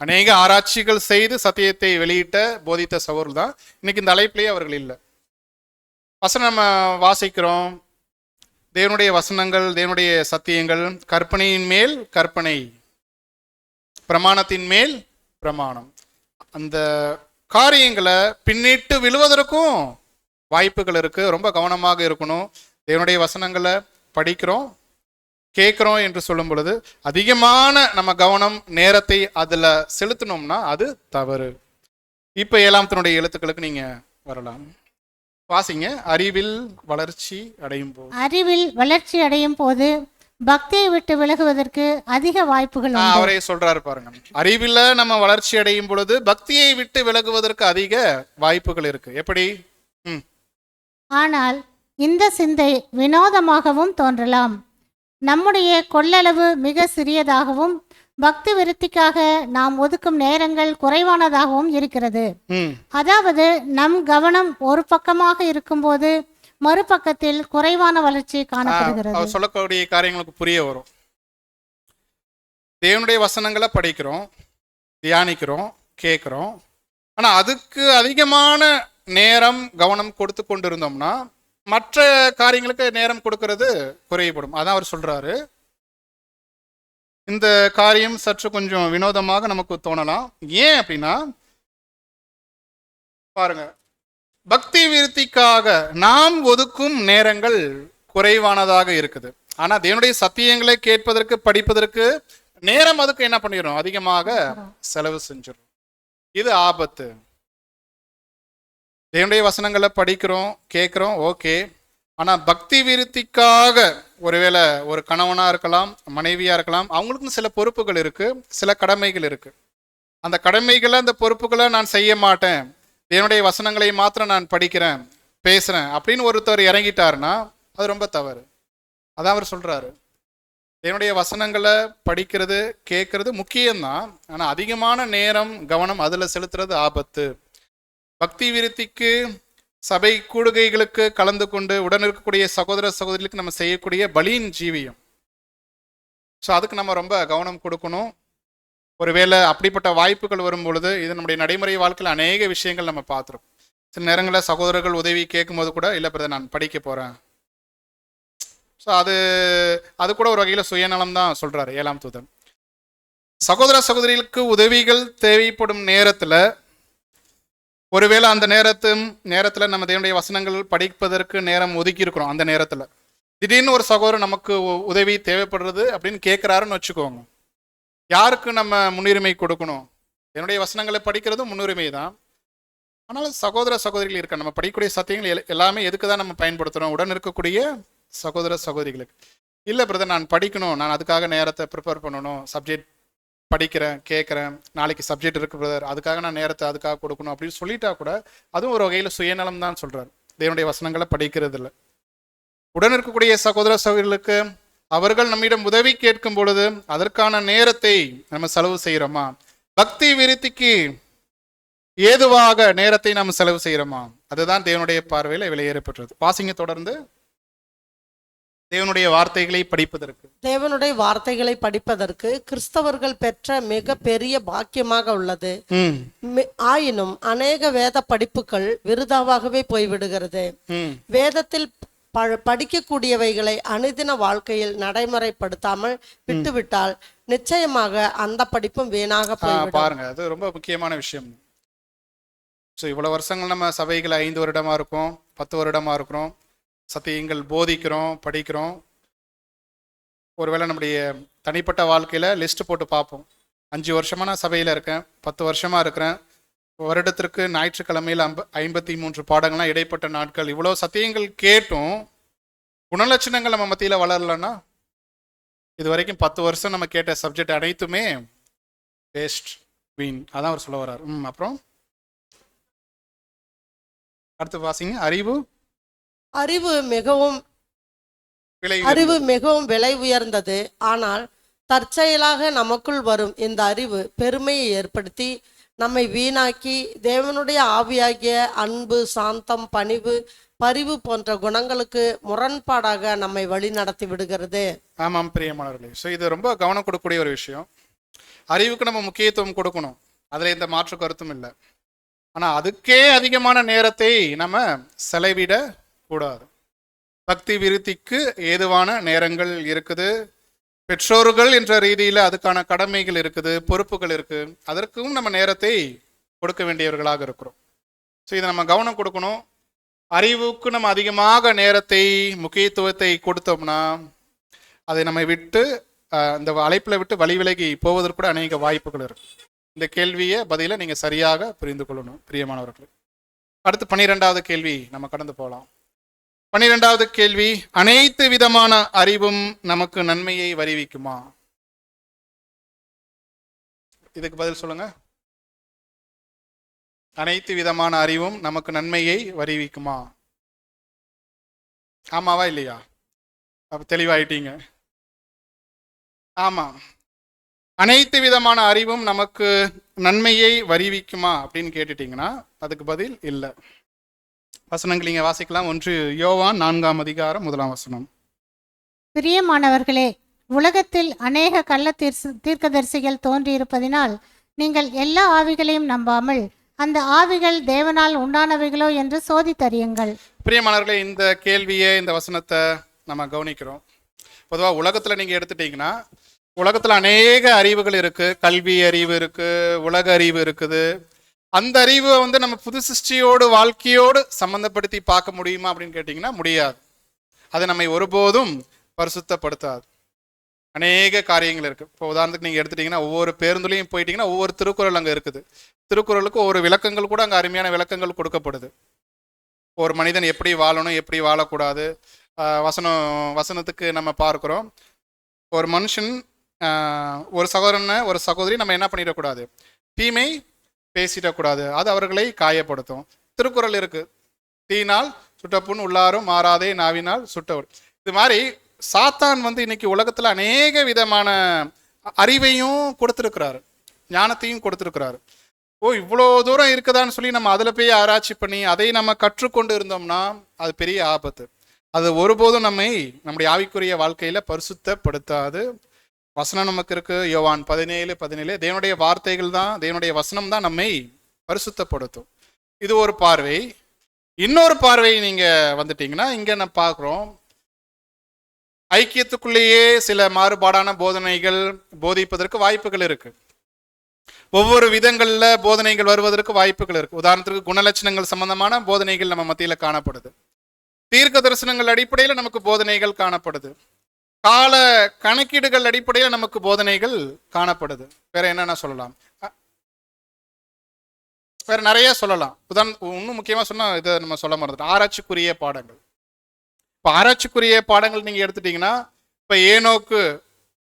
அநேக ஆராய்ச்சிகள் செய்து சத்தியத்தை வெளியிட்ட போதித்த சகோதரர்கள் தான். இன்னைக்கு இந்த அழைப்பிலேயே அவர்கள் இல்லை. வசனம் நம்ம வாசிக்கிறோம், தேவனுடைய வசனங்கள், தேவனுடைய சத்தியங்கள் கற்பனையின் மேல் கற்பனை, பிரமாணத்தின் மேல் பிரமாணம். அந்த காரியங்களை பின்னிட்டு விழுவதற்கும் வாய்ப்புகள் இருக்கு. ரொம்ப கவனமாக இருக்கணும். தேவனுடைய வசனங்களை படிக்கிறோம், கேட்குறோம் என்று சொல்லும் பொழுது அதிகமான நம்ம கவனம் நேரத்தை அதில் செலுத்தினோம்னா அது தவறு. இப்போ 7ஆம் எழுத்துக்களுக்கு நீங்க வரலாம். வாசிங்க. அறிவில் வளர்ச்சி அடையும் போது, அறிவில் வளர்ச்சி அடையும் போது பக்தியை விட்டு விலகுவதற்கு அதிக வாய்ப்புகள் உண்டு. அவரே சொல்றாரு பாருங்க. அறிவில் நம்ம வளர்ச்சி அடையும் பொழுது பக்தியை விட்டு விலகுவதற்கு அதிக வாய்ப்புகள் இருக்கு. எப்படி? ஆனால் இந்த சிந்தை வினோதமாகவும் தோன்றலாம். நம்முடைய கொள்ளளவு மிக சிறியதாகவும் பக்தி விருத்திக்காக நாம் ஒதுக்கும் நேரங்கள் குறைவானதாகவும் இருக்கிறது. அதாவது நம் கவனம் ஒரு பக்கமாக இருக்கும்போது மறுபக்கத்தில் குறைவான வளர்ச்சி காணப்படுகிறது. அவர் சொல்லக்கூடிய காரியங்களுக்கு புரிய வரும். தேவனுடைய வசனங்களை படிக்கிறோம், தியானிக்கிறோம், கேட்கிறோம். ஆனா அதுக்கு அதிகமான நேரம் கவனம் கொடுத்து கொண்டிருந்தோம்னா மற்ற காரியங்களுக்கு நேரம் கொடுக்கறது குறைபடும். அதான் அவர் சொல்றாரு. இந்த காரியம் சற்று கொஞ்சம் வினோதமாக நமக்கு தோணலாம். ஏன் அப்படின்னா பாருங்க, பக்தி விருத்திக்காக நாம் ஒதுக்கும் நேரங்கள் குறைவானதாக இருக்குது. ஆனா தேவனுடைய சத்தியங்களை கேட்பதற்கு, படிப்பதற்கு நேரம் அதுக்கு என்ன பண்ணிடுறோம், அதிகமாக செலவு செஞ்சிடும். இது ஆபத்து. தேவனுடைய வசனங்களை படிக்கிறோம், கேட்குறோம், ஓகே. ஆனால் பக்தி விருத்திக்காக ஒருவேளை ஒரு கணவனாக இருக்கலாம், மனைவியாக இருக்கலாம், அவங்களுக்கும் சில பொறுப்புகள் இருக்குது, சில கடமைகள் இருக்குது. அந்த கடமைகளை, அந்த பொறுப்புகளை நான் செய்ய மாட்டேன், தேவனுடைய வசனங்களை மாத்திரம் நான் படிக்கிறேன், பேசுகிறேன் அப்படின்னு ஒருத்தர் இறங்கிட்டாருன்னா அது ரொம்ப தவறு. அதான் அவர் சொல்கிறாரு. தேவனுடைய வசனங்களை படிக்கிறது, கேட்கறது முக்கியம்தான். ஆனால் அதிகமான நேரம், கவனம் அதில் செலுத்துறது ஆபத்து. பக்தி விருத்திக்கு, சபை கூடுகைகளுக்கு கலந்து கொண்டு உடன் இருக்கக்கூடிய சகோதர சகோதரிகளுக்கு நம்ம செய்யக்கூடிய பலியின் ஜீவியம். ஸோ அதுக்கு நம்ம ரொம்ப கவனம் கொடுக்கணும். ஒருவேளை அப்படிப்பட்ட வாய்ப்புகள் வரும் பொழுது, இது நம்முடைய நடைமுறை வாழ்க்கையில் அநேக விஷயங்கள் நம்ம பார்த்துருக்கோம். சில நேரங்களில் சகோதரர்கள் உதவி கேட்கும்போது கூட, இல்லை பிரதர் நான் படிக்க போகிறேன். ஸோ அது கூட ஒரு வகையில் சுயநலம் தான் சொல்கிறாரு 7ஆம் தூதன். சகோதர சகோதரிகளுக்கு உதவிகள் தேவைப்படும் நேரத்தில், ஒருவேளை அந்த நேரத்தில் நம்ம தேவனுடைய வசனங்கள் படிப்பதற்கு நேரம் ஒதுக்கி இருக்கிறோம். அந்த நேரத்தில் திடீர்னு ஒரு சகோதரர் நமக்கு உதவி தேவைப்படுறது அப்படின்னு கேட்குறாருன்னு வச்சுக்கோங்க. யாருக்கு நம்ம முன்னுரிமை கொடுக்கணும்? என்னுடைய வசனங்களை படிக்கிறதும் முன்னுரிமை தான். ஆனால் சகோதர சகோதரிகள் இருக்க, நம்ம படிக்கக்கூடிய சத்தியங்கள் எல்லாமே எதுக்கு தான் நம்ம பயன்படுத்துகிறோம்? உடன் இருக்கக்கூடிய சகோதர சகோதரிகளுக்கு. இல்லை பிரதர் நான் படிக்கணும், நான் அதுக்காக நேரத்தை ப்ரிப்பேர் பண்ணணும், சப்ஜெக்ட் படிக்கிறேன், கேட்குறேன், நாளைக்கு சப்ஜெக்ட் இருக்கு பிரதர், அதுக்காக நான் நேரத்தை அதுக்காக கொடுக்கணும் அப்படின்னு சொல்லிட்டா கூட அதுவும் ஒரு வகையில் சுயநலம் தான் சொல்கிறார். தேவனுடைய வசனங்களை படிக்கிறது இல்லை. உடன் இருக்கக்கூடிய சகோதர சகோதரிகளுக்கு அவர்கள் நம்மிடம் உதவி கேட்கும் பொழுது அதற்கான நேரத்தை நம்ம செலவு செய்கிறோமா? பக்தி விருத்திக்கு ஏதுவாக நேரத்தை நாம் செலவு செய்கிறோமா? அதுதான் தேவனுடைய பார்வையில் விலையேறப்பட்டது. வாசிங்க தொடர்ந்து. தேவனுடைய வார்த்தைகளை படிப்பதற்கு, தேவனுடைய வார்த்தைகளை படிப்பதற்கு கிறிஸ்தவர்கள் பெற்ற மிக பெரிய பாக்கியமாக உள்ளது. ஆயினும் அநேக வேத படிப்புகள் விருதாவாகவே போய்விடுகிறது. வேதத்தில் படிக்கக்கூடியவைகளை அனுதின வாழ்க்கையில் நடைமுறைப்படுத்தாமல் விட்டுவிட்டால் நிச்சயமாக அந்த படிப்பும் வீணாக போய்விடும். பாருங்க, அது ரொம்ப முக்கியமான விஷயம். ஸோ இவ்வளவு வருஷங்கள் நம்ம சபைகள் 5 வருடமா இருக்கோம், 10 வருடமா இருக்கிறோம், சத்தியங்கள் போதிக்கிறோம், படிக்கிறோம். ஒருவேளை நம்முடைய தனிப்பட்ட வாழ்க்கையில் லிஸ்ட் போட்டு பார்ப்போம். 5 வருஷமாக நான் சபையில் இருக்கேன், 10 வருஷமாக இருக்கிறேன், வருடத்திற்கு ஞாயிற்றுக்கிழமையில் 53 பாடங்கள்லாம் இடைப்பட்ட நாட்கள், இவ்வளோ சத்தியங்கள் கேட்டும் குணலட்சணங்கள் நம்ம மத்தியில் வளரலன்னா, இது வரைக்கும் 10 வருஷம் நம்ம கேட்ட சப்ஜெக்ட் அனைத்துமே வேஸ்ட், வீண், அதான் அவர் சொல்ல வர்றார். அப்புறம் அடுத்து வாசிங்க. அறிவு மிகவும் விலை அறிவு மிகவும் விலை உயர்ந்தது. ஆனால் தற்செயலாக நமக்குள் வரும் இந்த அறிவு பெருமையை ஏற்படுத்தி நம்மை வீணாக்கி தேவனுடைய ஆவியாகிய அன்பு, சாந்தம், பணிவு, பரிவு போன்ற குணங்களுக்கு முரண்பாடாக நம்மை வழி நடத்தி விடுகிறது. ஆமாம் பிரியமானவர்களே, ஸோ இது ரொம்ப கவனம் கொடுக்கக்கூடிய ஒரு விஷயம். அறிவுக்கு நம்ம முக்கியத்துவம் கொடுக்கணும், அதில் எந்த மாற்று கருத்தும் இல்லை. ஆனால் அதுக்கே அதிகமான நேரத்தை நம்ம செலவிட கூடாது. பக்தி விருத்திக்கு ஏதுவான நேரங்கள் இருக்குது, பெற்றோர்கள் என்ற ரீதியில் அதுக்கான கடமைகள் இருக்குது, பொறுப்புகள் இருக்குது, அதற்கும் நம்ம நேரத்தை கொடுக்க வேண்டியவர்களாக இருக்கிறோம். ஸோ இதை நம்ம கவனம் கொடுக்கணும். அறிவுக்கு நம்ம அதிகமாக நேரத்தை, முக்கியத்துவத்தை கொடுத்தோம்னா அதை நம்மை விட்டு இந்த அழைப்பில் விட்டு வழி விலகி போவதற்கு கூட அநேக வாய்ப்புகள் இருக்கு. இந்த கேள்வியை பதிலை நீங்கள் சரியாக புரிந்து கொள்ளணும் பிரியமானவர்கள். அடுத்து 12வது கேள்வி நம்ம கடந்து போகலாம். 12வது கேள்வி, அனைத்து விதமான அறிவும் நமக்கு நன்மையை வருவிக்குமா? இதுக்கு பதில் சொல்லுங்க. அனைத்து விதமான அறிவும் நமக்கு நன்மையை வருவிக்குமா? ஆமாவா இல்லையா? அப்ப தெளிவாயிட்டீங்க. ஆமா, அனைத்து விதமான அறிவும் நமக்கு நன்மையை வருவிக்குமா அப்படின்னு கேட்டுட்டீங்கன்னா அதுக்கு பதில் இல்லை. வசனங்கள் நீங்க வாசிக்கலாம். 1 யோவான் 4ஆம் அதிகாரம் 1ஆம் வசனம். பிரியமானவர்களே, உலகத்தில் அநேக கள்ள தீர்க்கதரிசிகள் தோன்றியிருப்பதினால் நீங்கள் எல்லா ஆவிகளையும் நம்பாமல் அந்த ஆவிகள் தேவனால் உண்டானவைகளோ என்று சோதித்தறியுங்கள். பிரியமானவர்களே, இந்த கேள்வியை, இந்த வசனத்தை நம்ம கவனிக்கிறோம். பொதுவாக உலகத்தில் நீங்கள் எடுத்துட்டீங்கன்னா உலகத்தில் அநேக அறிவுகள் இருக்கு. கல்வி அறிவு இருக்கு, உலக அறிவு இருக்குது. அந்த அறிவை நம்ம புது சிருஷ்டியோடு, வாழ்க்கையோடு சம்பந்தப்படுத்தி பார்க்க முடியுமா அப்படின்னு கேட்டிங்கன்னா முடியாது. அது நம்மை ஒருபோதும் பரிசுத்தப்படுத்தாது. அநேக காரியங்கள் இருக்குது. இப்போ உதாரணத்துக்கு நீங்கள் எடுத்துட்டிங்கன்னா ஒவ்வொரு பேருந்துலையும் போயிட்டீங்கன்னா ஒவ்வொரு திருக்குறள் அங்கே இருக்குது. திருக்குறளுக்கு ஒரு விளக்கங்கள் கூட அங்கே அருமையான விளக்கங்கள் கொடுக்கப்படுது. ஒரு மனிதன் எப்படி வாழணும், எப்படி வாழக்கூடாது. வசனத்துக்கு நம்ம பார்க்குறோம், ஒரு மனுஷன் ஒரு சகோதரனை, ஒரு சகோதரி நம்ம என்ன பண்ணிடக்கூடாது, தீமை பேசிடக்கூடாது, அது அவர்களை காயப்படுத்தும். திருக்குறள் இருக்கு, தீனால் சுட்டப்புண் உள்ளாரும் மாறாதே நாவினால் சுட்டவர். இது மாதிரி சாத்தான் இன்னைக்கு உலகத்துல அநேக விதமான அறிவையும் கொடுத்துருக்கிறாரு, ஞானத்தையும் கொடுத்துருக்கிறாரு. இவ்வளோ தூரம் இருக்குதான்னு சொல்லி நம்ம அதில் போய் ஆராய்ச்சி பண்ணி அதை நம்ம கற்றுக்கொண்டு இருந்தோம்னா அது பெரிய ஆபத்து. அது ஒருபோதும் நம்முடைய ஆவிக்குரிய வாழ்க்கையில பரிசுத்தப்படுத்தாது. வசனம் நமக்கு இருக்கு, யோவான் 17:17, தேவனுடைய வார்த்தைகள் தான், தேவனுடைய வசனம் தான் நம்மை பரிசுத்தப்படுத்தும். இது ஒரு பார்வை. இன்னொரு பார்வை நீங்க வந்துட்டீங்கன்னா இங்க நம்ம பார்க்குறோம், ஐக்கியத்துக்குள்ளேயே சில மாறுபாடான போதனைகள் போதிப்பதற்கு வாய்ப்புகள் இருக்கு. ஒவ்வொரு விதங்கள்ல போதனைகள் வருவதற்கு வாய்ப்புகள் இருக்கு. உதாரணத்துக்கு குணலட்சணங்கள் சம்பந்தமான போதனைகள் நம்ம மத்தியில காணப்படுது. தீர்க்க தரிசனங்கள் அடிப்படையில் நமக்கு போதனைகள் காணப்படுது. கால கணக்கீடுகள் அடிப்படையில் நமக்கு போதனைகள் காணப்படுது. வேற என்னென்ன சொல்லலாம், வேற நிறைய சொல்லலாம். இன்னும் முக்கியமா சொன்னா இதை நம்ம சொல்ல மறந்துட்டோம், ஆராய்ச்சிக்குரிய பாடங்கள். இப்போ ஆராய்ச்சிக்குரிய பாடங்கள் நீங்க எடுத்துட்டீங்கன்னா, இப்போ ஏனோக்கு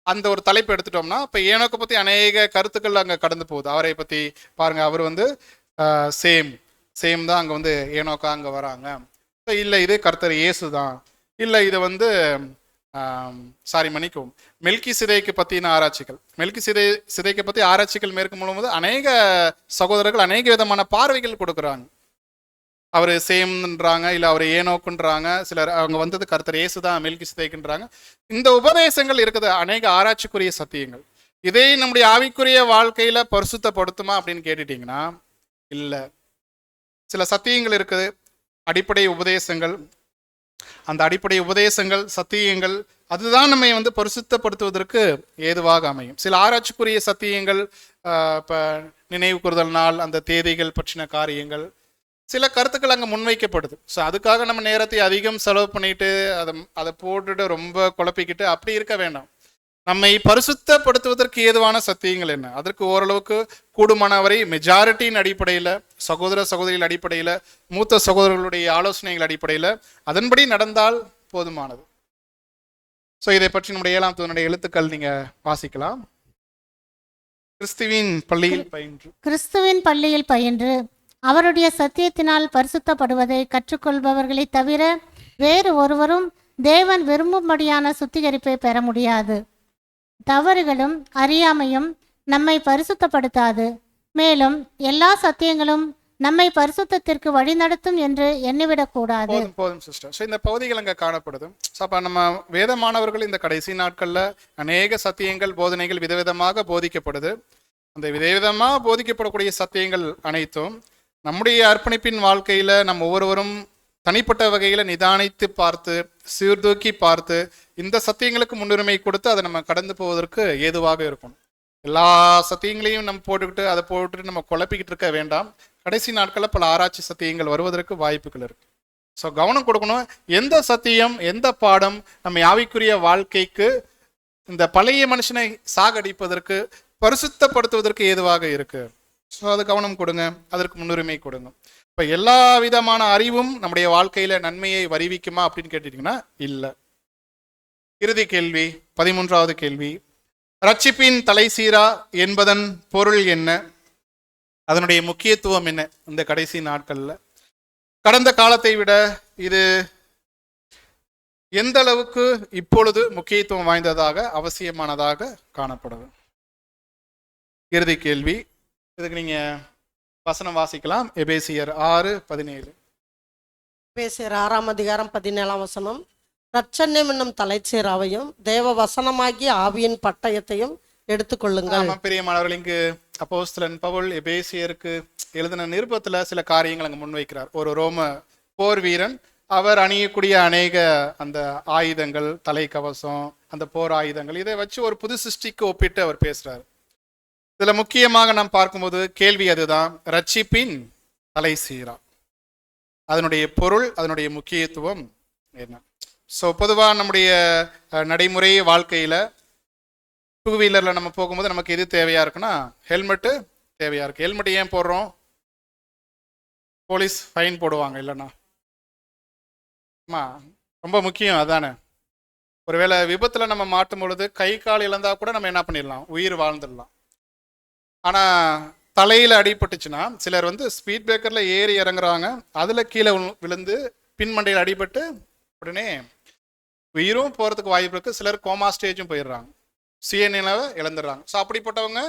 அந்த ஒரு தலைப்பு எடுத்துட்டோம்னா, இப்போ ஏனோக்கை பத்தி அநேக கருத்துக்கள் அங்கே கடந்து போகுது. அவரை பத்தி பாருங்க, அவர் சேம் தான் அங்கே ஏனோக்கா அங்கே வராங்க. இல்லை இது கர்த்தர் இயேசு தான், இல்லை இது மன்னிக்கவும் மெல்கி சிதைக்கு பற்றின ஆராய்ச்சிகள், மெல்கி சிதைக்கு பற்றி ஆராய்ச்சிகள் மேற்கொள்ளும் போது அநேக சகோதரர்கள் அநேக விதமான பார்வைகள் கொடுக்குறாங்க. அவர் சேம்ன்றாங்க, இல்லை அவர் ஏனோக்குன்றாங்க, சிலர் அவங்க வந்தது கர்த்தர் இயேசு தான் மெல்கி சிதைக்குன்றாங்க. இந்த உபதேசங்கள் இருக்குது அநேக ஆராய்ச்சிக்குரிய சத்தியங்கள். இதை நம்முடைய ஆவிக்குரிய வாழ்க்கையில பரிசுத்தப்படுத்துமா அப்படின்னு கேட்டுட்டீங்கன்னா இல்லை. சில சத்தியங்கள் இருக்குது, அடிப்படை உபதேசங்கள். அந்த அடிப்படை உபதேசங்கள், சத்தியங்கள், அதுதான் நம்மை பரிசுத்தப்படுத்துவதற்கு ஏதுவாக அமையும். சில ஆராய்ச்சிக்குரிய சத்தியங்கள், இப்போ நினைவு கூறுதல் நாள், அந்த தேதிகள் பற்றின காரியங்கள், சில கருத்துக்கள் அங்கே முன்வைக்கப்படுது. ஸோ அதுக்காக நம்ம நேரத்தை அதிகம் செலவு பண்ணிட்டு அதை போட்டுட்டு ரொம்ப குழப்பிக்கிட்டு அப்படி இருக்க வேண்டாம். நம்மை பரிசுத்தப்படுத்துவதற்கு ஏதுவான சத்தியங்கள் என்ன, அதற்கு ஓரளவுக்கு கூடுமானவரை மெஜாரிட்டியின் அடிப்படையில், சகோதர சகோதரிகள் அடிப்படையில், மூத்த சகோதரர்களுடைய ஆலோசனைகள் அடிப்படையில் அதன்படி நடந்தால் போதுமானது. ஸோ இதை பற்றி நம்முடைய 7ஆம் தூதனுடைய எழுத்துக்கள் நீங்கள் வாசிக்கலாம். கிறிஸ்துவின் பள்ளியில் பயின்று கிறிஸ்துவின் பள்ளியில் பயின்று அவருடைய சத்தியத்தினால் பரிசுத்தப்படுவதை கற்றுக்கொள்பவர்களைத் தவிர வேறு ஒருவரும் தேவன் விரும்பும்படியான சுத்திகரிப்பை பெற முடியாது. தவறுகளும் அறியாமையும் நம்மை பரிசுத்தப்படுத்தாது. மேலும் எல்லா சத்தியங்களும் நம்மை பரிசுத்தத்திற்கு வழிநடத்தும் என்று எண்ணிவிடக்கூடாது. போதும் போதும் சிஸ்டர். ஸோ இந்த பகுதிகள் அங்கே காணப்படுது. ஸோ அப்போ நம்ம வேதமானவர்கள் இந்த கடைசி நாட்களில் அநேக சத்தியங்கள் போதனைகள் விதவிதமாக போதிக்கப்படுது. அந்த விதவிதமாக போதிக்கப்படக்கூடிய சத்தியங்கள் அனைத்தும் நம்முடைய அர்ப்பணிப்பின் வாழ்க்கையில் நம்ம ஒவ்வொருவரும் தனிப்பட்ட வகையில் நிதானித்து பார்த்து சீர்தூக்கி பார்த்து இந்த சத்தியங்களுக்கு முன்னுரிமை கொடுத்து அதை நம்ம கடந்து போவதற்கு ஏதுவாக இருக்கும். எல்லா சத்தியங்களையும் நம்ம போட்டுக்கிட்டு அதை போட்டுட்டு நம்ம குழப்பிக்கிட்டு இருக்க வேண்டாம். கடைசி நாட்களில் பல ஆராய்ச்சி சத்தியங்கள் வருவதற்கு வாய்ப்புகள் இருக்கு. ஸோ கவனம் கொடுக்கணும். எந்த சத்தியம் எந்த பாடம் நம்ம ஆவிக்குரிய வாழ்க்கைக்கு இந்த பழைய மனுஷனை சாகடிப்பதற்கு பரிசுத்தப்படுத்துவதற்கு ஏதுவாக இருக்கு. ஸோ அது கவனம் கொடுங்க, அதற்கு முன்னுரிமை கொடுங்க. இப்போ எல்லா விதமான அறிவும் நம்முடைய வாழ்க்கையில நன்மையை வருவிக்குமா அப்படின்னு கேட்டீங்கன்னா இல்லை. இறுதி கேள்வி, 13வது கேள்வி, ரட்சிப்பின் தலைசீரா என்பதன் பொருள் என்ன? அதனுடைய முக்கியத்துவம் என்ன? இந்த கடைசி நாட்கள்ல கடந்த காலத்தை விட இது எந்த அளவுக்கு இப்பொழுது முக்கியத்துவம் வாய்ந்ததாக அவசியமானதாக காணப்படுது? இறுதி கேள்வி. இதுக்கு நீங்க வசனம் வாசிக்கலாம். எபேசியர் 6:17. எபேசியர் 6ஆம் அதிகாரம் 17ஆம் வசனம். ரட்சண்யம் என்னும் தலைச்சீராவையும் தேவ வசனமாகிய ஆவியின் பட்டயத்தையும் எடுத்துக்கொள்ளுங்கள். பிரியமானவர்கள், இங்கு அப்போஸ்தலன் பவுல் எபேசியருக்கு எழுதின நிருபத்துல சில காரியங்கள் அங்க முன்வைக்கிறார். ஒரு ரோம போர் வீரன், அவர் அணியக்கூடிய அநேக அந்த ஆயுதங்கள், தலைக்கவசம், அந்த போர் ஆயுதங்கள், இதை வச்சு ஒரு புது சிருஷ்டிக்கு ஒப்பிட்டு அவர் பேசுறாரு. இதுல முக்கியமாக நாம் பார்க்கும்போது கேள்வி அதுதான், ரட்சிப்பின் தலைசீரா அதனுடைய பொருள், அதனுடைய முக்கியத்துவம் என்ன? ஸோ பொதுவாக நம்முடைய நடைமுறை வாழ்க்கையில் டூ வீலரில் நம்ம போகும்போது நமக்கு எது தேவையாக இருக்குன்னா ஹெல்மெட்டு தேவையாக இருக்குது. ஹெல்மெட் ஏன் போடுறோம்? போலீஸ் ஃபைன் போடுவாங்க இல்லைண்ணா. ரொம்ப முக்கியம் அதானே. ஒருவேளை விபத்தில் நம்ம மாட்டும் பொழுது கை கால் இழந்தால் கூட நம்ம என்ன பண்ணிடலாம், உயிர் வாழ்ந்துடலாம். ஆனால் தலையில் அடிபட்டுச்சுன்னா சிலர் ஸ்பீட் பிரேக்கரில் ஏறி இறங்குறாங்க, அதில் கீழே விழுந்து பின்மண்டையில் அடிபட்டு உடனே உயிரும் போகிறதுக்கு வாய்ப்பு இருக்குது. சிலர் கோமா ஸ்டேஜும் போயிடுறாங்க, சுயநினைவை இழந்துடுறாங்க. ஸோ அப்படிப்பட்டவங்க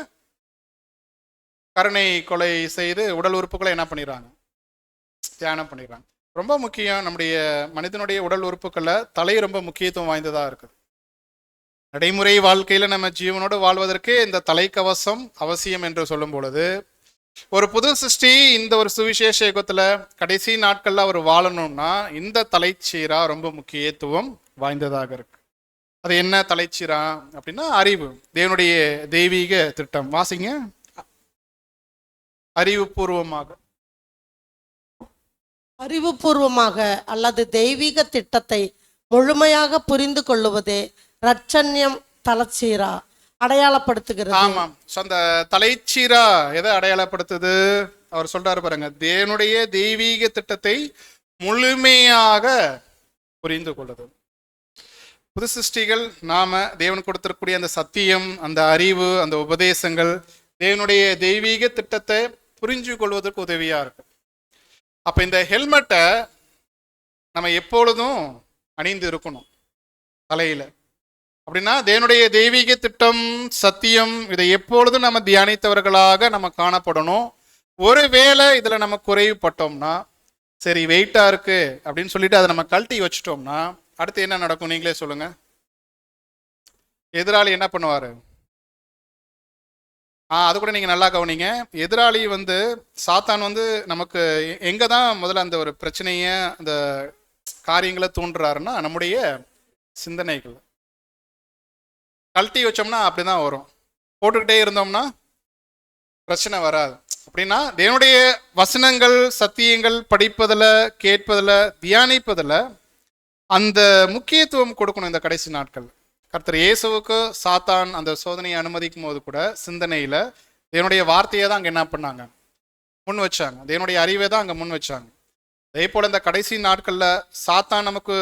கருணை கொலை செய்து உடல் உறுப்புகளை என்ன பண்ணிடுறாங்க, தியானம் பண்ணிடுறாங்க. ரொம்ப முக்கியம். நம்முடைய மனிதனுடைய உடல் உறுப்புகளில் தலை ரொம்ப முக்கியத்துவம் வாய்ந்ததாக இருக்குது. நடைமுறை வாழ்க்கையில் நம்ம ஜீவனோடு வாழ்வதற்கு இந்த தலைக்கவசம் அவசியம் என்று சொல்லும் பொழுது, ஒரு புது சிருஷ்டி இந்த ஒரு சுவிசேஷ யுகத்தில் கடைசி நாட்களில் அவர் வாழணும்னா இந்த தலைச்சீரா ரொம்ப முக்கியத்துவம் வாய்ந்ததாக இருக்கு. அது என்ன தலைச்சீரா அப்படின்னா அறிவு, தேவனுடைய தெய்வீக திட்டம். வாசிங்க. அறிவுபூர்வமாக அல்லது தெய்வீக திட்டத்தை முழுமையாக புரிந்து கொள்ளுவதே ரட்சண்யம் தலைச்சீரா அடையாளப்படுத்துகிறது. ஆமாம். அந்த தலைச்சீரா எதை அடையாளப்படுத்துது? அவர் சொல்றாரு பாருங்க, தேவனுடைய தெய்வீக திட்டத்தை முழுமையாக புரிந்து கொள்ளுது. புது சிருஷ்டிகள் நாம தேவன் கொடுத்திருக்கக்கூடிய அந்த சத்தியம், அந்த அறிவு, அந்த உபதேசங்கள் தேவனுடைய தெய்வீக திட்டத்தை புரிஞ்சு கொள்வதற்கு உதவியா இருக்கு. அப்ப இந்த ஹெல்மெட்டை நம்ம எப்பொழுதும் அணிந்து இருக்கணும் தலையில. அப்படின்னா தேவனுடைய தெய்வீக திட்டம், சத்தியம், இதை எப்பொழுதும் நம்ம தியானித்தவர்களாக நம்ம காணப்படணும். ஒருவேளை இதுல நம்ம குறைவுபட்டோம்னா, சரி வெயிட்டா இருக்கு அப்படின்னு சொல்லிட்டு அதை நம்ம கழட்டி வச்சுட்டோம்னா அடுத்து என்ன நடக்கும் நீங்களே சொல்லுங்க. எதிராளி என்ன பண்ணுவாரு? அது கூட நீங்க நல்லா கவனிங்க. எதிராளி சாத்தான் நமக்கு எங்க தான் முதல்ல அந்த ஒரு பிரச்சனைய அந்த காரியங்களை தூண்டுறாருன்னா நம்முடைய சிந்தனைகள். கழட்டி வச்சோம்னா அப்படிதான் வரும், போட்டுக்கிட்டே இருந்தோம்னா பிரச்சனை வராது. அப்படின்னா தேவனுடைய வசனங்கள், சத்தியங்கள் படிப்பதில், கேட்பதில், தியானிப்பதில் அந்த முக்கியத்துவம் கொடுக்கணும். இந்த கடைசி நாட்கள் கர்த்தர் இயேசுவுக்கு சாத்தான் அந்த சோதனையை அனுமதிக்கும் போது கூட சிந்தனையில் தேவனுடைய வார்த்தையை தான் அங்கே என்ன பண்ணாங்க, முன் வச்சாங்க. தேவனுடைய அறிவை தான் அங்கே முன் வச்சாங்க. அதே போல் இந்த கடைசி நாட்களில் சாத்தான் நமக்கு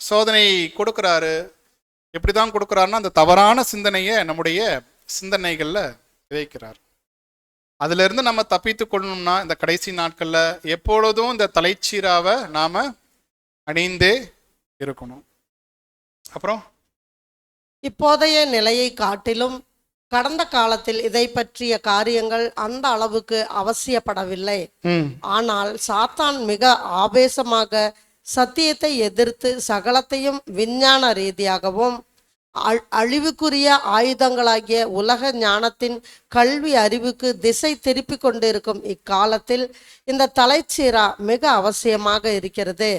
சோதனை கொடுக்குறாரு. எப்படி தான் கொடுக்குறாருன்னா அந்த தவறான சிந்தனையை நம்முடைய சிந்தனைகளில் விதைக்கிறார். அதிலிருந்து நம்ம தப்பித்து கொள்ளணும்னா இந்த கடைசி நாட்கள்ல எப்பொழுதும் இந்த தலைச்சீராவை நாம அணிந்தே இருக்கணும். அப்புறம் இப்போதைய நிலையை காட்டிலும் கடந்த காலத்தில் இதை பற்றிய காரியங்கள் அந்த அளவுக்கு அவசியப்படவில்லை. ஆனால் சாத்தான் மிக ஆவேசமாக சத்தியத்தை எதிர்த்து சகலத்தையும் விஞ்ஞான ரீதியாகவும் அழிவுக்குரிய ஆயுதங்களாகிய உலக ஞானத்தின் கல்வி அறிவுக்கு திசை திருப்பி கொண்டிருக்கும் இக்காலத்தில் இந்த தலைச்சீரா மிக அவசியமாக இருக்கிறது.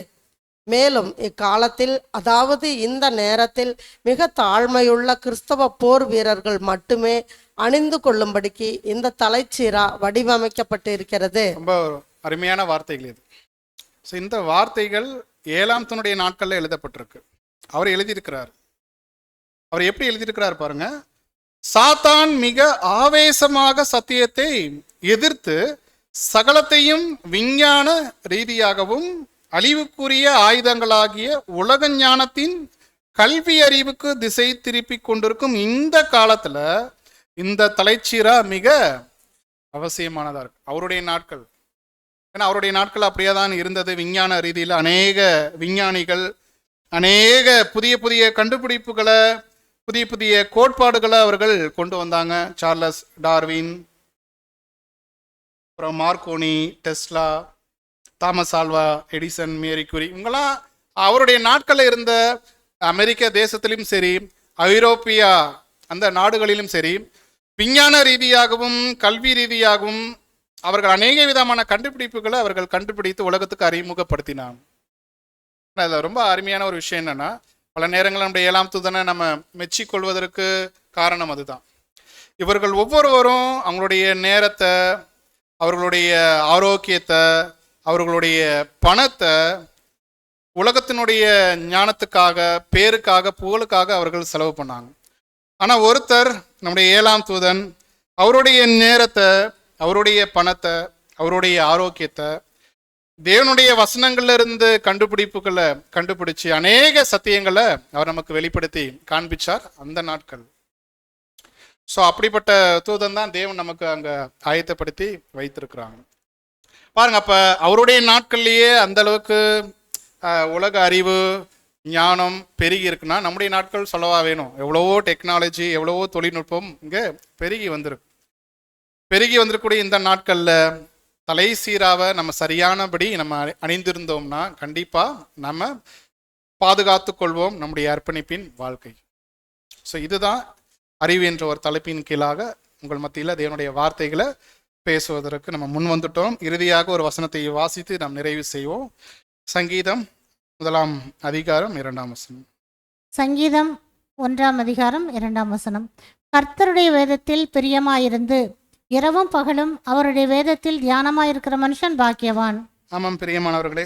மேலும் இக்காலத்தில், அதாவது இந்த நேரத்தில், மிக தாழ்மையுள்ள கிறிஸ்தவ போர் வீரர்கள் மட்டுமே அணிந்து கொள்ளும்படிக்கு இந்த தலைச்சீரா வடிவமைக்கப்பட்டு இருக்கிறது. ரொம்ப அருமையான வார்த்தைகள் இது. ஸோ இந்த வார்த்தைகள் 7ஆம் தூதனுடைய நாட்கள்ல எழுதப்பட்டிருக்கு. அவர் எழுதியிருக்கிறார். அவர் எப்படி எழுதியிருக்கிறார் பாருங்க. சாத்தான் மிக ஆவேசமாக சத்தியத்தை எதிர்த்து சகலத்தையும் விஞ்ஞான ரீதியாகவும் அழிவுக்குரிய ஆயுதங்களாகிய உலக ஞானத்தின் கல்வி அறிவுக்கு திசை திருப்பி கொண்டிருக்கும் இந்த காலத்துல இந்த தலைச்சீரா மிக அவசியமானதா இருக்கு. அவருடைய நாட்கள், ஏன்னா அவருடைய நாட்கள் அப்படியே தான் இருந்தது. விஞ்ஞான ரீதியில் அநேக விஞ்ஞானிகள் அநேக புதிய புதிய கண்டுபிடிப்புகளை, புதிய புதிய கோட்பாடுகளை அவர்கள் கொண்டு வந்தாங்க. சார்லஸ் டார்வின், அப்புறம் Marconi, Tesla, Thomas Alva Edison, Marie Curie, இவங்கெல்லாம் அவருடைய நாட்களில் இருந்த அமெரிக்க தேசத்திலும் சரி, ஐரோப்பியா அந்த நாடுகளிலும் சரி, விஞ்ஞான ரீதியாகவும் கல்வி ரீதியாகவும் அவர்கள் அநேக விதமான கண்டுபிடிப்புகளை அவர்கள் கண்டுபிடித்து உலகத்துக்கு அறிமுகப்படுத்தினாங்க. அதில் ரொம்ப அருமையான ஒரு விஷயம் என்னன்னா, பல நேரங்கள் நம்முடைய 7ஆம் தூதனை நம்ம மெச்சிக்கொள்வதற்கு காரணம் அதுதான். இவர்கள் ஒவ்வொருவரும் அவங்களுடைய நேரத்தை, அவர்களுடைய ஆரோக்கியத்தை, அவர்களுடைய பணத்தை உலகத்தினுடைய ஞானத்துக்காக, பேருக்காக, புகழுக்காக அவர்கள் செலவு பண்ணாங்க. ஆனால் ஒருத்தர், நம்முடைய 7ஆம் தூதன், அவருடைய நேரத்தை, அவருடைய பணத்தை, அவருடைய ஆரோக்கியத்தை தேவனுடைய வசனங்கள்ல இருந்து கண்டுபிடிப்புகளை கண்டுபிடிச்சு அநேக சத்தியங்களை அவர் நமக்கு வெளிப்படுத்தி காண்பிச்சார் அந்த நாட்கள். ஸோ அப்படிப்பட்ட தூதன் தான் தேவன் நமக்கு அங்க ஆயத்தப்படுத்தி வைத்திருக்கிறாங்க. பாருங்க, அப்ப அவருடைய நாட்கள்லயே அந்த அளவுக்கு உலக அறிவு ஞானம் பெருகி இருக்குன்னா நம்முடைய நாட்கள் சொல்லவா வேணும்? எவ்வளவோ டெக்னாலஜி, எவ்வளவோ தொழில்நுட்பம் இங்க பெருகி வந்திருக்கக்கூடிய இந்த நாட்கள்ல தலை சீராவை நம்ம சரியானபடி நம்ம அணிந்திருந்தோம்னா கண்டிப்பா நம்ம பாதுகாத்து கொள்வோம் நம்முடைய அர்ப்பணிப்பின் வாழ்க்கை. ஸோ இதுதான் அறிவு என்ற ஒரு தலைப்பின் கீழாக உங்கள் மத்தியில் தேவனுடைய வார்த்தைகளை பேசுவதற்கு நம்ம முன் வந்துட்டோம். இறுதியாக ஒரு வசனத்தை வாசித்து நாம் நிறைவு செய்வோம். சங்கீதம் 1ஆம் அதிகாரம் 2ஆம் வசனம். சங்கீதம் 1ஆம் அதிகாரம் 2ஆம் வசனம். கர்த்தருடைய வேதத்தில் பிரியமாயிருந்து இரவும் பகலும் அவருடைய வேதத்தில் தியானமாயிருக்கிற மனுஷன் பாக்கியவான். ஆமாம் பிரியமானவர்களே,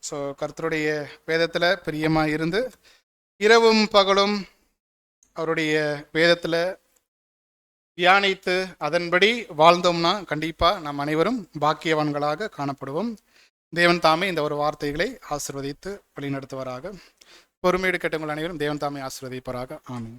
ஸோ கர்த்தருடைய வேதத்தில் பிரியமாக இருந்து இரவும் பகலும் அவருடைய வேதத்தில் தியானித்து அதன்படி வாழ்ந்தோம்னா கண்டிப்பாக நாம் அனைவரும் பாக்கியவான்களாக காணப்படுவோம். தேவன் தாமே இந்த ஒரு வார்த்தைகளை ஆசீர்வதித்து வழிநடத்துவாராக. பொறுமையோடு கேட்டவங்கள் அனைவரும் தேவன் தாமே ஆசீர்வதிப்பாராக. ஆமென்.